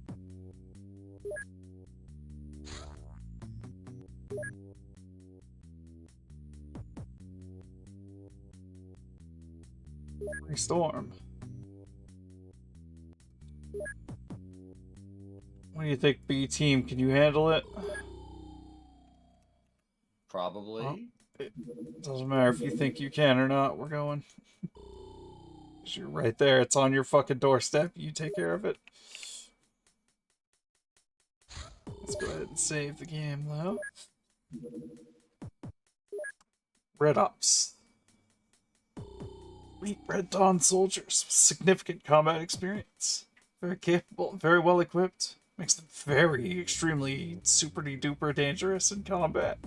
S1: Storm. What do you think, B team? Can you handle it?
S3: Probably.
S1: Oh, it doesn't matter if you think you can or not. We're going. 'Cause you're right there. It's on your fucking doorstep. You take care of it. Let's go ahead and save the game, though. Red Ops. Elite Red Dawn soldiers with significant combat experience. Very capable and very well equipped. Makes them very, extremely super-duper dangerous in combat.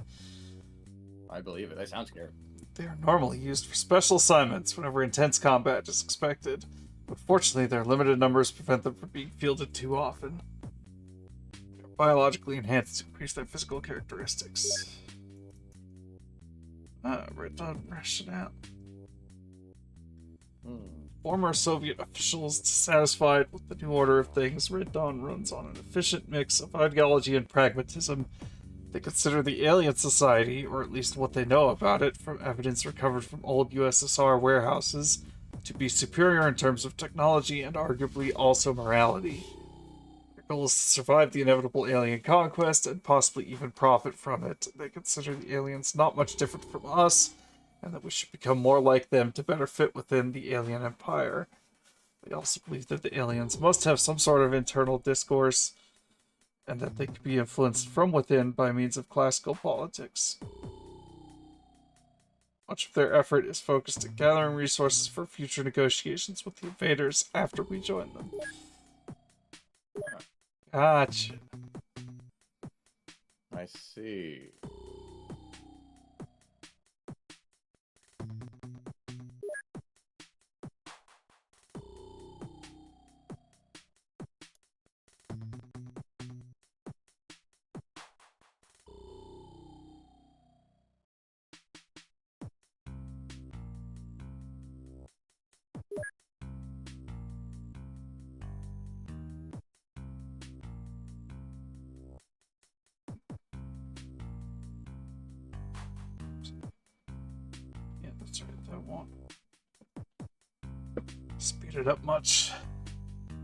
S3: I believe it. That sounds scary.
S1: They are normally used for special assignments whenever intense combat is expected, but fortunately their limited numbers prevent them from being fielded too often. They are biologically enhanced to increase their physical characteristics. Red Dawn rationale. Former Soviet officials dissatisfied with the new order of things, Red Dawn runs on an efficient mix of ideology and pragmatism. They consider the alien society, or at least what they know about it from evidence recovered from old USSR warehouses, to be superior in terms of technology and arguably also morality. Their goal is to survive the inevitable alien conquest and possibly even profit from it. They consider the aliens not much different from us, and that we should become more like them to better fit within the alien empire. They also believe that the aliens must have some sort of internal discourse, and that they can be influenced from within by means of classical politics. Much of their effort is focused at gathering resources for future negotiations with the invaders after we join them. Gotcha.
S3: I see.
S1: Yeah, that's right, that won't speed it up much.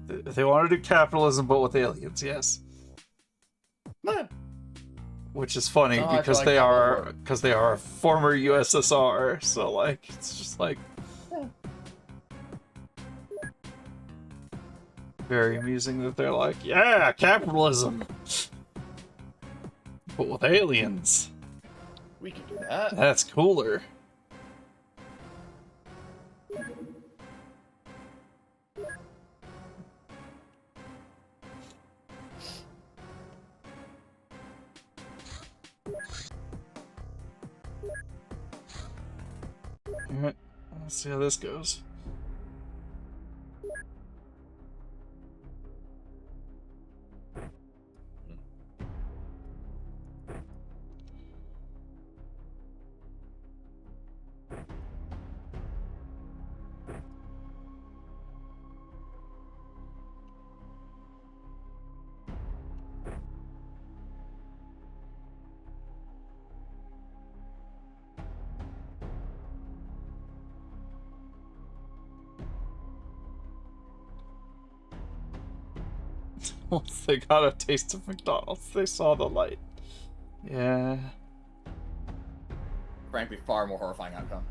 S1: They want to do capitalism, but with aliens, yes.
S3: Nah.
S1: Which is funny
S3: Oh, I feel
S1: because
S3: like
S1: they
S3: that would
S1: are
S3: work.
S1: because they are a former USSR. So like, it's just like very amusing that they're like, yeah, capitalism, but with aliens.
S3: We can do that.
S1: That's cooler. Alright, let's see how this goes. Once they got a taste of McDonald's, they saw the light. Yeah.
S3: Frankly, far more horrifying outcome.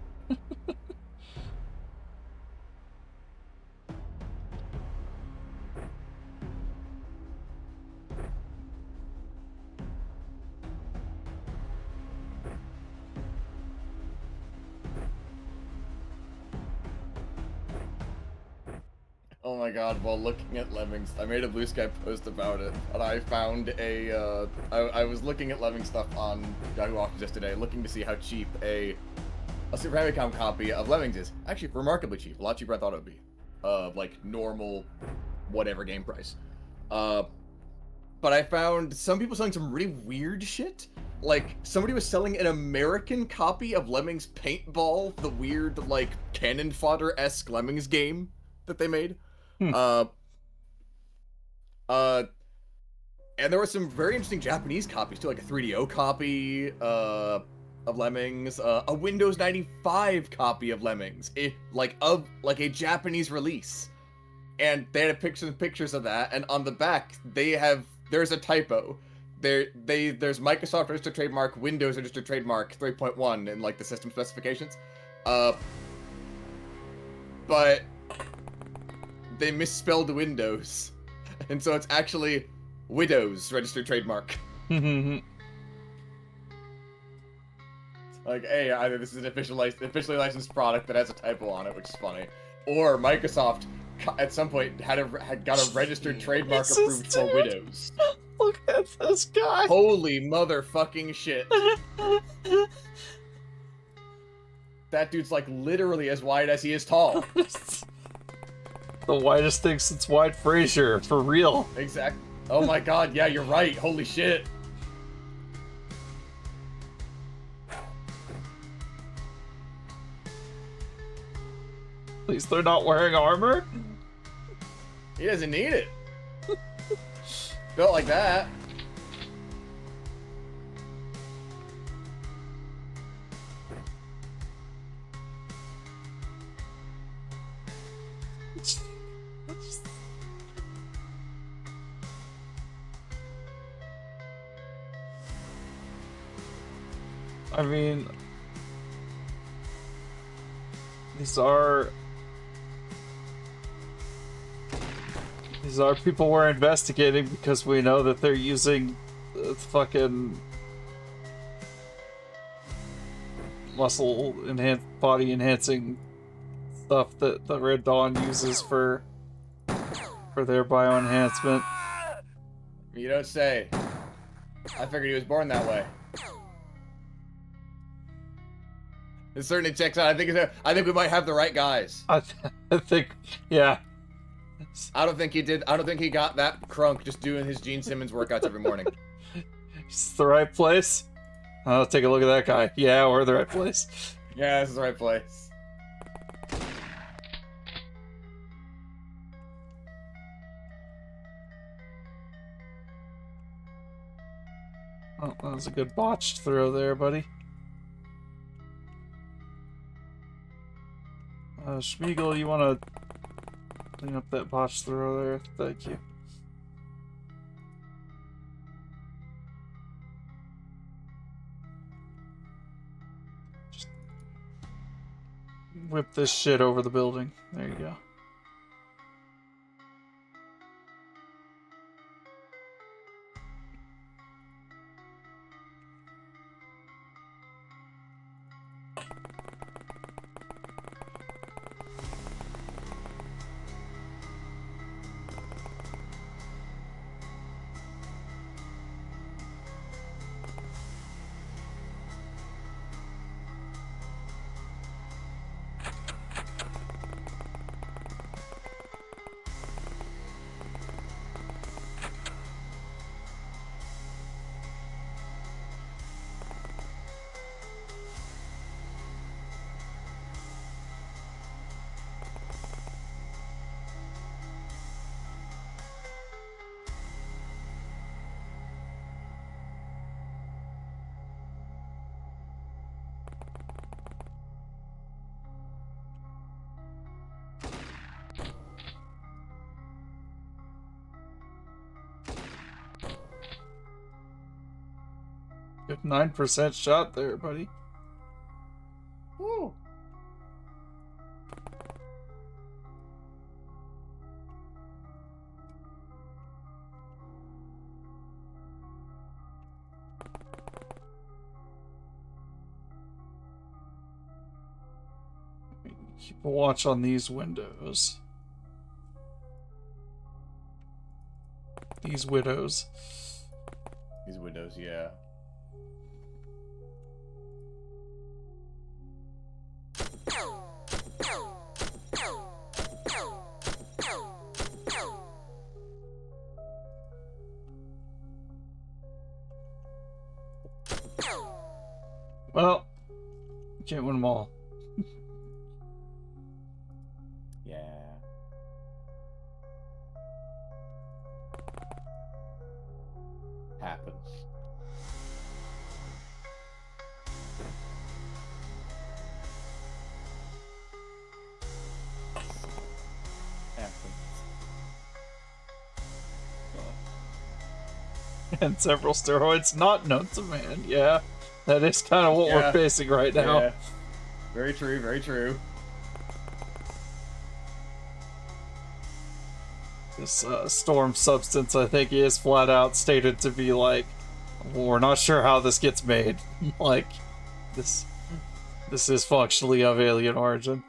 S3: Oh my god, while looking at Lemmings, I made a Blue Sky post about it, and I found a, I was looking at Lemming stuff on Yahoo Auctions just today, looking to see how cheap a Super Famicom copy of Lemmings is. Actually, remarkably cheap, a lot cheaper than I thought it would be. Like, normal, whatever game price. But I found some people selling some really weird shit. Like, somebody was selling an American copy of Lemmings Paintball, the weird, like, cannon fodder-esque Lemmings game that they made. And there were some very interesting Japanese copies too, like a 3DO copy of Lemmings, a Windows 95 copy of Lemmings, like a Japanese release. And they had pictures of that, and on the back there's a typo. There's Microsoft registered trademark, Windows registered trademark 3.1 in like the system specifications. But they misspelled Windows, and so it's actually Widow's registered trademark. Like, hey, either this is an officially licensed product that has a typo on it, which is funny, or Microsoft at some point had got a registered trademark
S1: Jesus,
S3: approved for
S1: dude.
S3: Windows.
S1: Look at this guy.
S3: Holy motherfucking shit! That dude's like literally as wide as he is tall.
S1: The widest thing since White Frazier, for real.
S3: Exactly. Oh my god, yeah, you're right. Holy shit.
S1: At least they're not wearing armor.
S3: He doesn't need it. Built like that.
S1: I mean, these are people we're investigating because we know that they're using fucking body enhancing stuff that the Red Dawn uses for their bioenhancement.
S3: You don't say. I figured he was born that way. It certainly checks out. I think we might have the right guys.
S1: I think, yeah.
S3: I don't think he got that crunk just doing his Gene Simmons workouts every morning.
S1: Is this the right place? I'll take a look at that guy. Yeah, we're the right place.
S3: Yeah, this is the right place.
S1: Oh, that was a good botched throw there, buddy. Schmiegel, you want to clean up that botched throw there? Thank you. Just whip this shit over the building. There you go. Good 9% shot there, buddy.
S3: Woo.
S1: Keep a watch on these windows. These widows.
S3: These windows, yeah.
S1: Well, can't win them all.
S3: Yeah. Happens.
S1: And several steroids not known to man. Yeah, that is kind of what
S3: Yeah.
S1: we're facing right now.
S3: Yeah. Very true, very true.
S1: This storm substance, I think, is flat out stated to be like, we're not sure how this gets made. Like, this This is functionally of alien origin.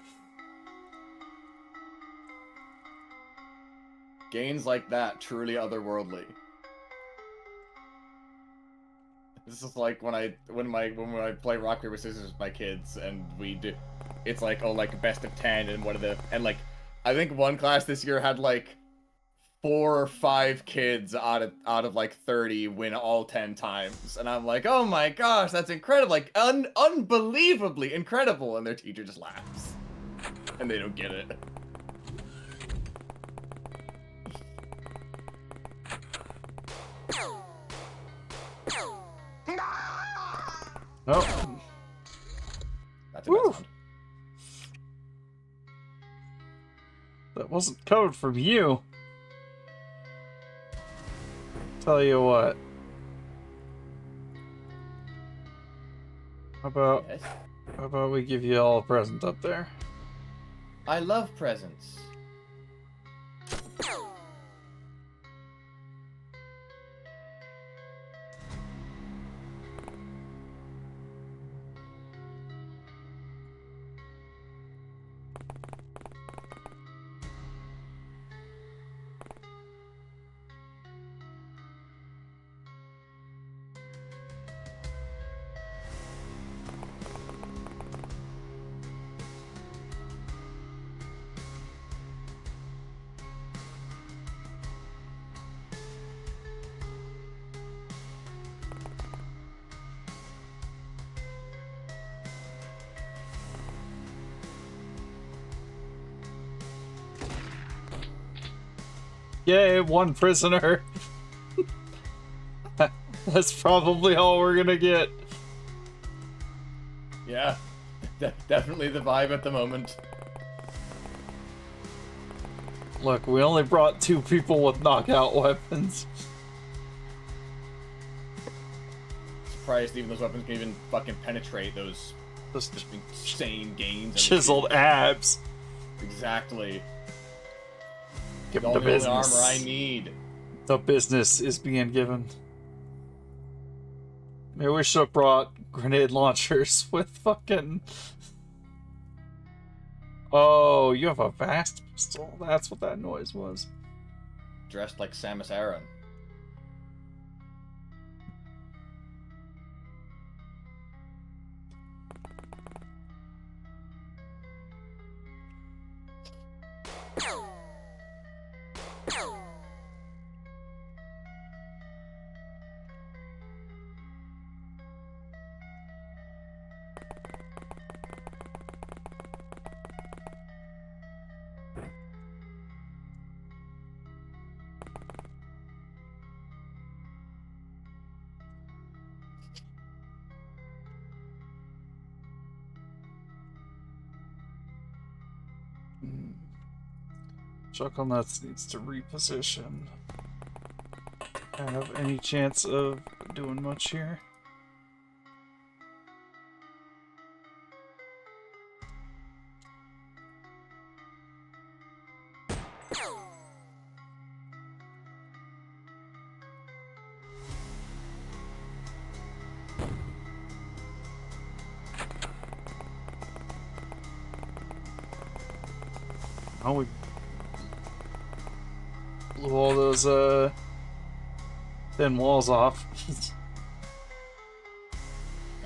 S3: Gains like that, truly otherworldly. This is like when I play rock paper scissors with my kids, and we do, it's like, oh, like best of 10, and like I think one class this year had like 4 or 5 kids out of like 30 win all 10 times, and I'm like, oh my gosh, that's incredible, like unbelievably incredible, and their teacher just laughs, and they don't get it.
S1: Oh.
S3: That's a bad
S1: Woo.
S3: sound.
S1: That wasn't code from you. Tell you what. How
S3: Yes.
S1: about we give you all a present up there?
S3: I love presents.
S1: Yay, one prisoner. That's probably all we're gonna get.
S3: Yeah, definitely the vibe at the moment.
S1: Look, we only brought 2 people with knockout weapons.
S3: Surprised even those weapons can even fucking penetrate those
S1: Those
S3: just insane gains. and
S1: chiseled abs.
S3: Exactly.
S1: Give
S3: All
S1: them
S3: the
S1: the
S3: only armor
S1: business.
S3: I need.
S1: The business is being given. Maybe we should have brought grenade launchers with fucking... Oh, you have a vast pistol. That's what that noise was.
S3: Dressed like Samus Aran.
S1: Chuckle Nuts needs to reposition. Have any chance of doing much here? Oh, we blew all those thin walls off.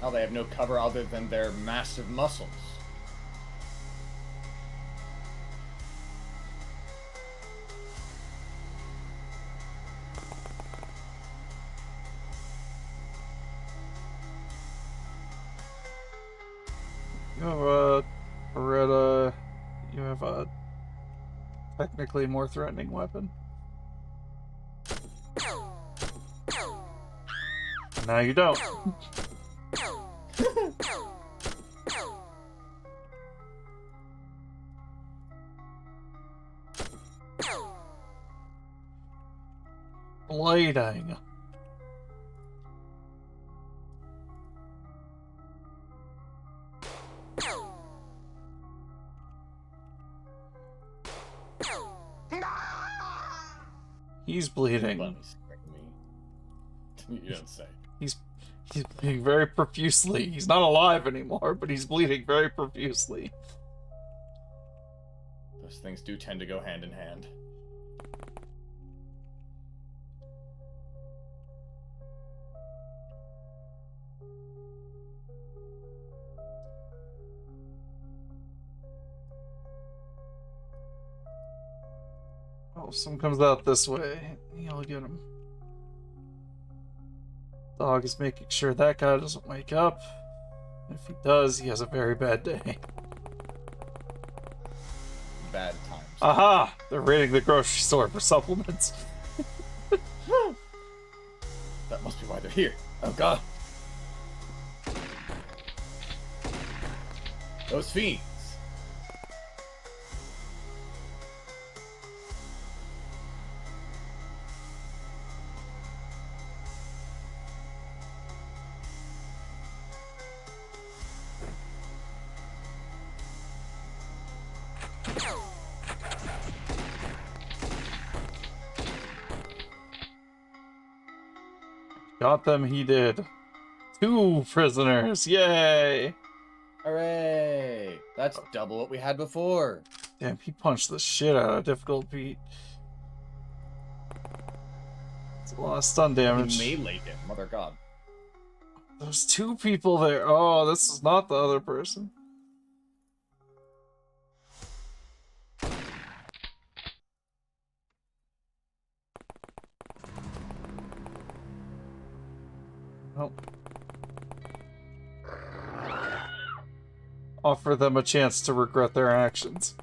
S3: Now they have no cover other than their massive muscles.
S1: You have a Beretta. You have a technically more threatening weapon. Now you don't. Blading. He's bleeding.
S3: Bunny's scaring me. You don't say.
S1: He's bleeding very profusely. He's not alive anymore, but he's bleeding very profusely.
S3: Those things do tend to go hand in hand.
S1: Oh, if someone comes out this way, you'll get him. Dog is making sure that guy doesn't wake up. If he does, he has a very bad day.
S3: Bad times.
S1: Aha! They're raiding the grocery store for supplements.
S3: That must be why they're here. Oh god. Those fiends.
S1: Got them, he did. 2 prisoners, yay!
S3: Hooray! That's double what we had before.
S1: Damn, he punched the shit out of Difficult Pete. It's a lot of stun damage.
S3: He meleeed him, mother god.
S1: There's 2 people there. Oh, this is not the other person. Oh. Offer them a chance to regret their actions.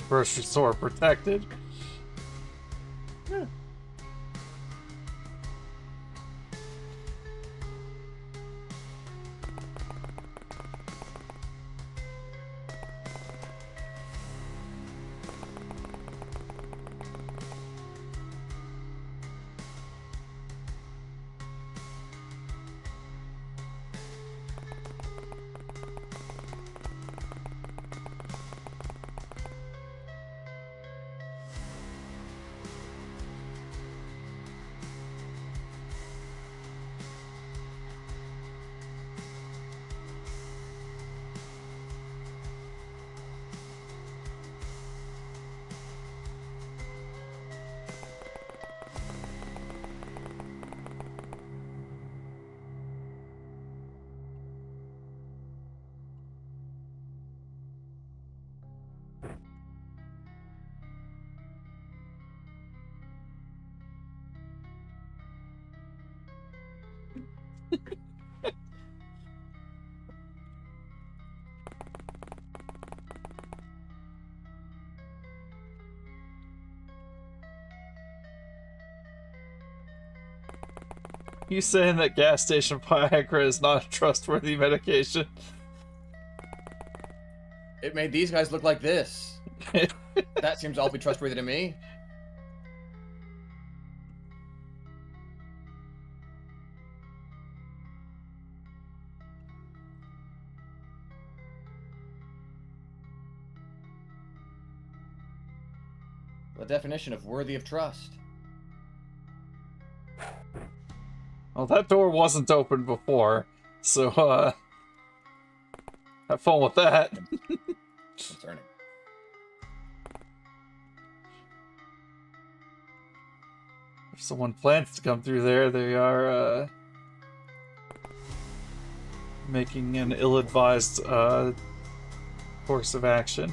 S1: Grocery store protected.
S3: Yeah.
S1: You saying that gas station Viagra is not a trustworthy medication?
S3: It made these guys look like this. That seems awfully trustworthy to me. The definition of worthy of trust.
S1: Well, that door wasn't open before, so, have fun with that.
S3: Concerning.
S1: If someone plans to come through there, they are, making an ill-advised, course of action.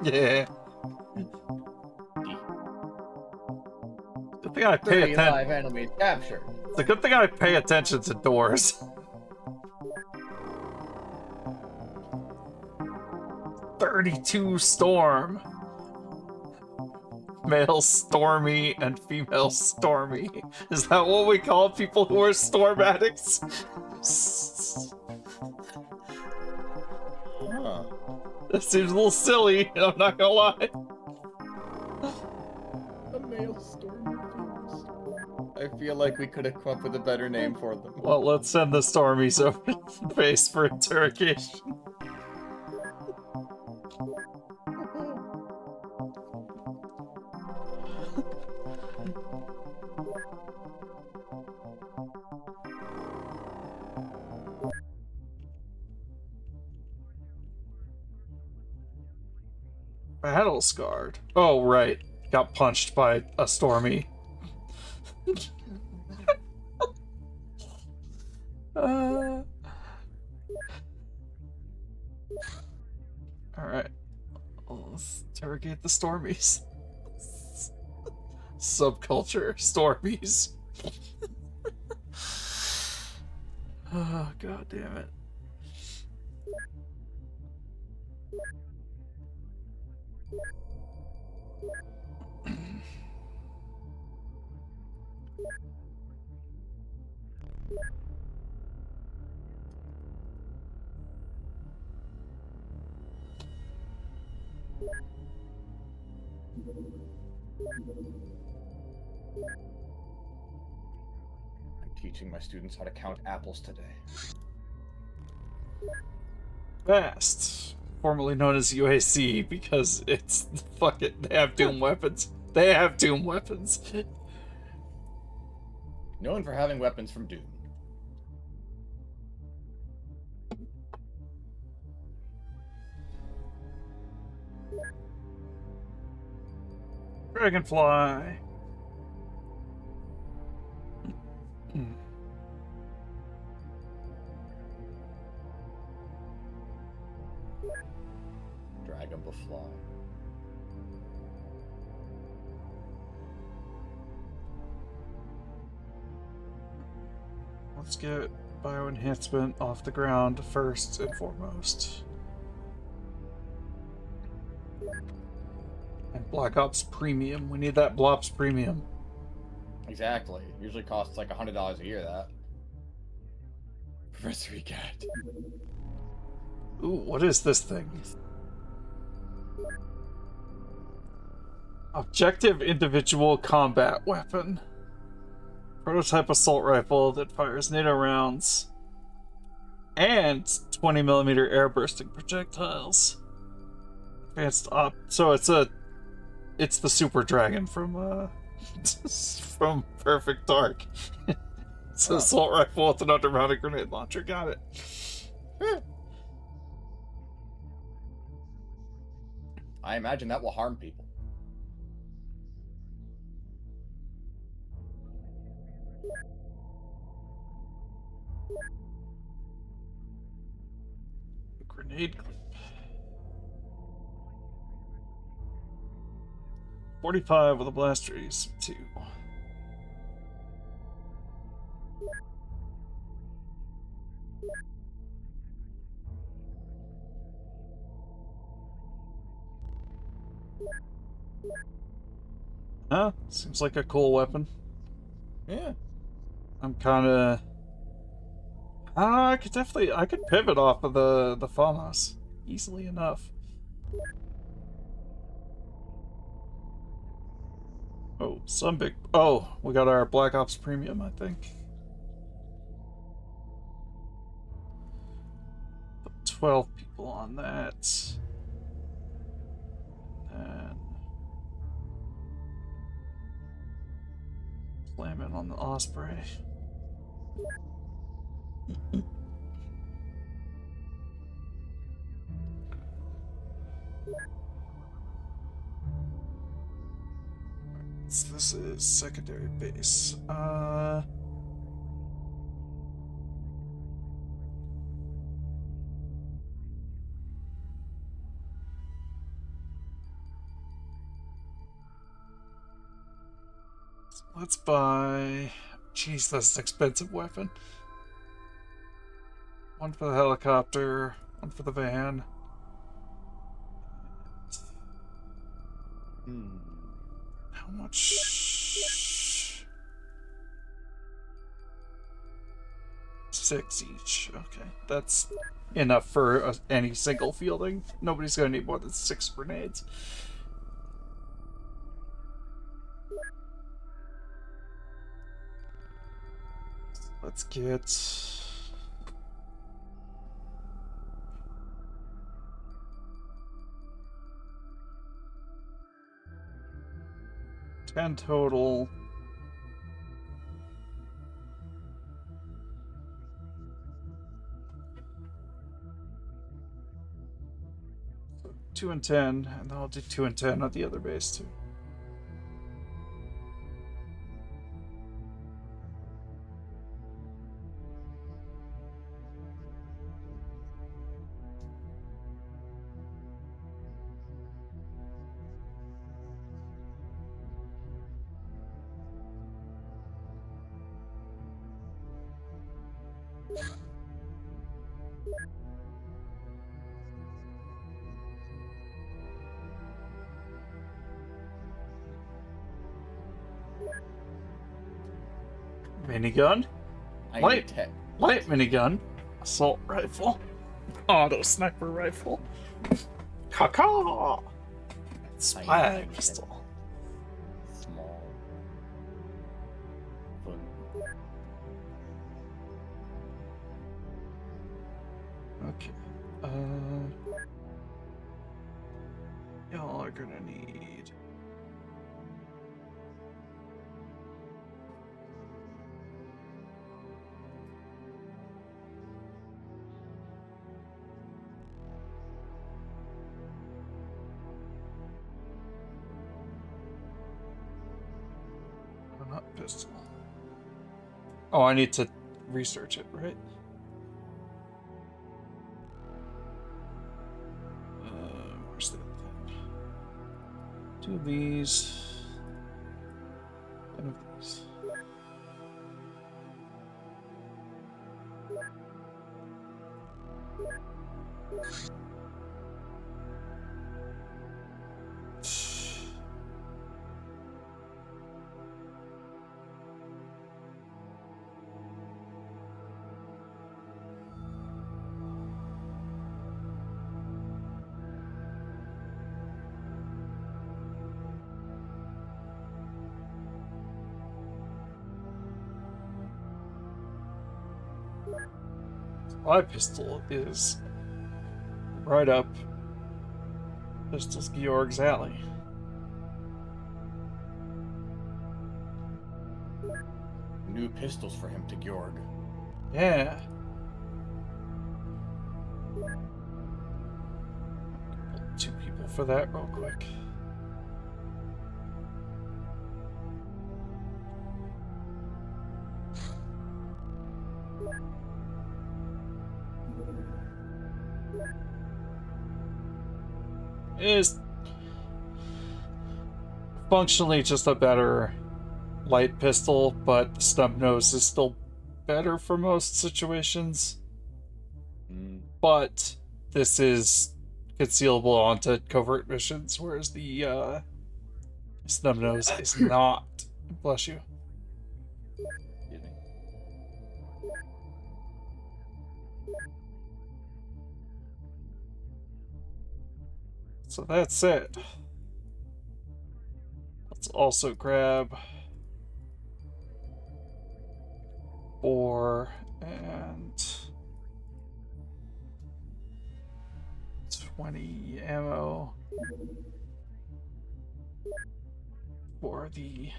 S1: Yeah. Good thing I pay
S3: 30
S1: attention.
S3: live enemies captured.
S1: It's a good thing I pay attention to doors. 32 Storm. Male Stormy and female Stormy. Is that what we call people who are storm addicts?
S3: Huh.
S1: That seems a little silly, I'm not gonna lie.
S3: A male storm and female storm. I feel like we could have come up with a better name for them.
S1: Well, let's send the Stormies over to base for interrogation. Battle scarred. Oh, right. Got punched by a Stormy. Alright. Let's interrogate the Stormies. Subculture Stormies. Oh, god damn it.
S3: I'm teaching my students how to count apples today.
S1: Fast. Formerly known as UAC because it's fuck it, they have Doom weapons. They have Doom weapons.
S3: Known for having weapons from Doom.
S1: Dragonfly.
S3: Dragon Fly.
S1: Let's get bioenhancement off the ground first and foremost. And Black Ops Premium. We need that Blops Premium.
S3: Exactly. Usually costs like $100 a year, that. Professor Egat.
S1: Ooh, what is this thing? Objective Individual Combat Weapon. Prototype assault rifle that fires NATO rounds. And 20mm air bursting projectiles. Advanced op. So it's the Super Dragon from from Perfect Dark. It's an assault rifle with an undermounted grenade launcher. Got it.
S3: I imagine that will harm people.
S1: Grenade clip. 45 with a blaster use 2. Huh? Seems like a cool weapon.
S3: Yeah.
S1: I'm kind of. I could pivot off of the FAMAS easily enough. Oh, some big. Oh, we got our Black Ops Premium, I think. Put 12 people on that. And slam it on the Osprey. So this is secondary base. Let's buy... Jeez, that's an expensive weapon. One for the helicopter, one for the van. How much? 6 each. Okay, that's enough for any single fielding. Nobody's gonna need more than 6 grenades. Let's get... $10 total. So 2 and 10, and then I'll do 2 and 10 on the other base too. Minigun,
S3: I
S1: light,
S3: need 10.
S1: light minigun, assault rifle, auto sniper rifle, caca, spy
S3: need
S1: pistol.
S3: Small. Fun.
S1: Okay. Y'all are gonna need... Oh, not pistol. Oh, I need to research it, right? Where's that thing? 2 of these. 10 of these. My pistol is right up Pistol's Georg's alley.
S3: New pistols for him to Georg.
S1: Yeah. Pull 2 people for that real quick. Is functionally just a better light pistol, but the stub nose is still better for most situations. But this is concealable onto covert missions, whereas the snub nose is not. Bless you.
S3: Excuse me.
S1: So that's it. Let's also grab 4 and 20 ammo for the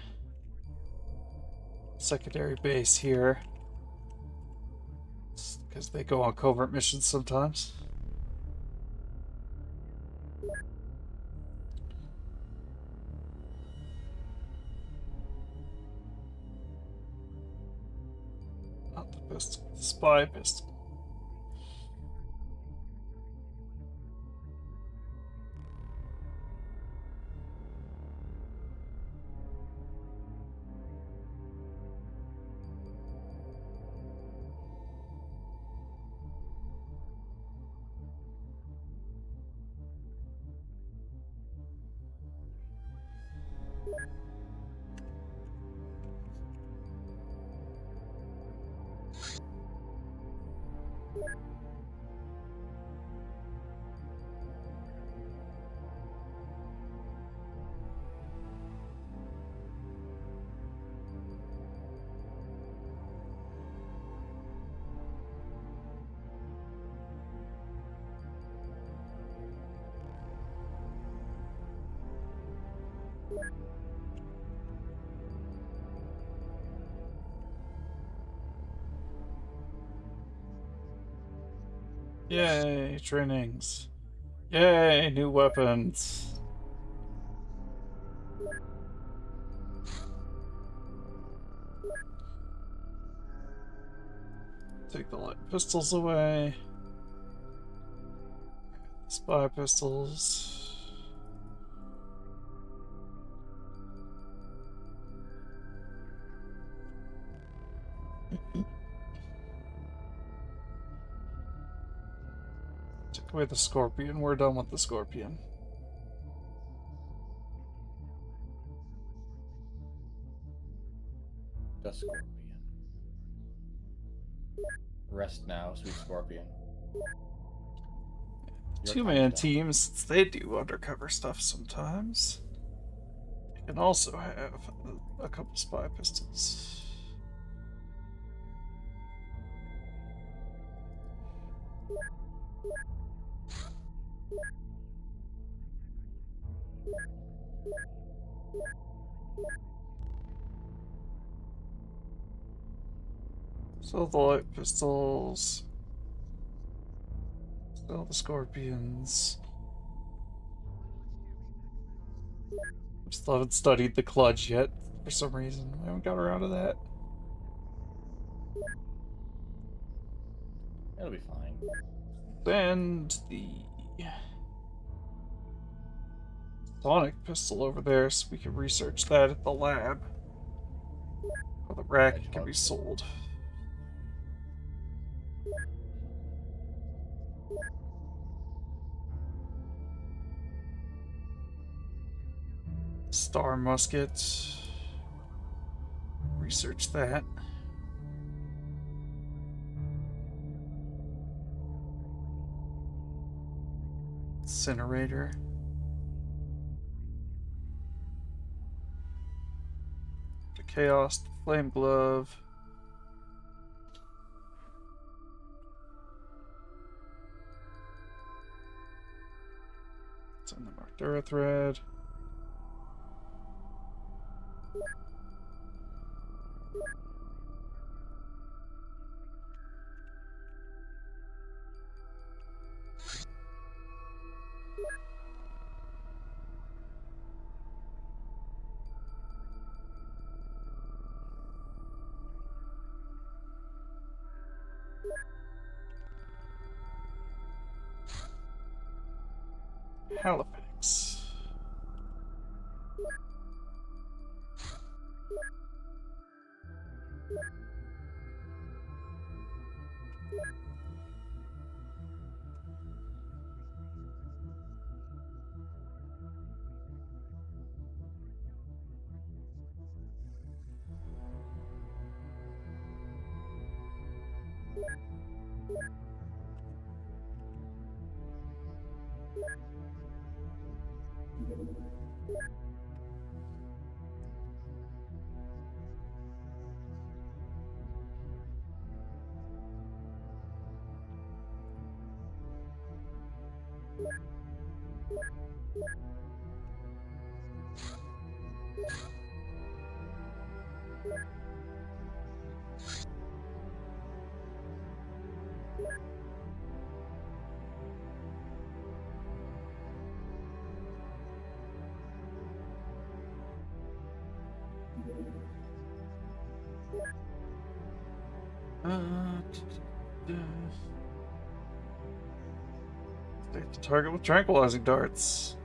S1: secondary base here, because they go on covert missions sometimes. Not the pistol, the spy pistol. Yay, trainings. Yay, new weapons. Take the light pistols away. Spy pistols. Take away the Scorpion. We're done with the Scorpion.
S3: The Scorpion. Rest now, sweet Scorpion. Your
S1: Two-man
S3: time's done.
S1: teams, since they do undercover stuff sometimes, you can also have a couple spy pistols. So the light pistols. Still the Scorpions. Still haven't studied the Clutch yet, for some reason. I haven't got around to that.
S3: It'll be fine.
S1: And the sonic pistol over there, so we can research that at the lab. Or the rack can be sold. Star musket. Research that. Incinerator. The Chaos, the Flame Glove. It's in the Markdura thread. Halifax. Take the target with tranquilizing darts.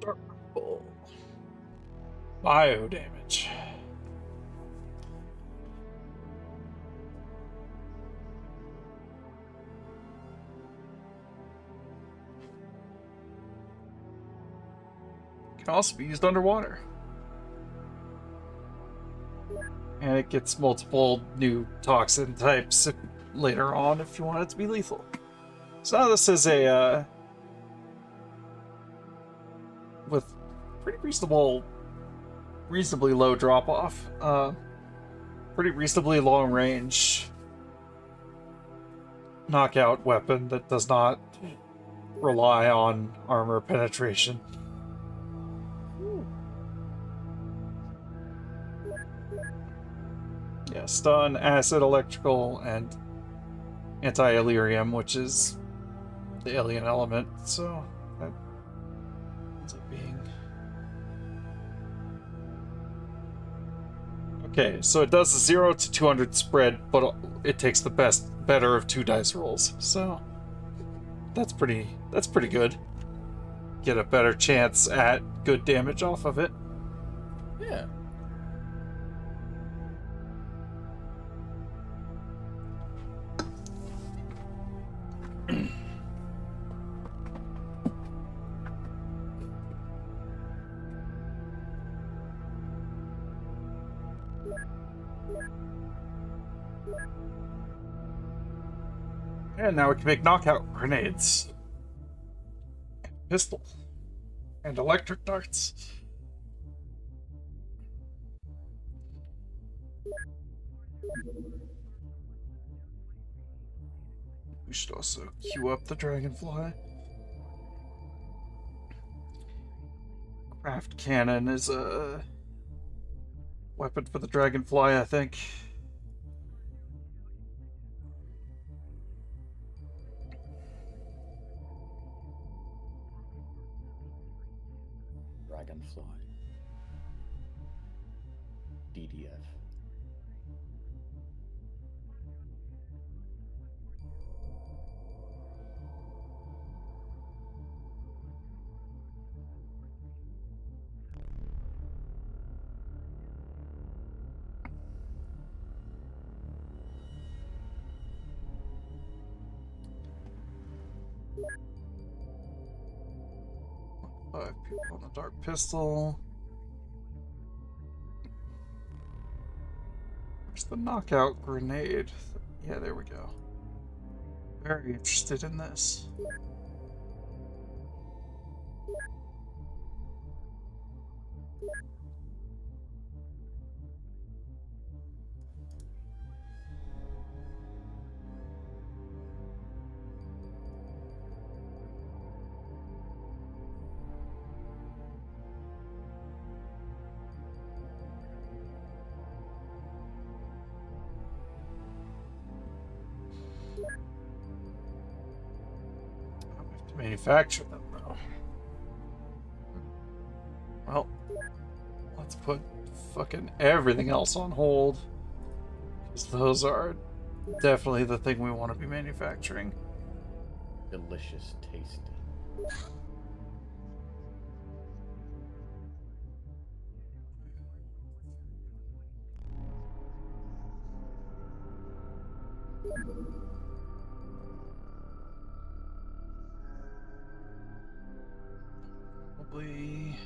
S1: Dark Bull. Bio damage. Can also be used underwater. And it gets multiple new toxin types later on if you want it to be lethal. So now this is a with pretty reasonably low drop off, pretty reasonably long range knockout weapon that does not rely on armor penetration. Yeah, stun, acid, electrical, and anti-Illyrium, which is the alien element, so that ends up being... Okay, so it does a 0 to 200 spread, but it takes the better of 2 dice rolls, so that's pretty good. Get a better chance at good damage off of it.
S3: Yeah.
S1: And now we can make knockout grenades. Pistol. And electric darts. We should also queue up the dragonfly. Craft cannon is a weapon for the dragonfly, I think.
S3: Dragonfly. DDF.
S1: Five people on a dark pistol. Where's the knockout grenade? Yeah, there we go. Very interested in this. I have to manufacture them, though. Well, let's put fucking everything else on hold. Because those are definitely the thing we want to be manufacturing.
S3: Delicious, tasty.
S1: Probably...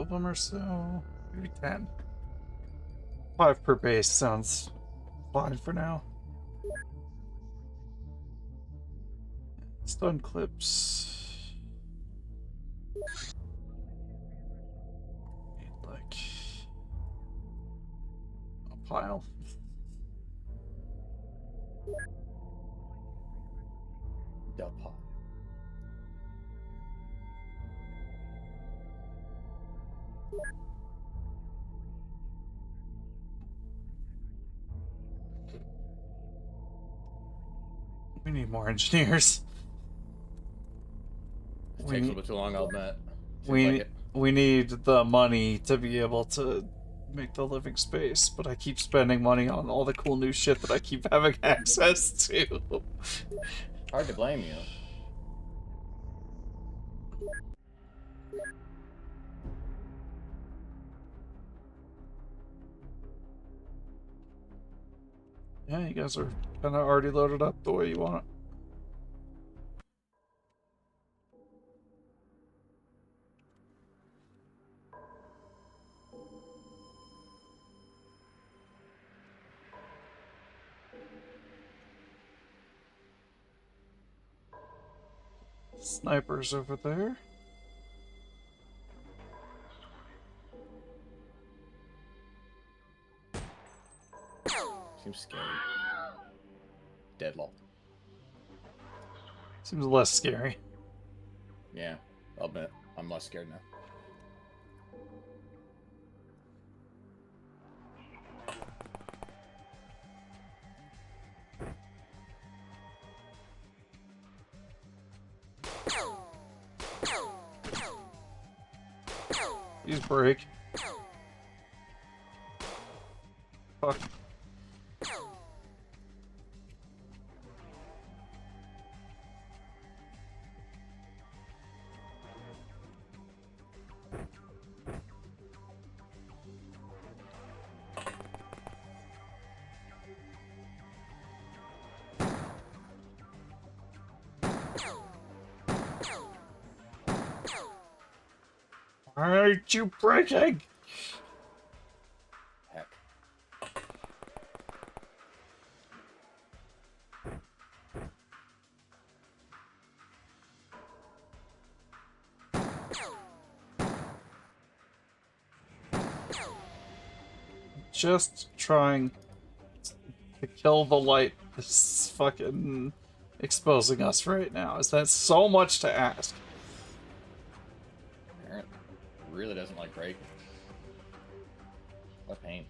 S1: of them or so. Maybe 10. 5 per base sounds fine for now. Stun clips. Need like a pile.
S3: Del pot.
S1: We need more engineers.
S3: It takes a little bit too long, I'll admit.
S1: We need the money to be able to make the living space, but I keep spending money on all the cool new shit that I keep having access to.
S3: Hard to blame you.
S1: Yeah, you guys are kind of already loaded up the way you want it. Snipers over there.
S3: Seems scary. Deadlock.
S1: Seems less scary.
S3: Yeah, I'll admit. I'm less scared now.
S1: Use brake. Fuck. Aren't you braking?
S3: Heck.
S1: Just trying to kill the light that's fucking exposing us right now. Is that so much to ask?
S3: Parent really doesn't like brake. What pain.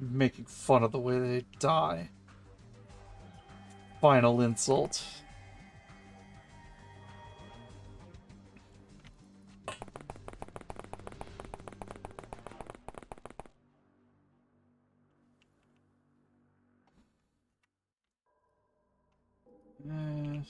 S1: Making fun of the way they die. Final insult. Eh.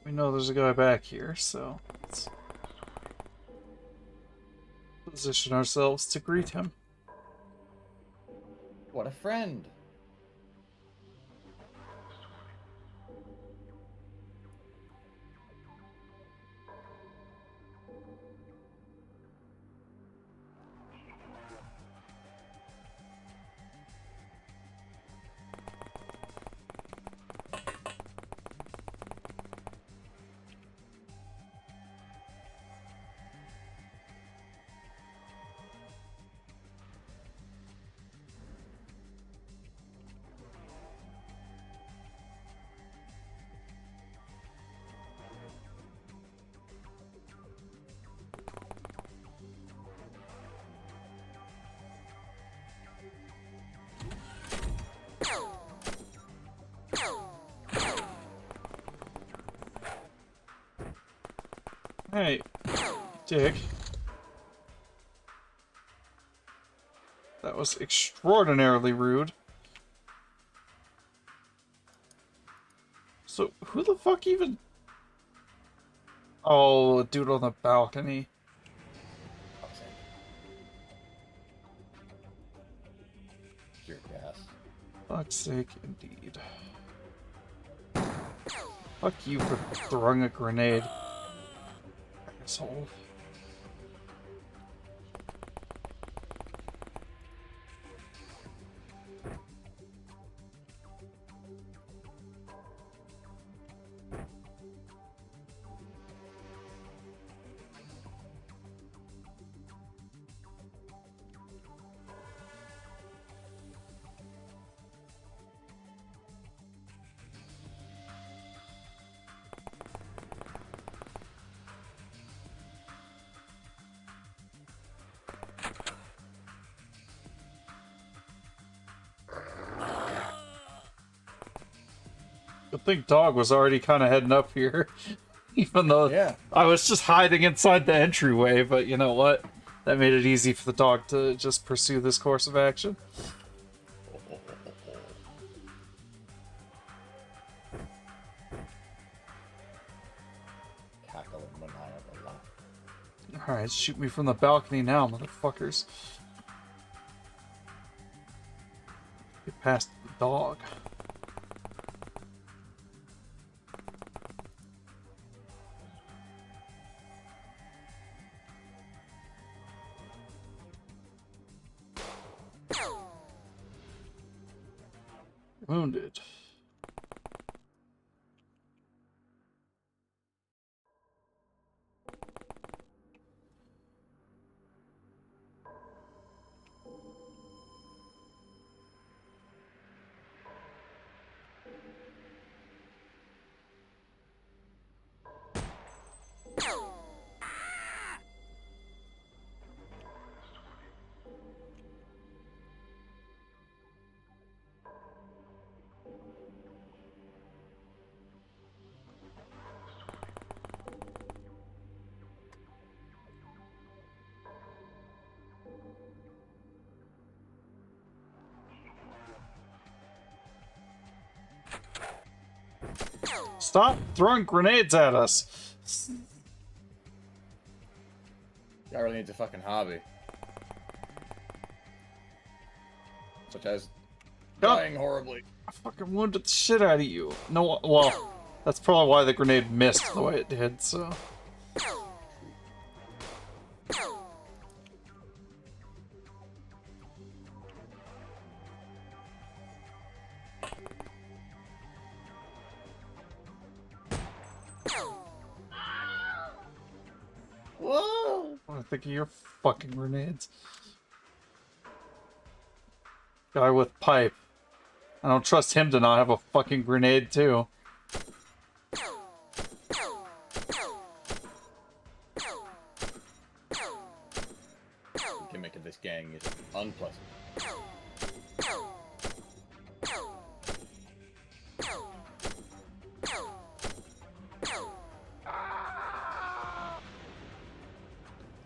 S1: We know there's a guy back here, so let's position ourselves to greet him.
S3: What a friend.
S1: Hey, dick. That was extraordinarily rude. So, who the fuck even... Oh, a dude on the balcony.
S3: Fuck's sake. Pure gas.
S1: Fuck's sake, indeed. Fuck you for throwing a grenade. Asshole. Good thing dog was already kind of heading up here. Even though
S3: Yeah.
S1: I was just hiding inside the entryway, but you know what? That made it easy for the dog to just pursue this course of action.
S3: Cackling maniacal laugh.
S1: Alright, shoot me from the balcony now, motherfuckers. Get past the dog. Wounded. Stop throwing grenades at us!
S3: Guy really needs a fucking hobby. Such as
S1: Go.
S3: dying horribly.
S1: I fucking wounded the shit out of you. No, well, that's probably why the grenade missed the way it did, so...
S3: Whoa!
S1: What do I think of your fucking grenades? Guy with pipe. I don't trust him to not have a fucking grenade, too.
S3: The gimmick of this gang is unpleasant.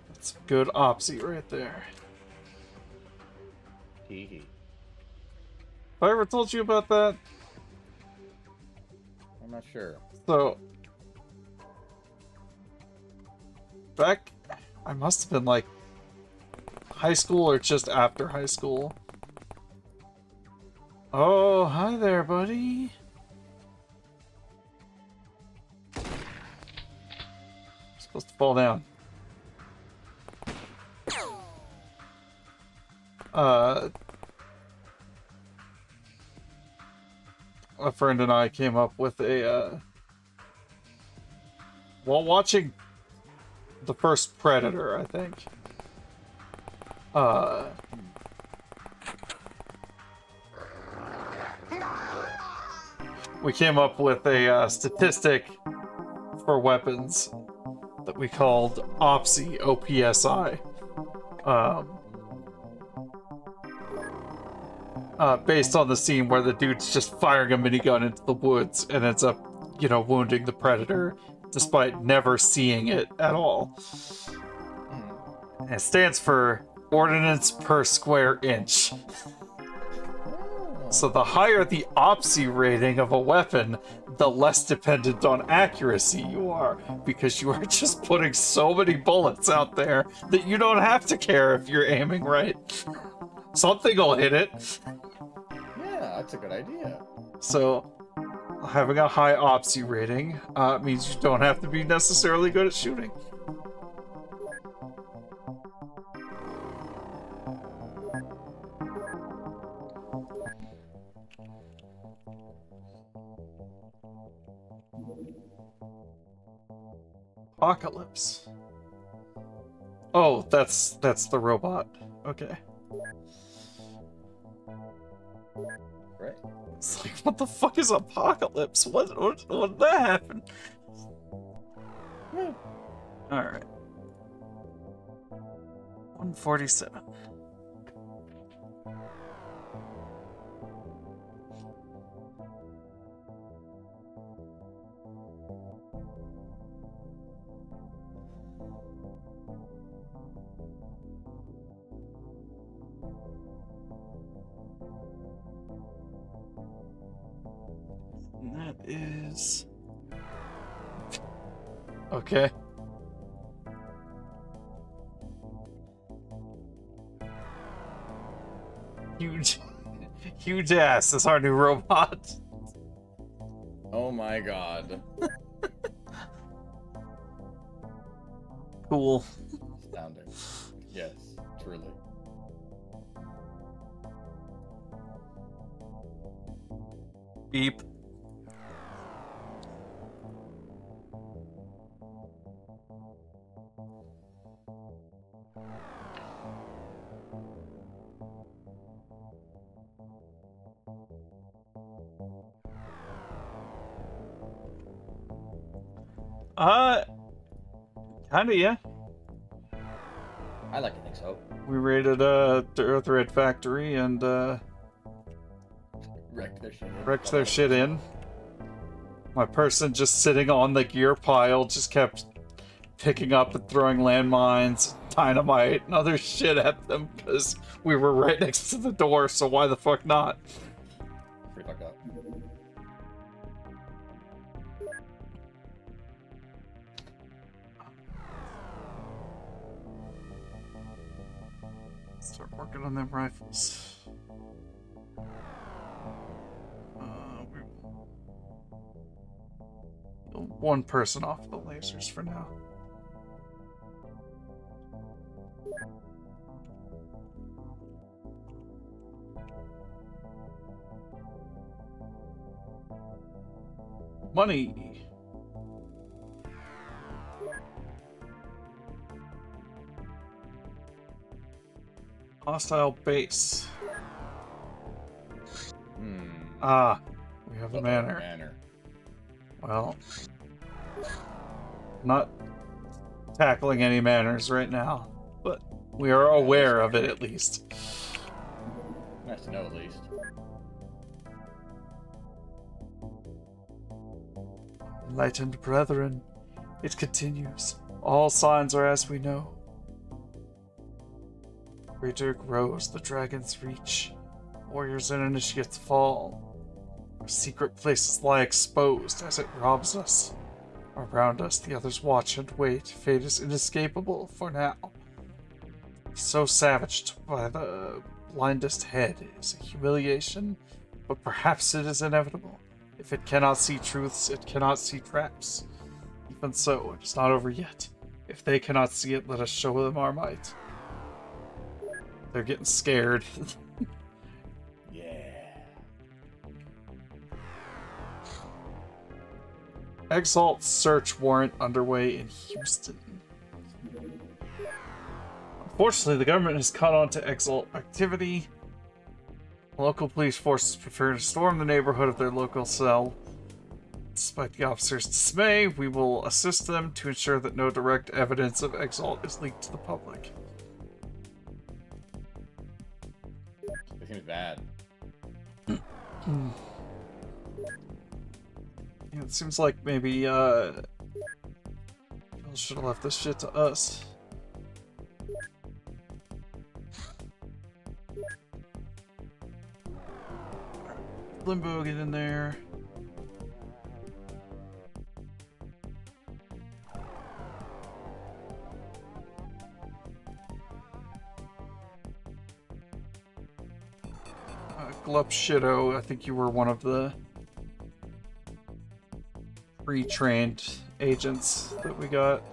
S1: That's good opsy right there.
S3: Hee hee.
S1: Have I ever told you about that?
S3: I'm not sure.
S1: So... back... I must have been like... high school or just after high school. Oh, hi there, buddy. Supposed to fall down. A friend and I came up with a, while watching the first Predator, I think. We came up with a statistic for weapons that we called OPSI, O-P-S-I. Based on the scene where the dude's just firing a minigun into the woods and ends up, you know, wounding the Predator despite never seeing it at all. And it stands for ordnance per square inch. So the higher the OPSI rating of a weapon, the less dependent on accuracy you are, because you are just putting so many bullets out there that you don't have to care if you're aiming right. Something will hit it.
S3: Yeah, that's a good idea.
S1: So having a high OPSI rating means you don't have to be necessarily good at shooting. Apocalypse. Oh, that's the robot. Okay.
S3: Right.
S1: It's like, what the fuck is Apocalypse? What did that happen? Alright. 147. And that is... Okay. Huge, huge ass is our new robot.
S3: Oh my god.
S1: Cool.
S3: Astounding. Yes, truly.
S1: Beep. Kinda, yeah.
S3: I like to think so.
S1: We raided the Earth Red factory and
S3: Wrecked their shit in.
S1: wrecked their shit in. My person just sitting on the gear pile just kept picking up and throwing landmines, dynamite, and other shit at them because we were right next to the door, so why the fuck not?
S3: Pretty fucked up.
S1: Start working on them rifles. One person off the lasers for now. Money. Hostile base. Ah, we have a manor. Well, not tackling any manners right now, but we are aware of it at least.
S3: Nice to know at least.
S1: Enlightened brethren, it continues. All signs are as we know. Greater grows the dragon's reach. Warriors and initiates fall. Our secret places lie exposed as it robs us. Around us, the others watch and wait. Fate is inescapable for now. So savaged by the blindest head is a humiliation, but perhaps it is inevitable. If it cannot see truths, it cannot see traps. Even so, it is not over yet. If they cannot see it, let us show them our might. They're getting scared.
S3: Yeah.
S1: Exalt search warrant underway in Houston. Unfortunately, the government has caught on to Exalt activity. Local police forces prefer to storm the neighborhood of their local cell. Despite the officers' dismay, we will assist them to ensure that no direct evidence of Exalt is leaked to the public.
S3: It seems bad.
S1: Yeah, it seems like maybe, should have left this shit to us. Limbo, get in there. Glup Shido, I think you were one of the pre-trained agents that we got.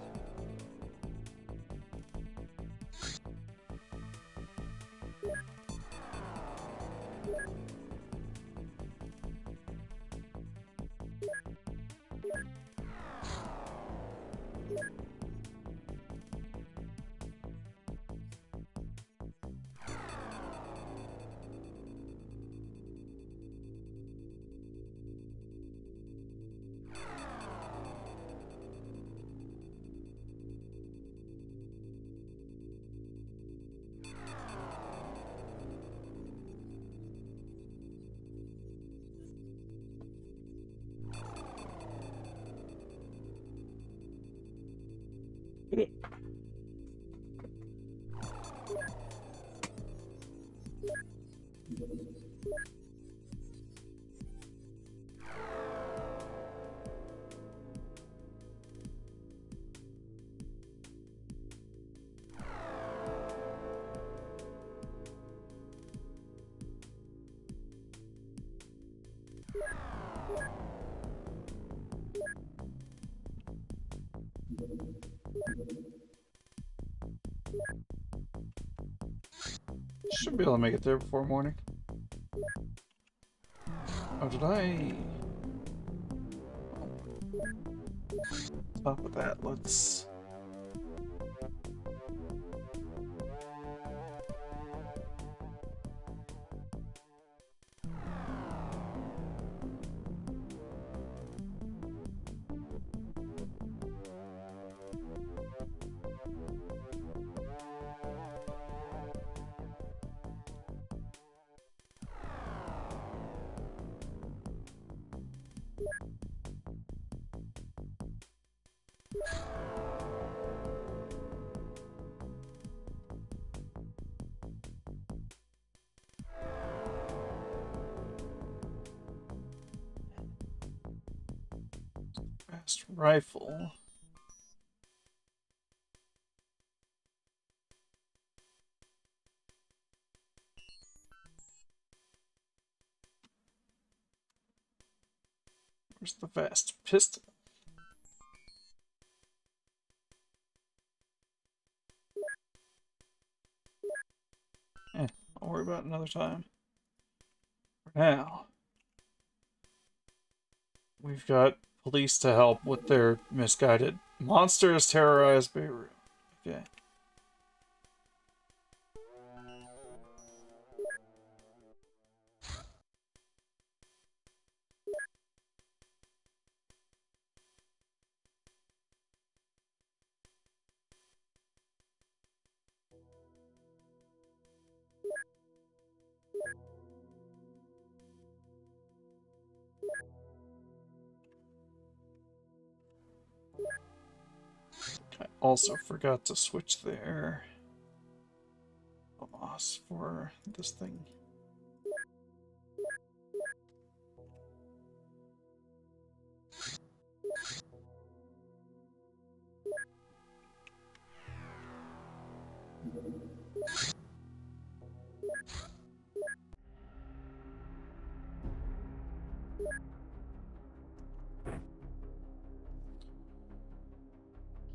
S1: Should be able to make it there before morning. Oh, did I? Top of that, let's... Fast rifle. Where's the fast pistol? I'll worry about it another time. For now, we've got police to help with their misguided monsters terrorize Beirut. Okay. I also forgot to switch their boss for this thing.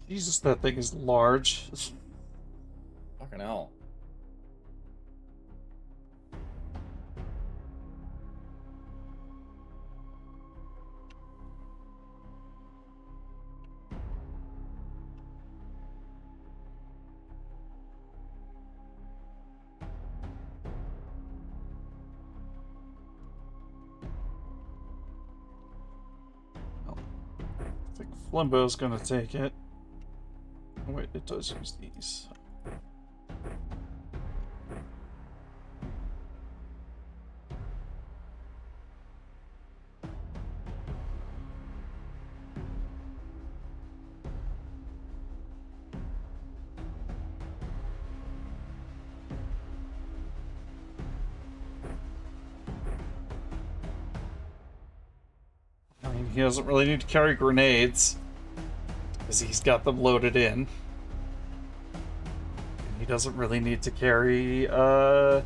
S1: Jesus, that thing is large.
S3: Fucking hell.
S1: I think Flimbo's gonna take it. Oh, wait, it does use these. I mean, he doesn't really need to carry grenades, because he's got them loaded in. He doesn't really need to carry a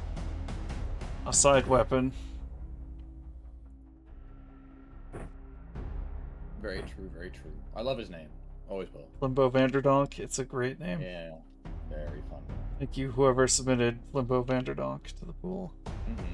S1: side weapon.
S3: Very true, very true. I love his name. Always will.
S1: Limbo Vanderdonk, it's a great name.
S3: Yeah, very fun.
S1: Thank you, whoever submitted Limbo Vanderdonk to the pool.
S3: Mm-hmm.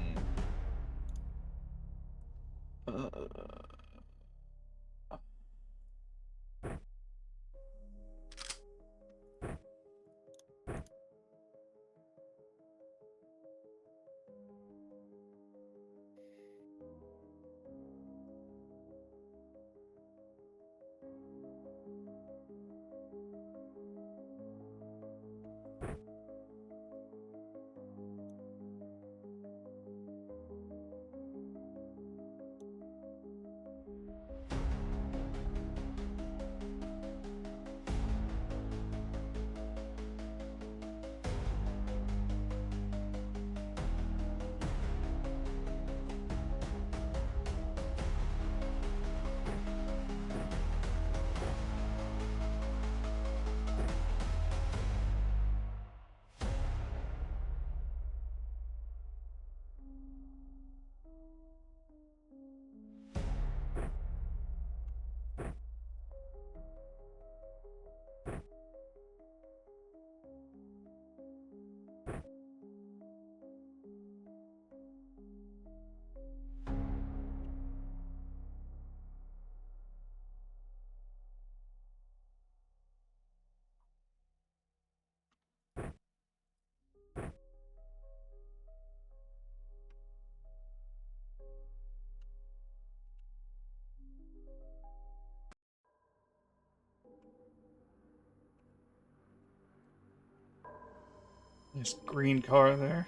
S1: Nice green car there.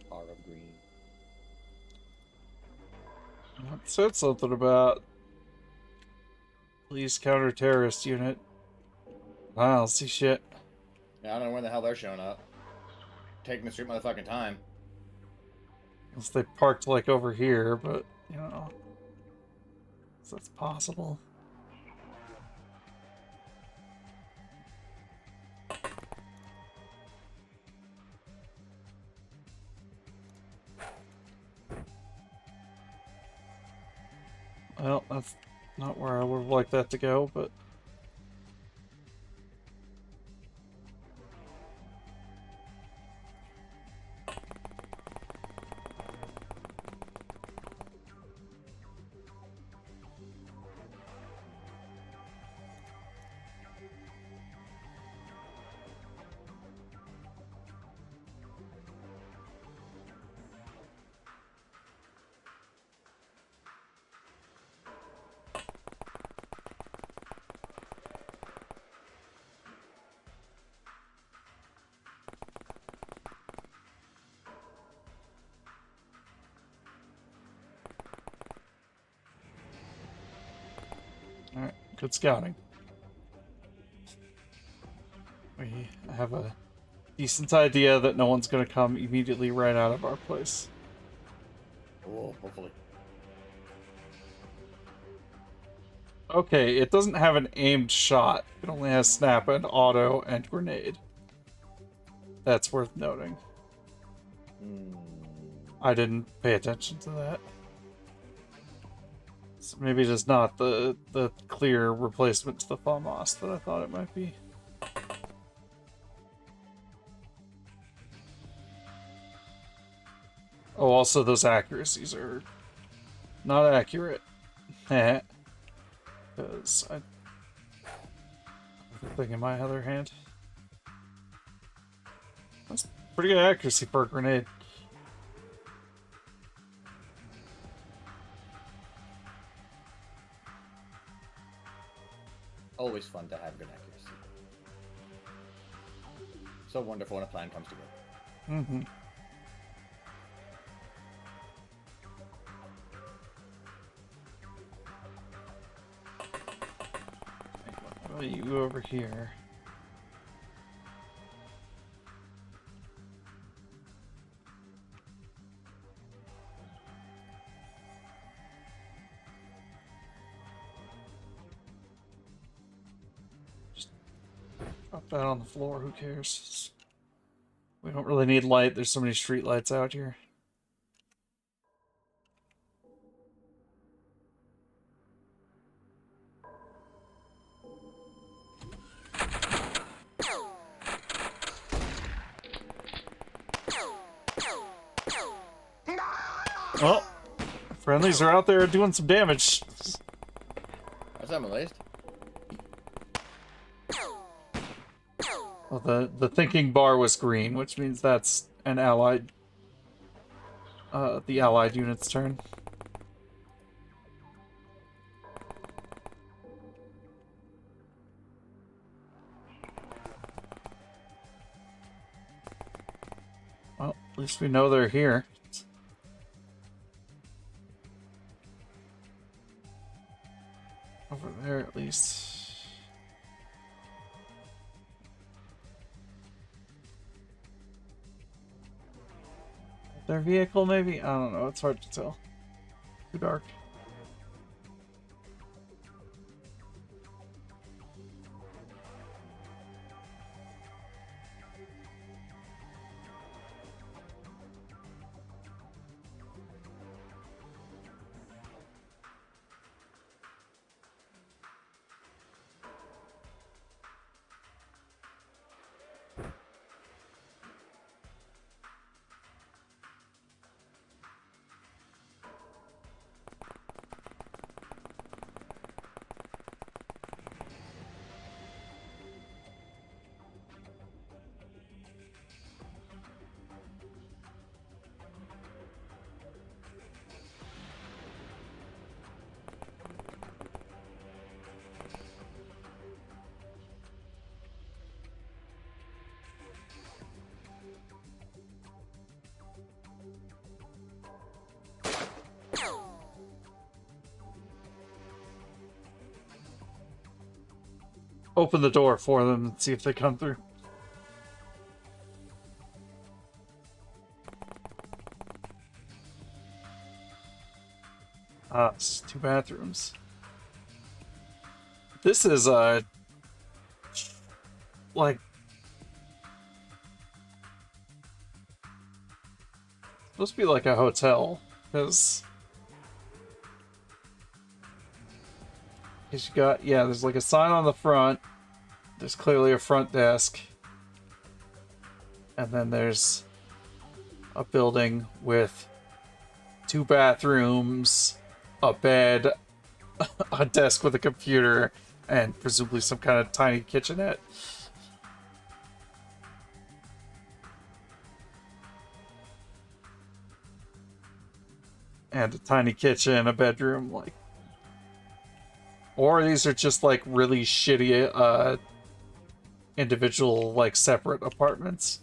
S3: Car of green.
S1: It said something about police counter-terrorist unit. I don't see shit.
S3: Yeah, I don't know when the hell they're showing up. Taking the street motherfucking time.
S1: Unless they parked like over here, but you know, so that's possible. Well, that's not where I would have liked that to go, but alright, good scouting. We have a decent idea that no one's gonna come immediately right out of our place.
S3: Oh, hopefully.
S1: Okay, it doesn't have an aimed shot. It only has snap and auto and grenade. That's worth noting. I didn't pay attention to that. So maybe just not the clear replacement to the FAMAS that I thought it might be. Oh, also those accuracies are not accurate. Because I have the thing in my other hand. That's pretty good accuracy for a grenade.
S3: Always fun to have good accuracy. So wonderful when a plan comes together.
S1: Mm-hmm. How about you over here? Just drop that on the floor, who cares? We don't really need light, there's so many street lights out here. Oh, friendlies are out there doing some damage.
S3: That's not laced.
S1: Well, the thinking bar was green, which means that's an allied, the allied unit's turn. Well, at least we know they're here. Over there, at least. Their vehicle, maybe? I don't know. It's hard to tell. Too dark. open the door for them and see if they come through. It's 2 bathrooms. This is like supposed to be like a hotel, because you got, yeah, there's like a sign on the front. There's clearly a front desk. And then there's a building with 2 bathrooms, a bed, a desk with a computer, and presumably some kind of tiny kitchenette. And a tiny kitchen, a bedroom, like. Or these are just like really shitty individual, like, separate apartments.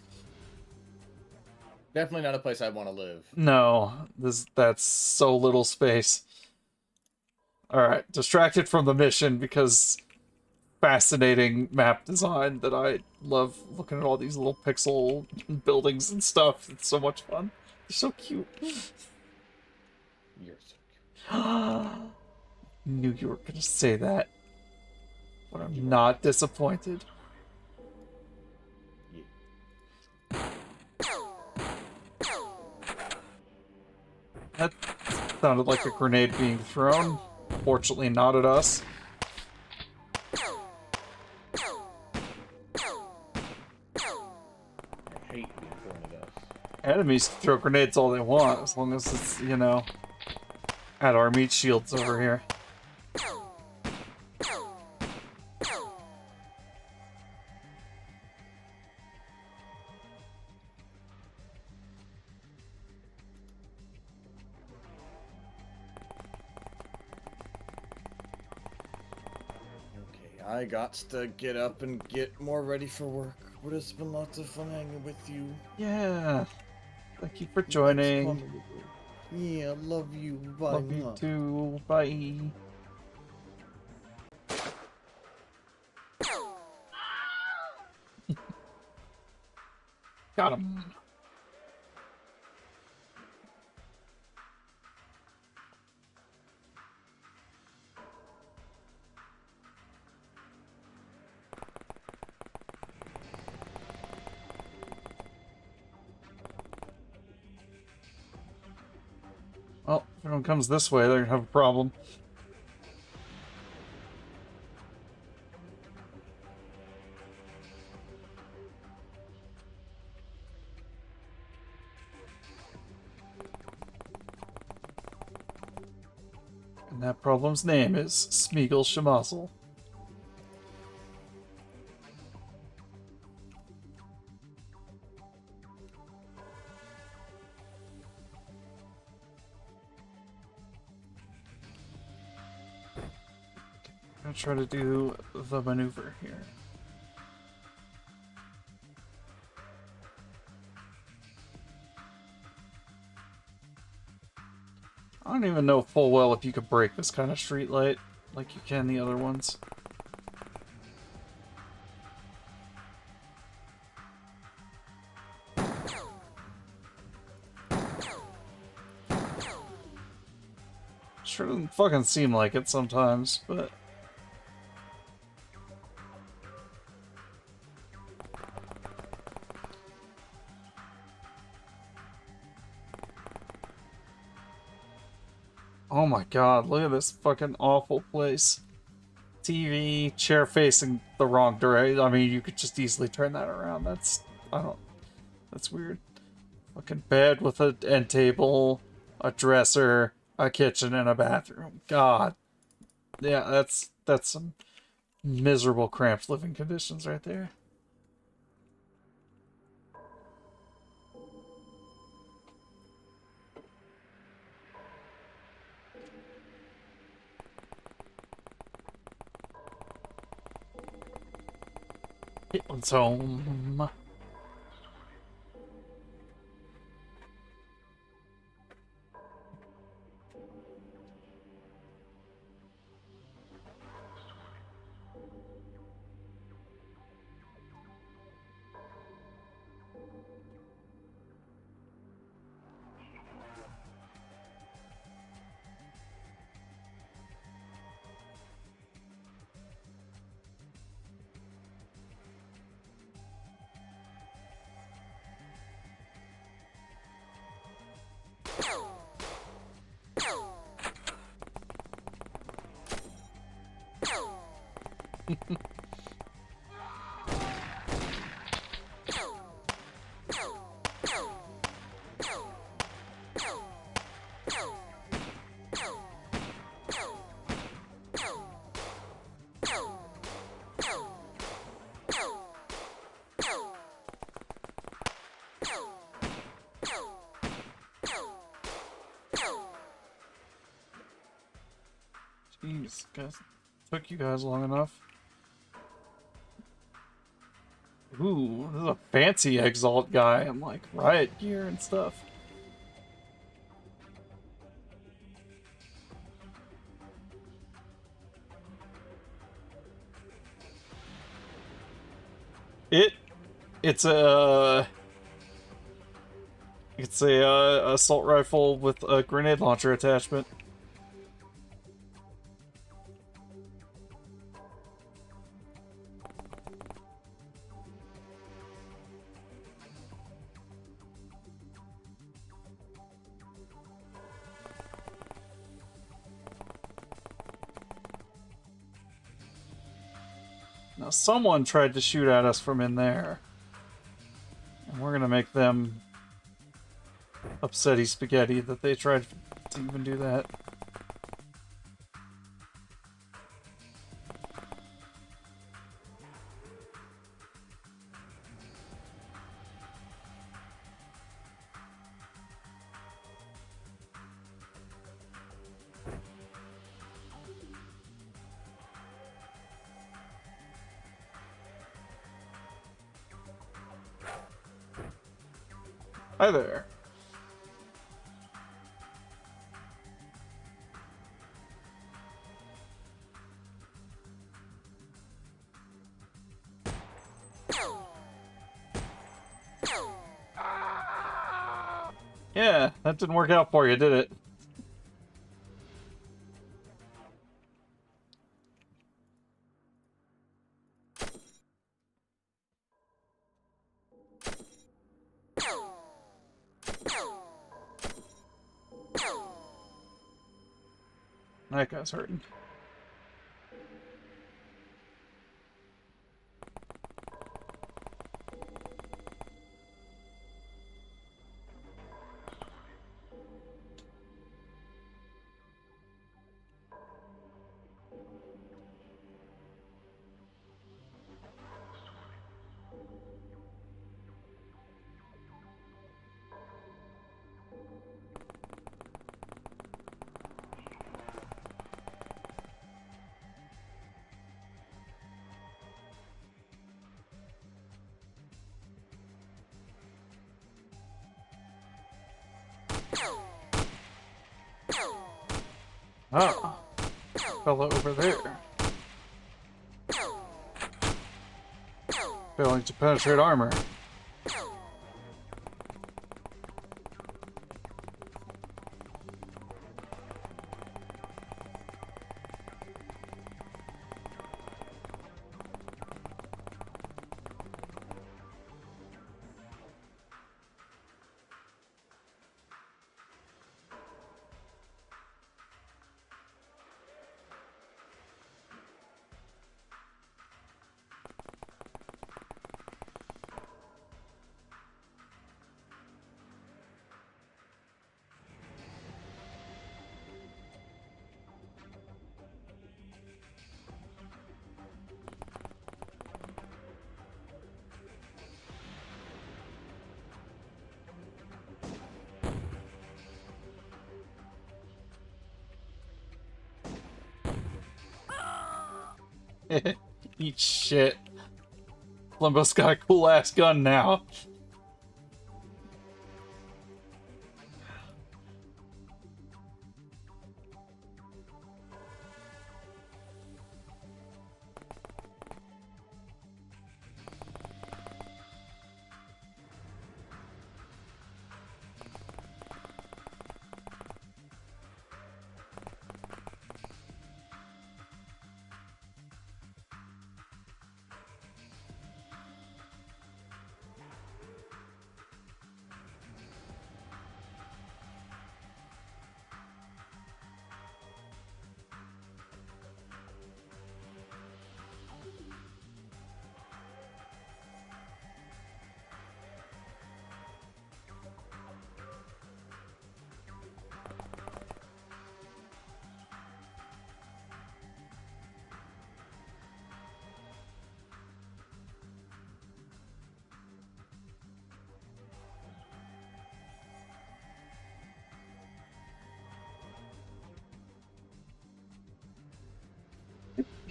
S3: Definitely not a place I'd want to live.
S1: No, that's so little space. Alright, distracted from the mission because fascinating map design that I love looking at all these little pixel buildings and stuff. It's so much fun. They're so cute.
S3: You're so cute.
S1: Knew you were gonna say that. But I'm not disappointed. That sounded like a grenade being thrown. Fortunately not at us.
S3: I hate being thrown at us.
S1: Enemies can throw grenades all they want, as long as it's, you know, at our meat shields over here.
S3: Okay, I got to get up and get more ready for work. But it's been lots of fun hanging with you.
S1: Yeah. Thank you for
S3: Thanks,
S1: joining.
S3: Mama. Yeah, love you. Bye.
S1: Love you too. Bye. Got him. Well, if everyone comes this way, they're gonna have a problem. And that problem's name is Smeagol Shemazel. I'm gonna try to do the maneuver here. I don't even know full well if you could break this kind of street light like you can the other ones. Sure doesn't fucking seem like it sometimes, but... Oh my god, look at this fucking awful place. TV, chair facing the wrong direction. I mean, you could just easily turn that around. That's weird. Fucking bed with an end table, a dresser, a kitchen, and a bathroom. God. Yeah, that's some miserable, cramped living conditions right there. Hitman's home. Jeez, guys, took you guys long enough. Ooh, this is a fancy Exalt guy. I'm like riot gear and stuff. It's a assault rifle with a grenade launcher attachment. Now, someone tried to shoot at us from in there. And we're gonna make them upsetty spaghetti that they tried to even do that. Hi there. Yeah, that didn't work out for you, did it? That guy's hurting. Ah, fella over there. Failing to penetrate armor. Eat shit. Limbo's got a cool ass gun now.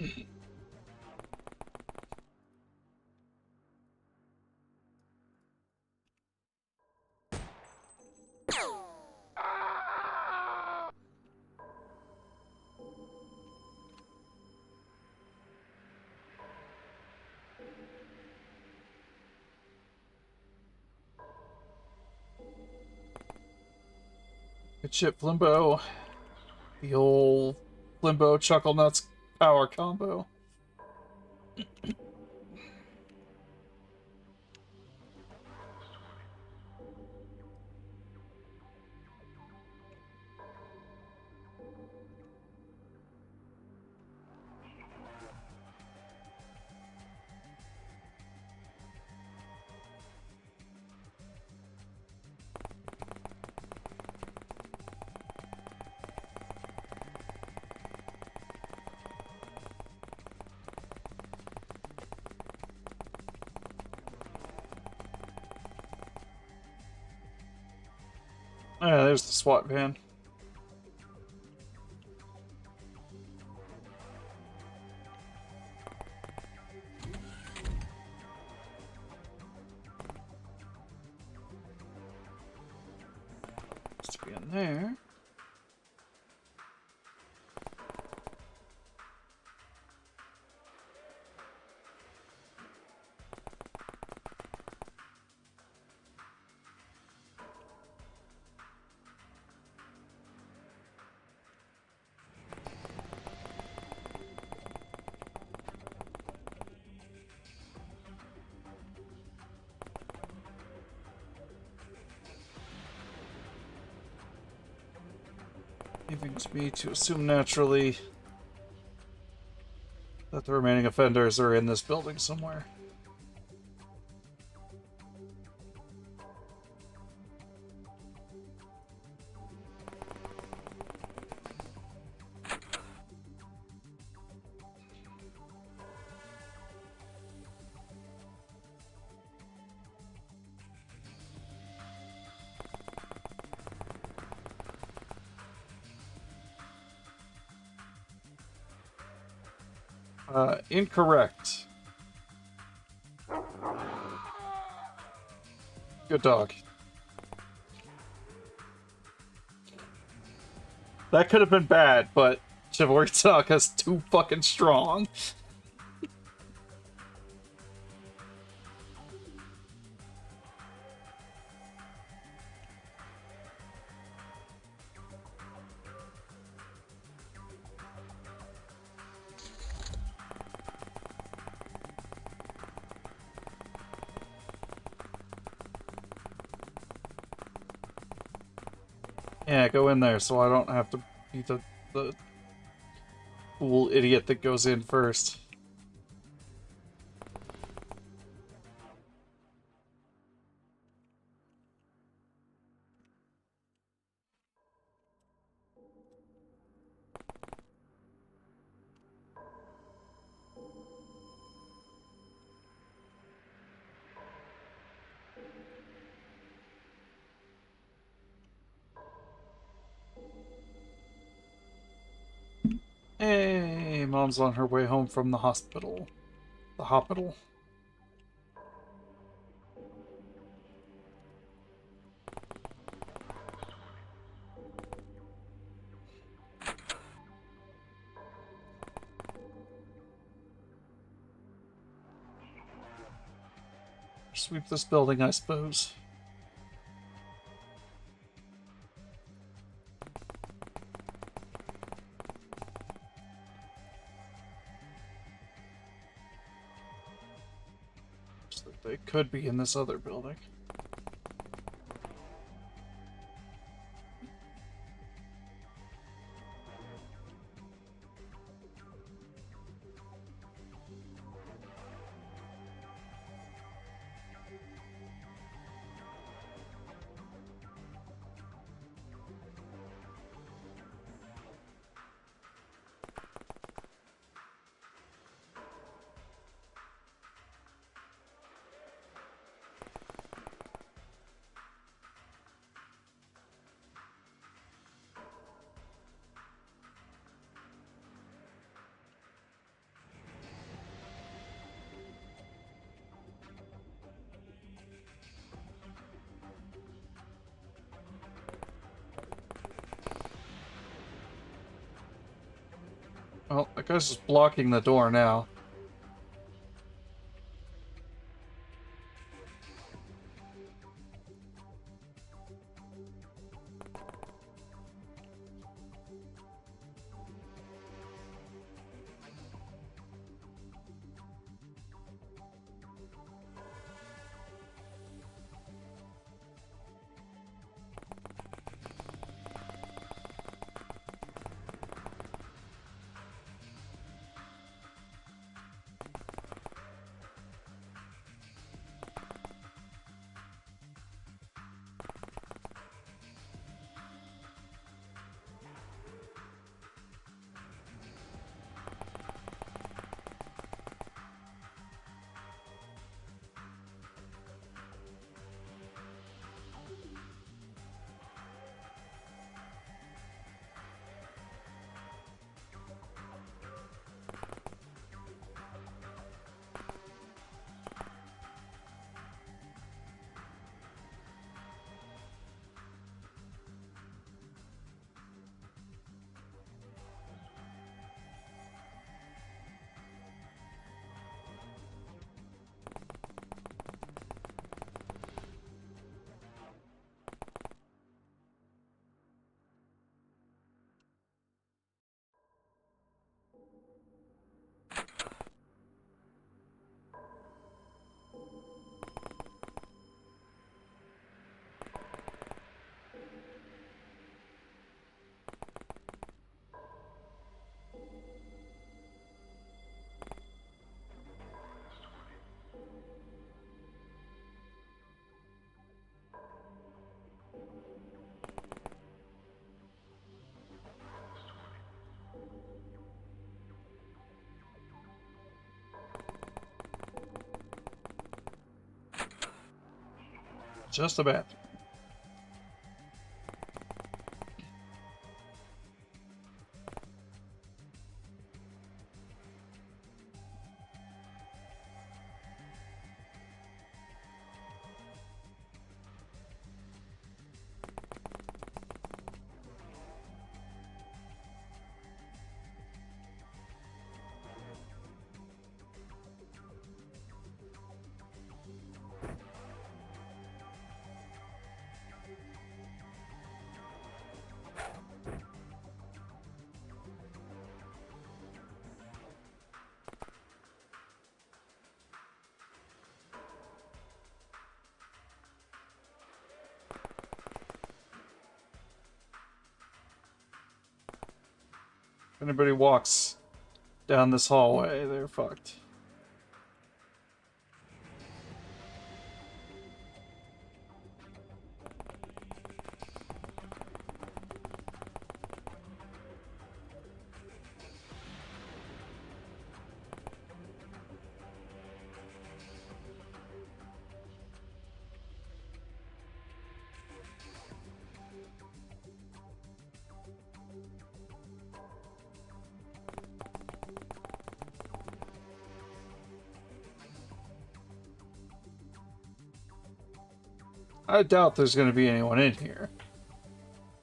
S1: Good shit, Flimbo. The old Flimbo Chuckle Nuts power combo. Ah, there's the SWAT van. Supposed to be in there. Leaving me to assume naturally that the remaining offenders are in this building somewhere. Incorrect. Good dog. That could have been bad, but Chivalry Tanaka's too fucking strong. Yeah, go in there so I don't have to be the fool idiot that goes in first. Hey, Mom's on her way home from the hospital. The hospital. Sweep this building, I suppose. So they could be in this other building. Well, that guy's just blocking the door now. Just a bit. If anybody walks down this hallway, they're fucked. I doubt there's going to be anyone in here,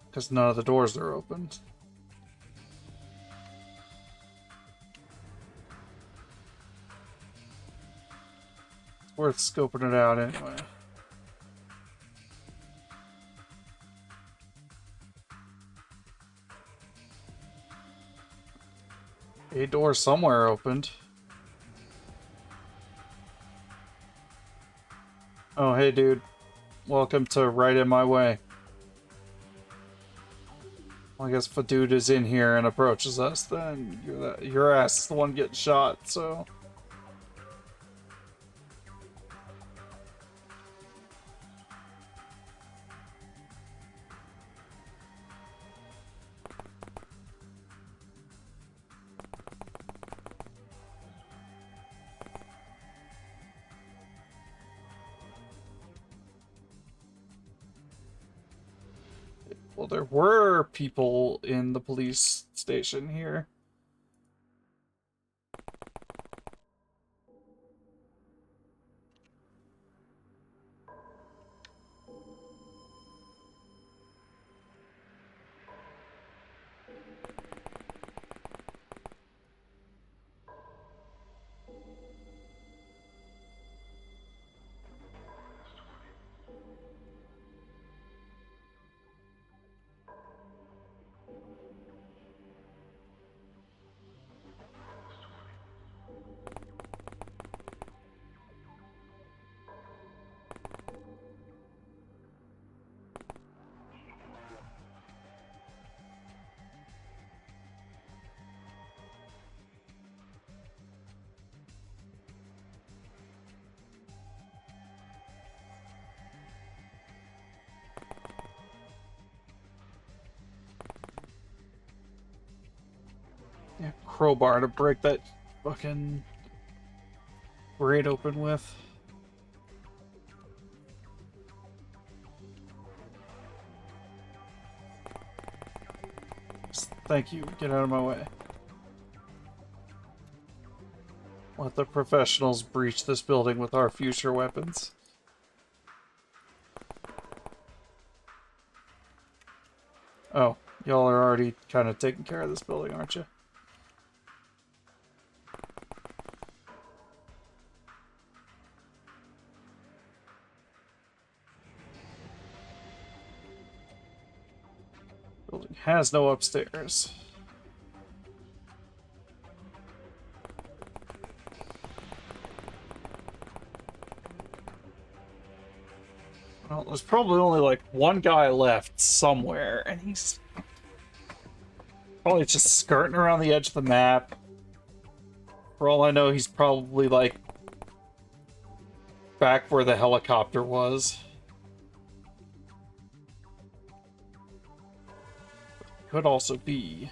S1: because none of the doors are opened. It's worth scoping it out anyway. A door somewhere opened. Oh, hey, dude. Welcome to Right in My Way. Well, I guess if a dude is in here and approaches us, then your ass is the one getting shot, so... Well, there were people in the police station here. crowbar to break that fucking grate open with. Thank you. Get out of my way. Let the professionals breach this building with our future weapons. Oh, y'all are already kind of taking care of this building, aren't you? Building has no upstairs. Well, there's probably only like one guy left somewhere, and he's probably just skirting around the edge of the map. For all I know, he's probably like back where the helicopter was. Could also be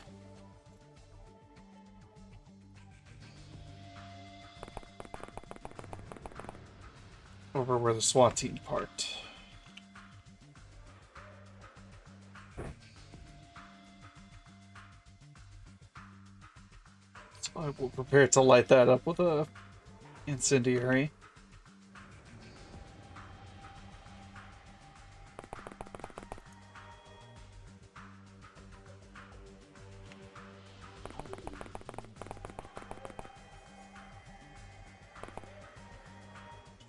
S1: over where the SWAT team parked. So I will prepare to light that up with a incendiary.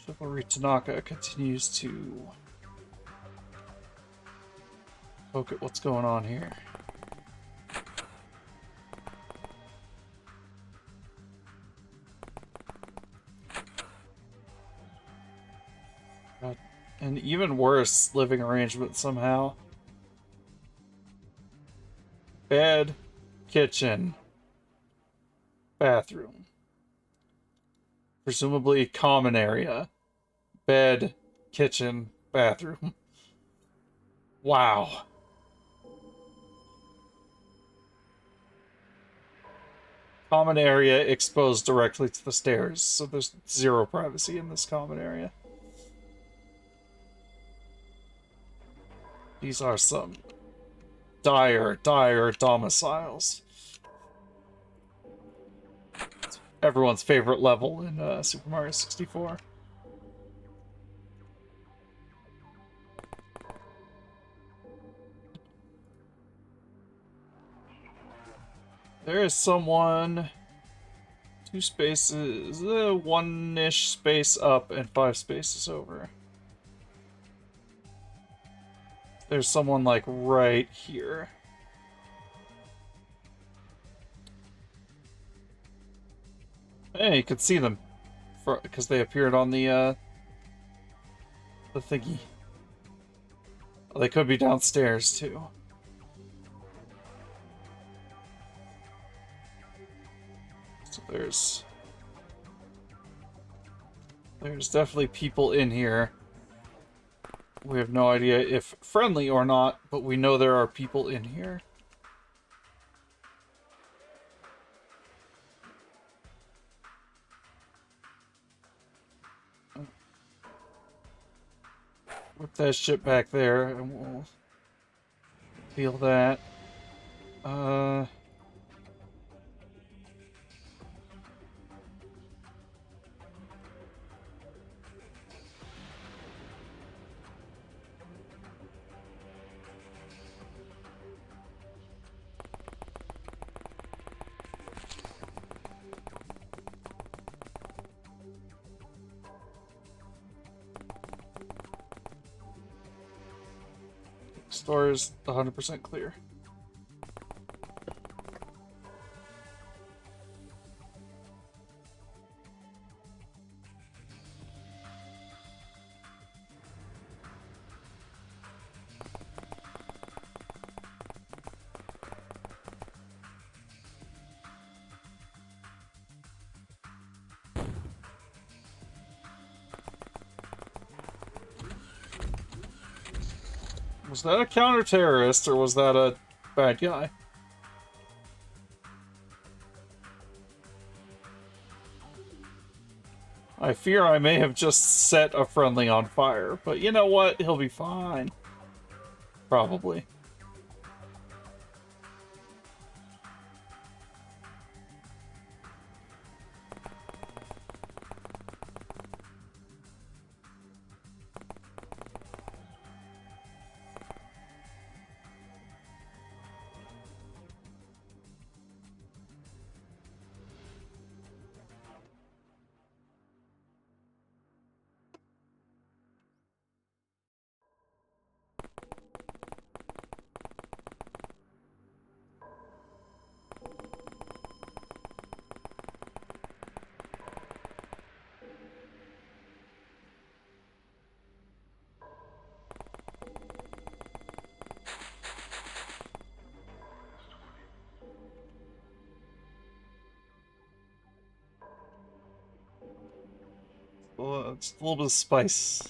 S1: Chivalry Tanaka continues to poke at what's going on here. An even worse living arrangement somehow. Bed, kitchen, bathroom. Presumably common area. Bed, kitchen, bathroom. Wow. Common area exposed directly to the stairs, so there's zero privacy in this common area. These are some dire domiciles. It's everyone's favorite level in Super Mario 64. There is someone 2 spaces, 1-ish space up and 5 spaces over. There's someone like right here. Hey, you could see them because they appeared on the thingy. Well, they could be downstairs too. So there's definitely people in here. We have no idea if friendly or not, but we know there are people in here. Whip that shit back there, and we'll feel that. Store is 100% clear. Was that a counter-terrorist, or was that a bad guy? I fear I may have just set a friendly on fire, but you know what? He'll be fine. Probably. Well, just a little bit of spice.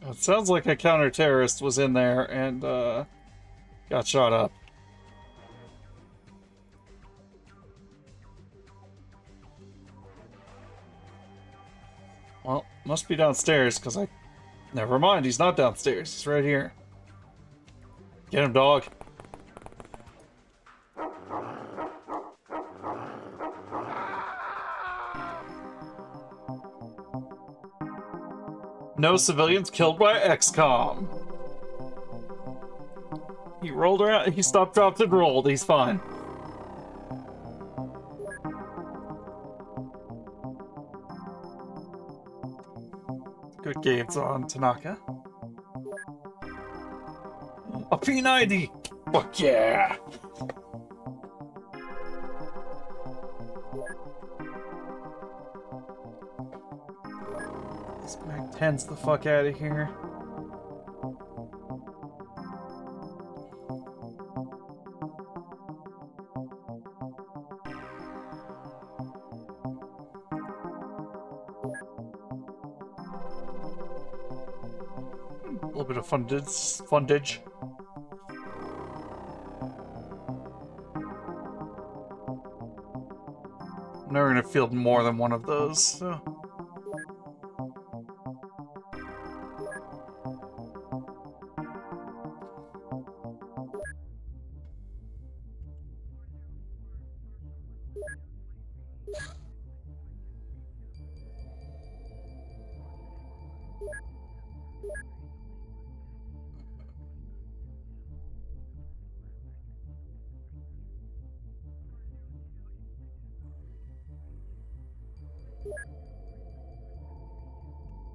S1: It sounds like a counter-terrorist was in there and got shot up. Well, must be downstairs, because I... Never mind, he's not downstairs. He's right here. Get him, dog. No civilians killed by XCOM. He rolled around, he stopped, dropped, and rolled. He's fine. Good games on Tanaka. A P90! Fuck yeah! This Mac 10's the fuck out of here. A little bit of fundage. I'm never gonna field more than one of those, so.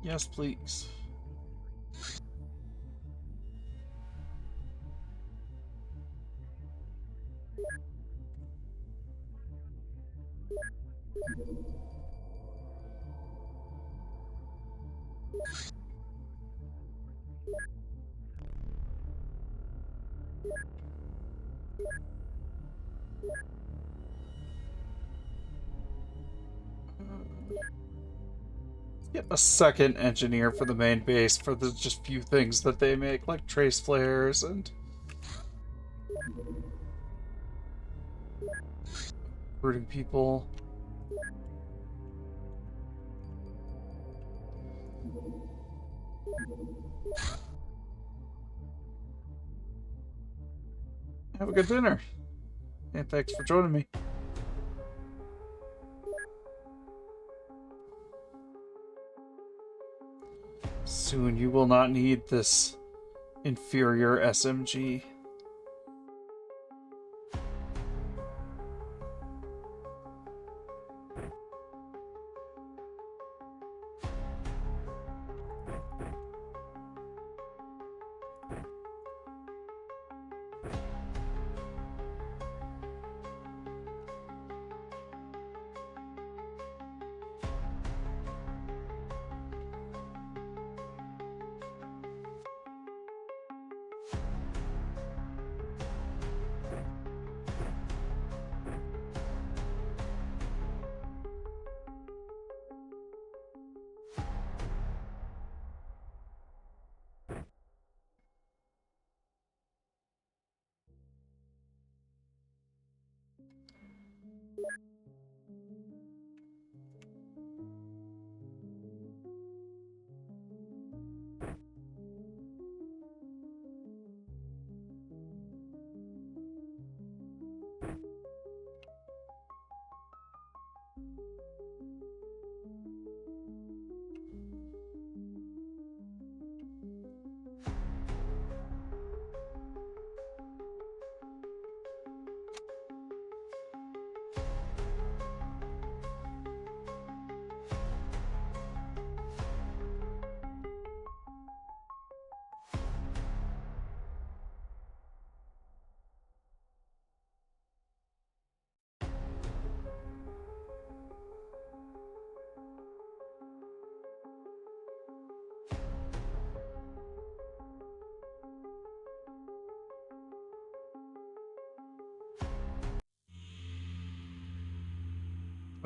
S1: Yes, please. Get a second engineer for the main base for the just few things that they make, like trace flares and recruiting people. Have a good dinner. And thanks for joining me. Soon you will not need this inferior SMG.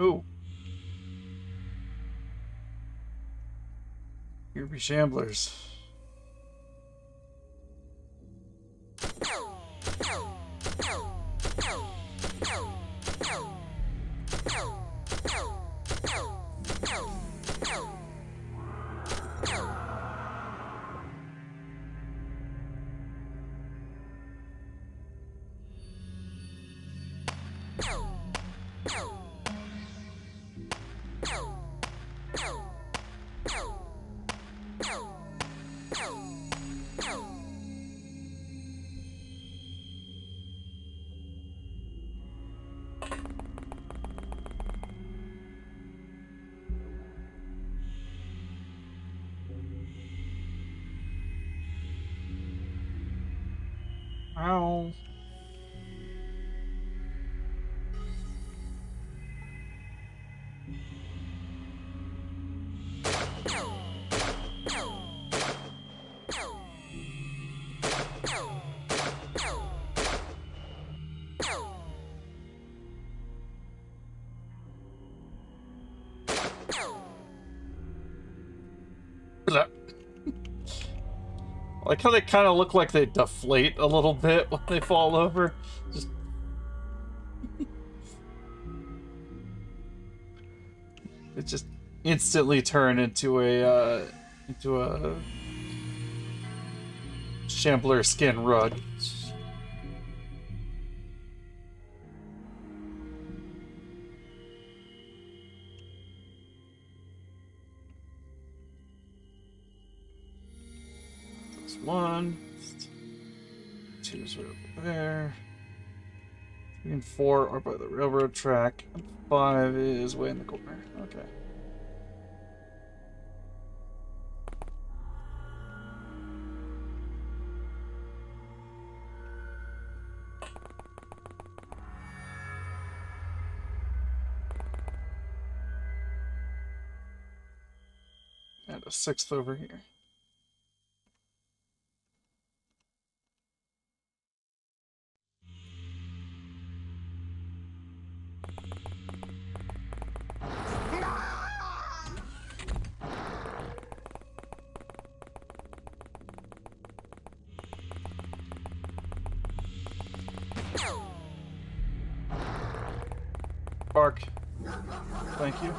S1: Ooh. Here be shamblers. Ow. I like how they kind of look like they deflate a little bit when they fall over. Just it just instantly turn into a shambler skin rug. That's one. Two's right over there. 3 and 4 are by the railroad track. And 5 is way in the corner. Okay. And a 6th over here. Bark. Thank you.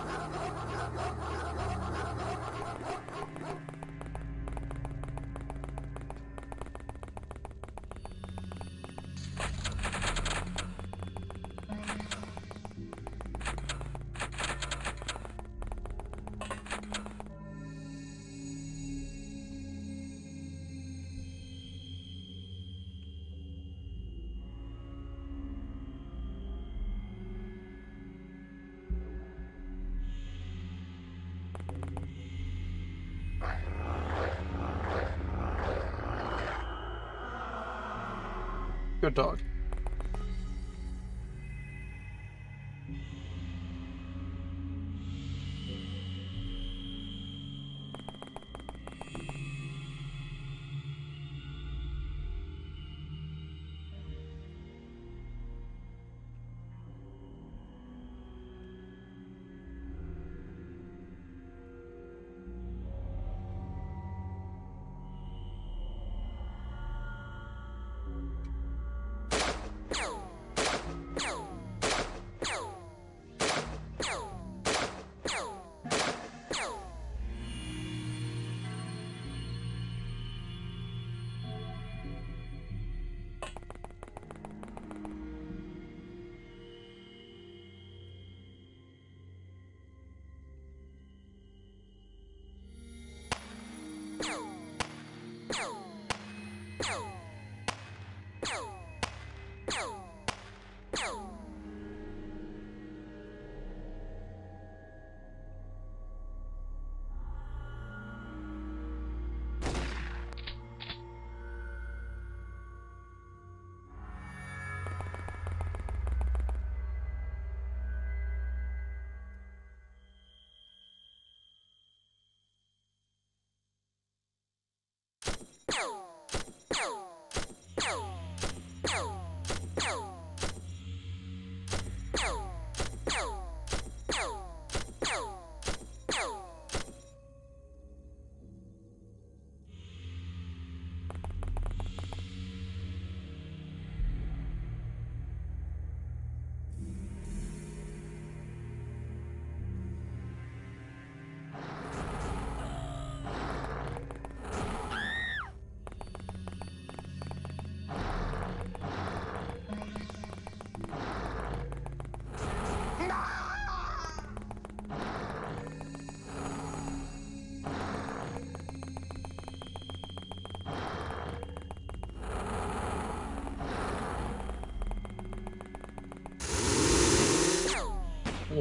S1: Good dog.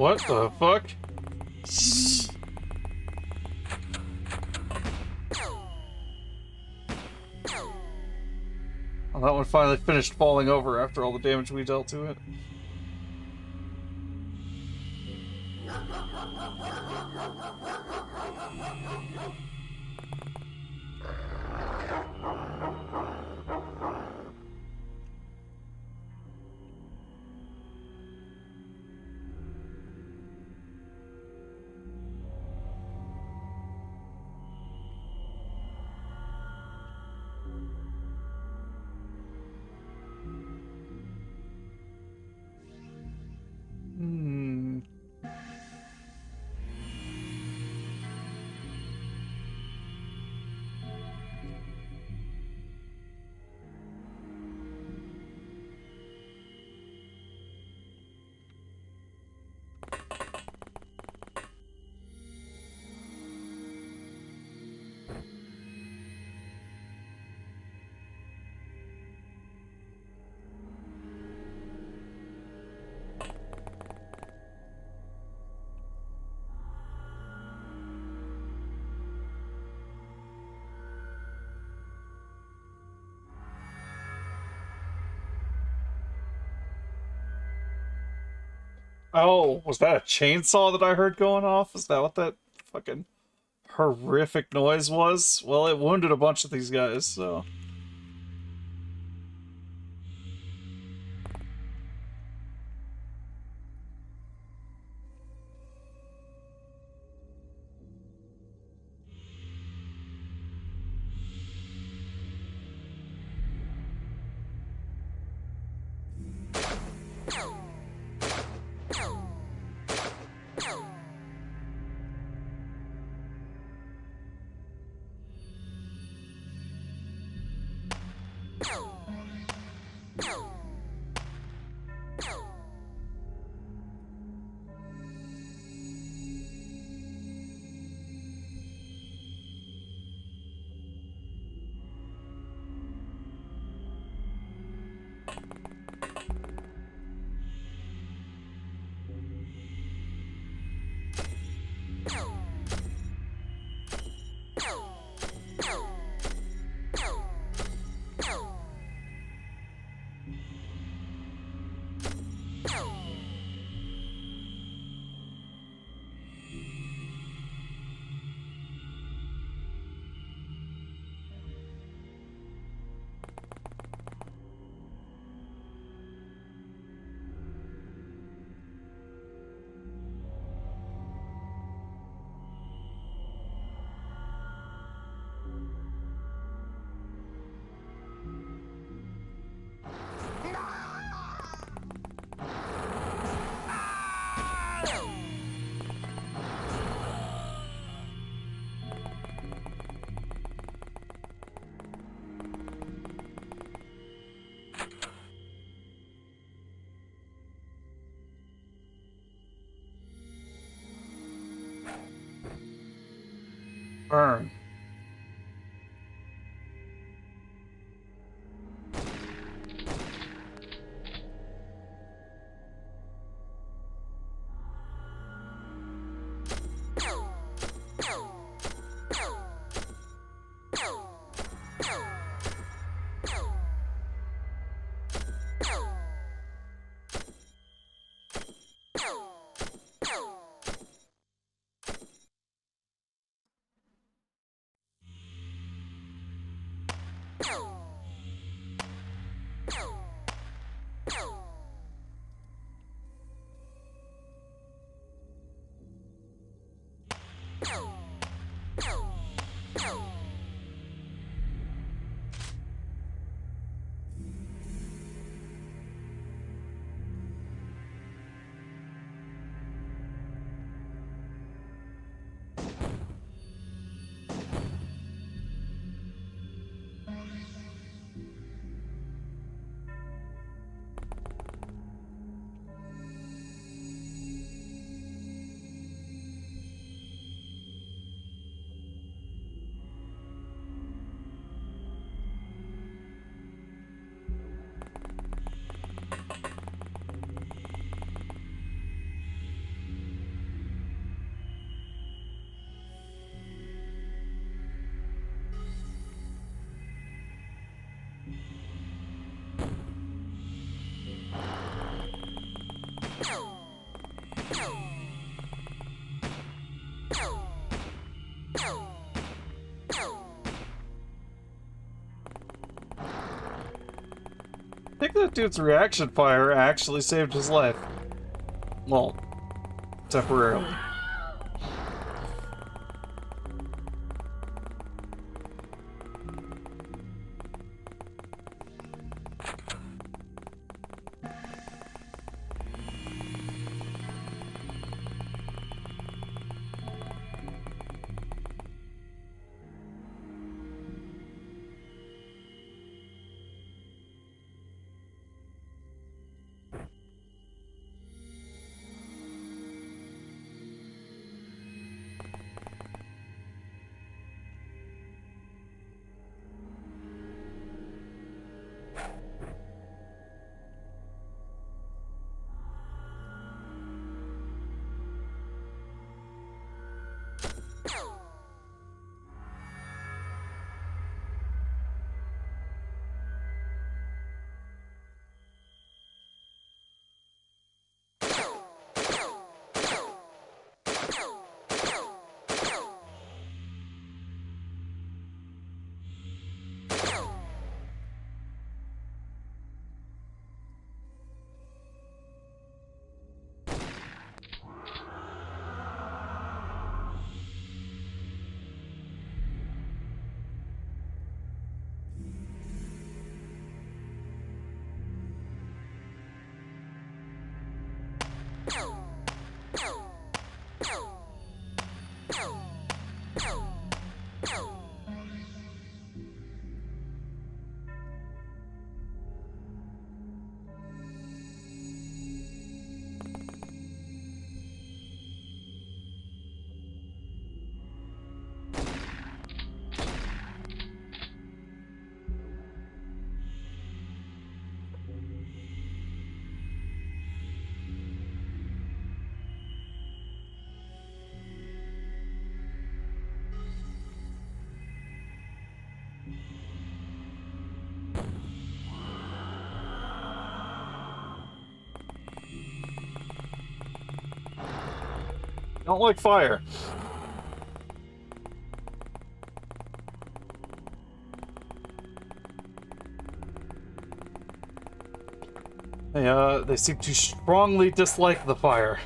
S1: What the fuck? Well, that one finally finished falling over after all the damage we dealt to it. Hmm. Oh, was that a chainsaw that I heard going off? Is that what that fucking horrific noise was? Well, it wounded a bunch of these guys, so... Burn. think that dude's reaction fire actually saved his life. Well, temporarily. Don't like fire. They seem to strongly dislike the fire.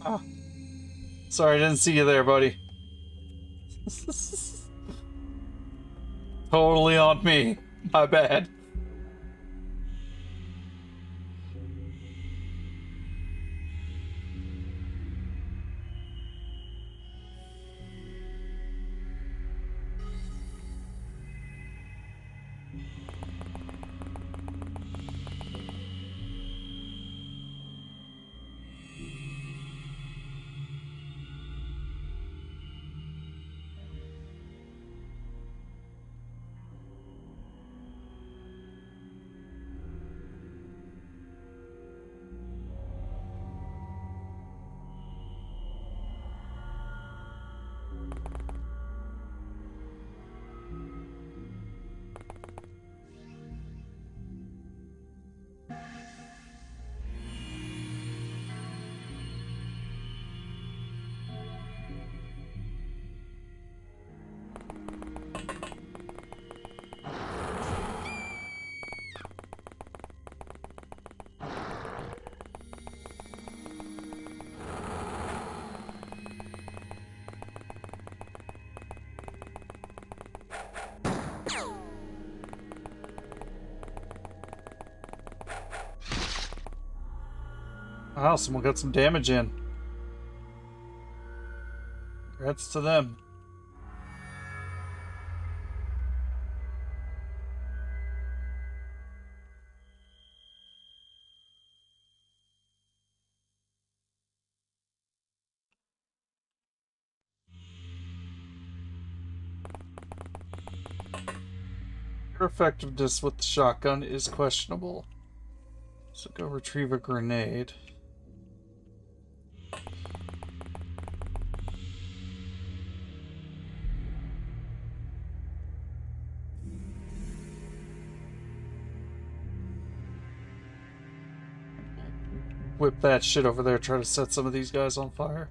S1: Oh. Sorry, I didn't see you there, buddy. Totally on me. My bad. Wow, someone got some damage in. Congrats to them. Your effectiveness with the shotgun is questionable. So go retrieve a grenade. Whip that shit over there, try to set some of these guys on fire.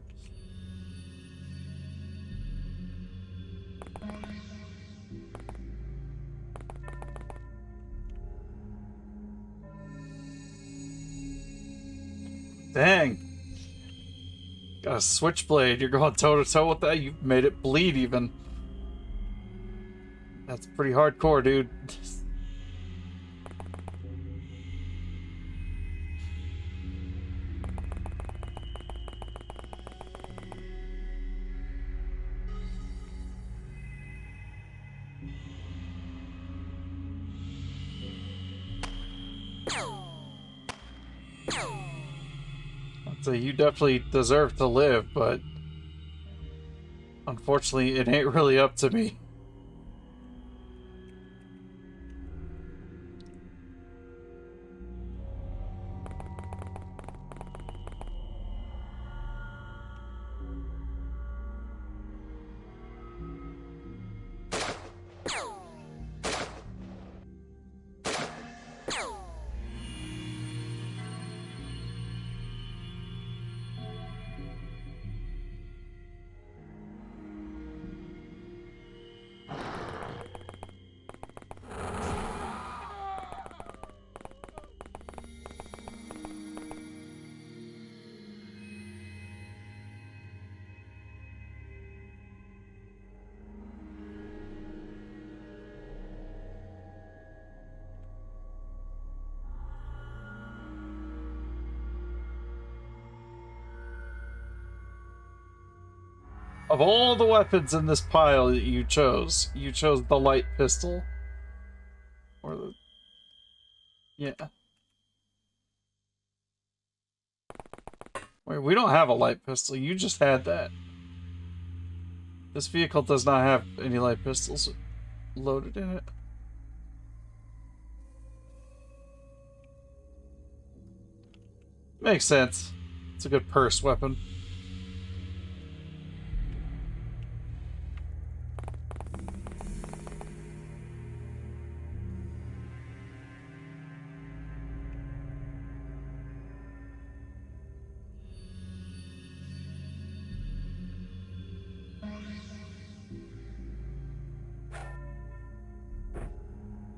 S1: Dang. Got a switchblade. You're going toe to toe with that. You made it bleed even. That's pretty hardcore, dude. I'd say you definitely deserve to live, but unfortunately, it ain't really up to me. Of all the weapons in this pile that you chose the light pistol. Or the... Yeah. Wait, we don't have a light pistol. You just had that. This vehicle does not have any light pistols loaded in it. Makes sense. It's a good purse weapon.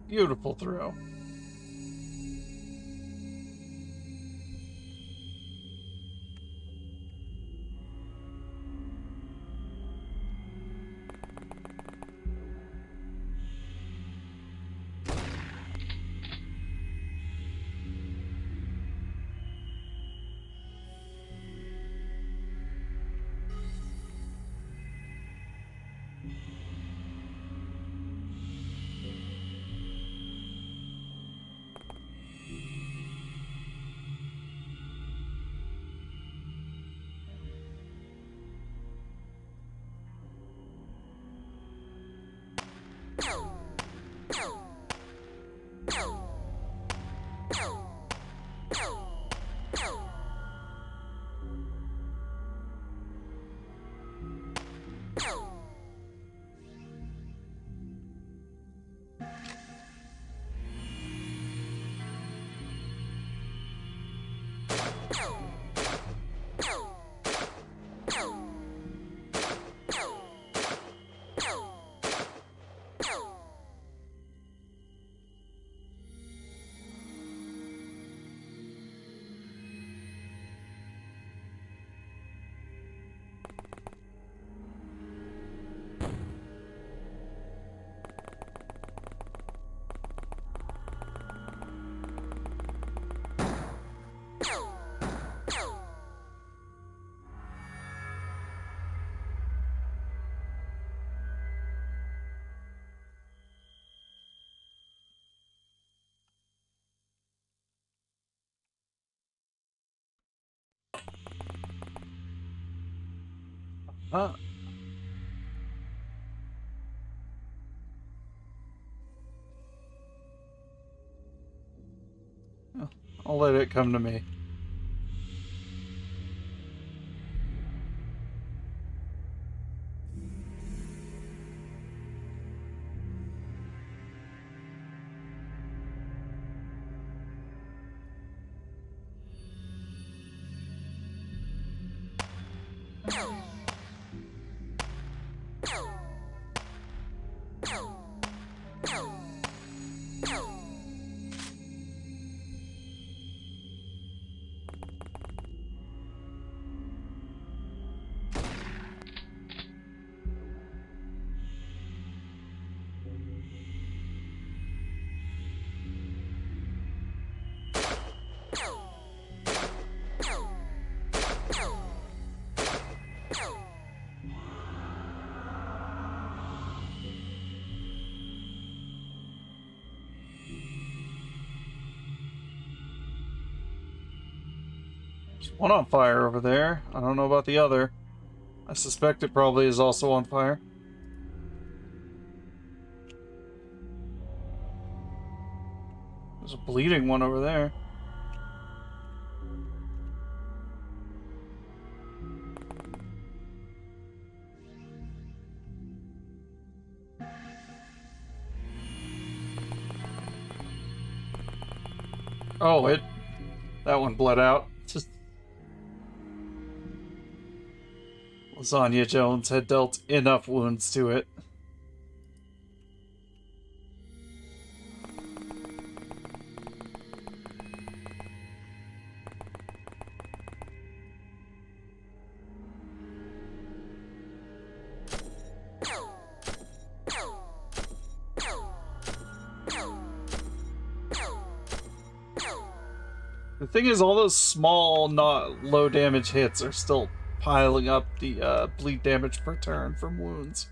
S1: Beautiful throw. Huh? I'll let it come to me. There's one on fire over there. I don't know about the other. I suspect it probably is also on fire. There's a bleeding one over there. Oh, that one bled out. Just Lasagna Jones had dealt enough wounds to it. The thing is, all those small, not low damage hits are still piling up the bleed damage per turn from wounds.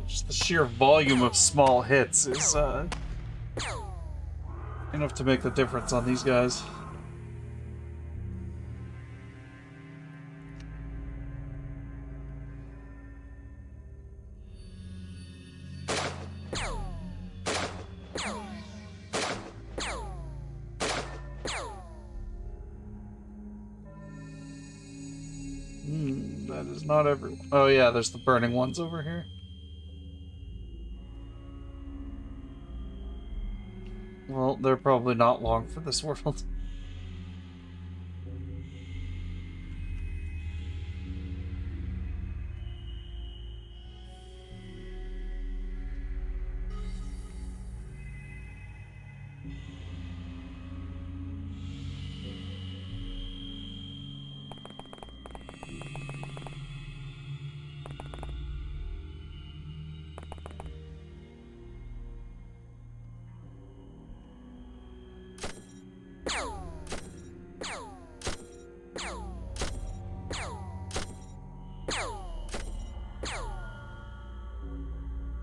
S1: Just the sheer volume of small hits is enough to make the difference on these guys. That is not every... Oh yeah, there's the burning ones over here. Well, they're probably not long for this world.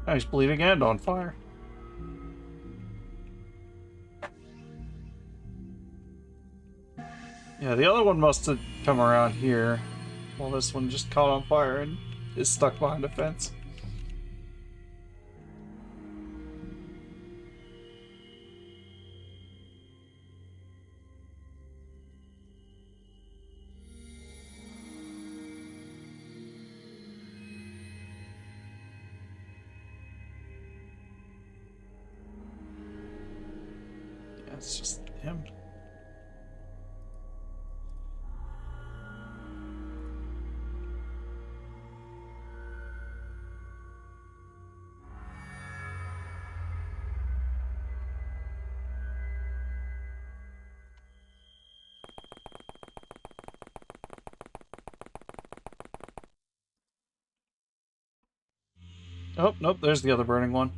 S1: Oh, he's bleeding and on fire. Yeah, the other one must have come around here, while this one just caught on fire and is stuck behind a fence. Yeah, it's just him. Oh, nope, there's the other burning one.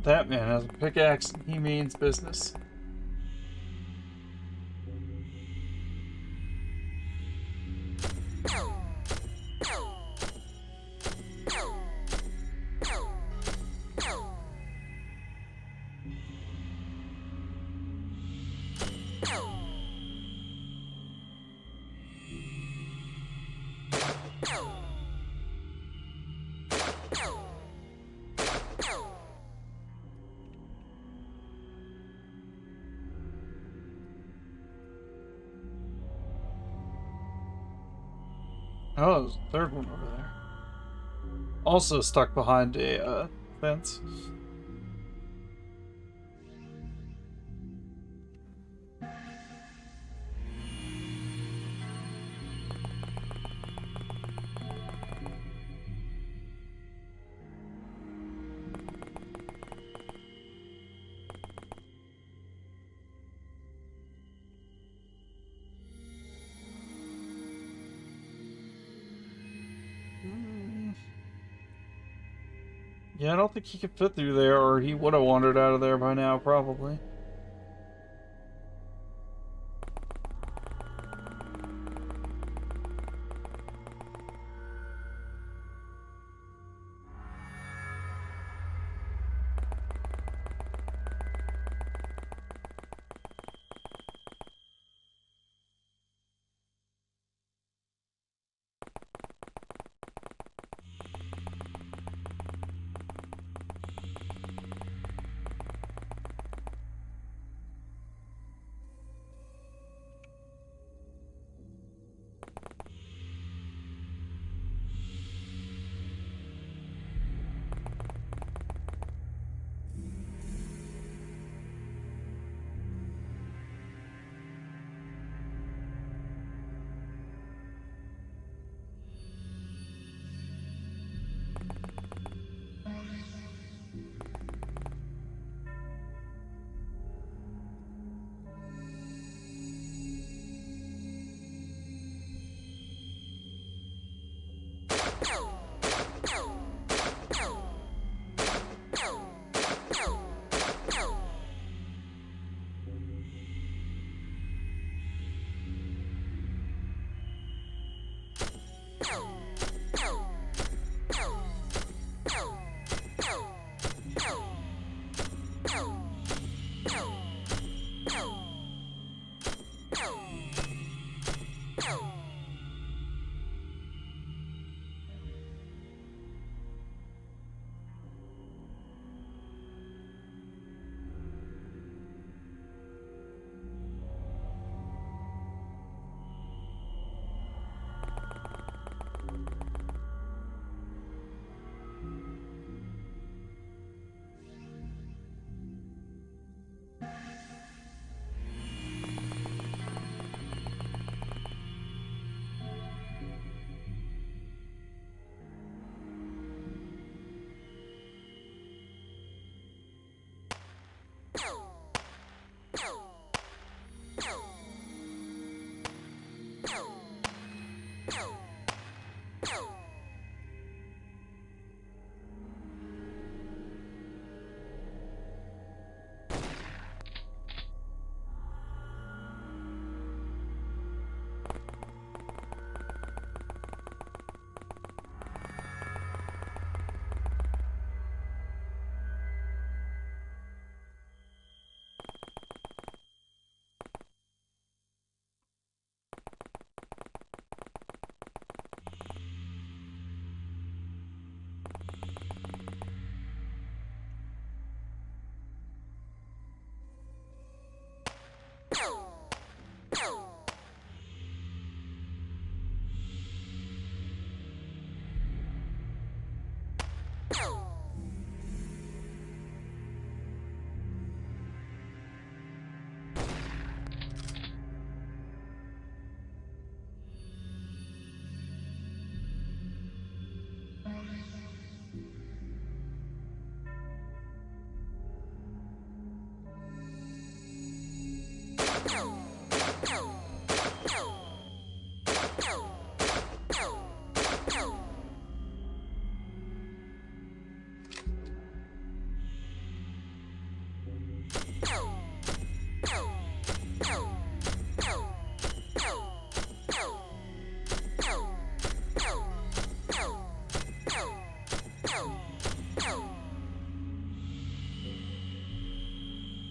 S1: That man has a pickaxe and he means business. Oh, there's a third one over there. Also stuck behind a fence. Yeah, I don't think he could fit through there, or he would have wandered out of there by now, probably.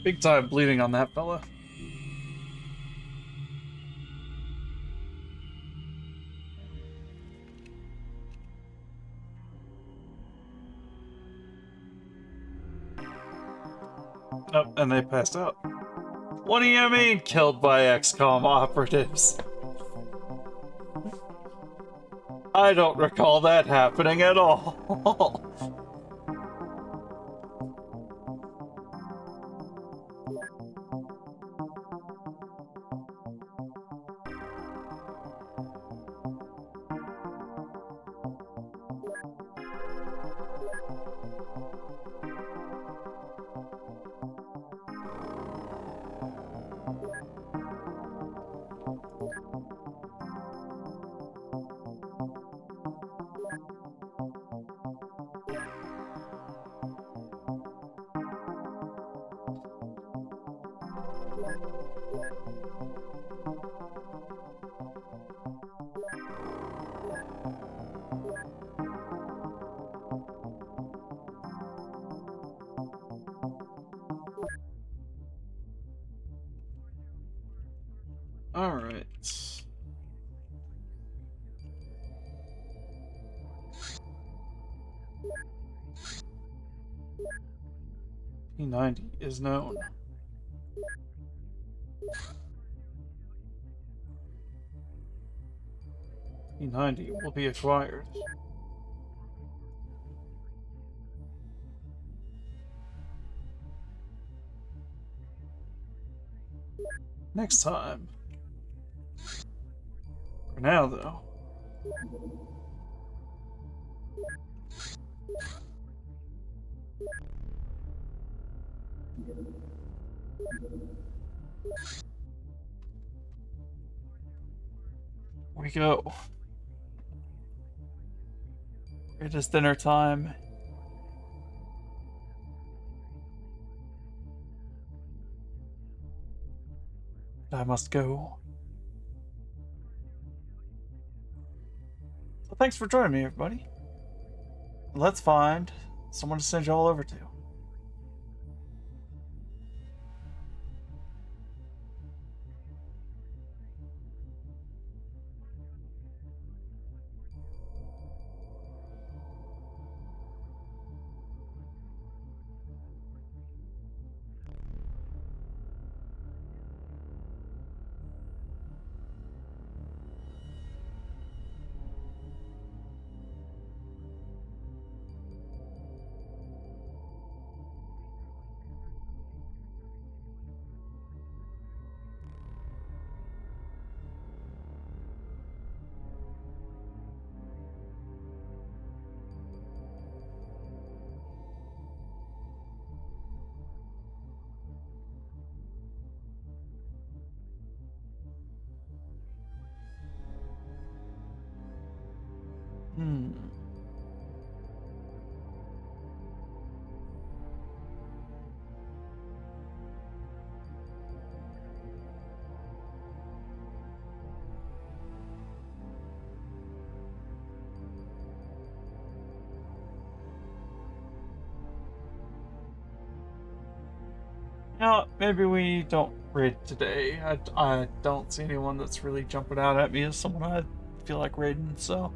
S1: Big time bleeding on that fella. Oh, and they passed out. What do you mean, killed by XCOM operatives? I don't recall that happening at all. All right. P90 is known. P90 will be acquired. Next time. For now, though. We go. It is dinner time. I must go. So thanks for joining me, everybody. Let's find someone to send you all over to. Hmm. You know, maybe we don't raid today. I don't see anyone that's really jumping out at me as someone I feel like raiding, so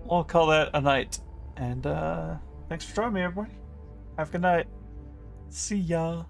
S1: we'll call that a night. And thanks for joining me, everybody. Have a good night. See ya.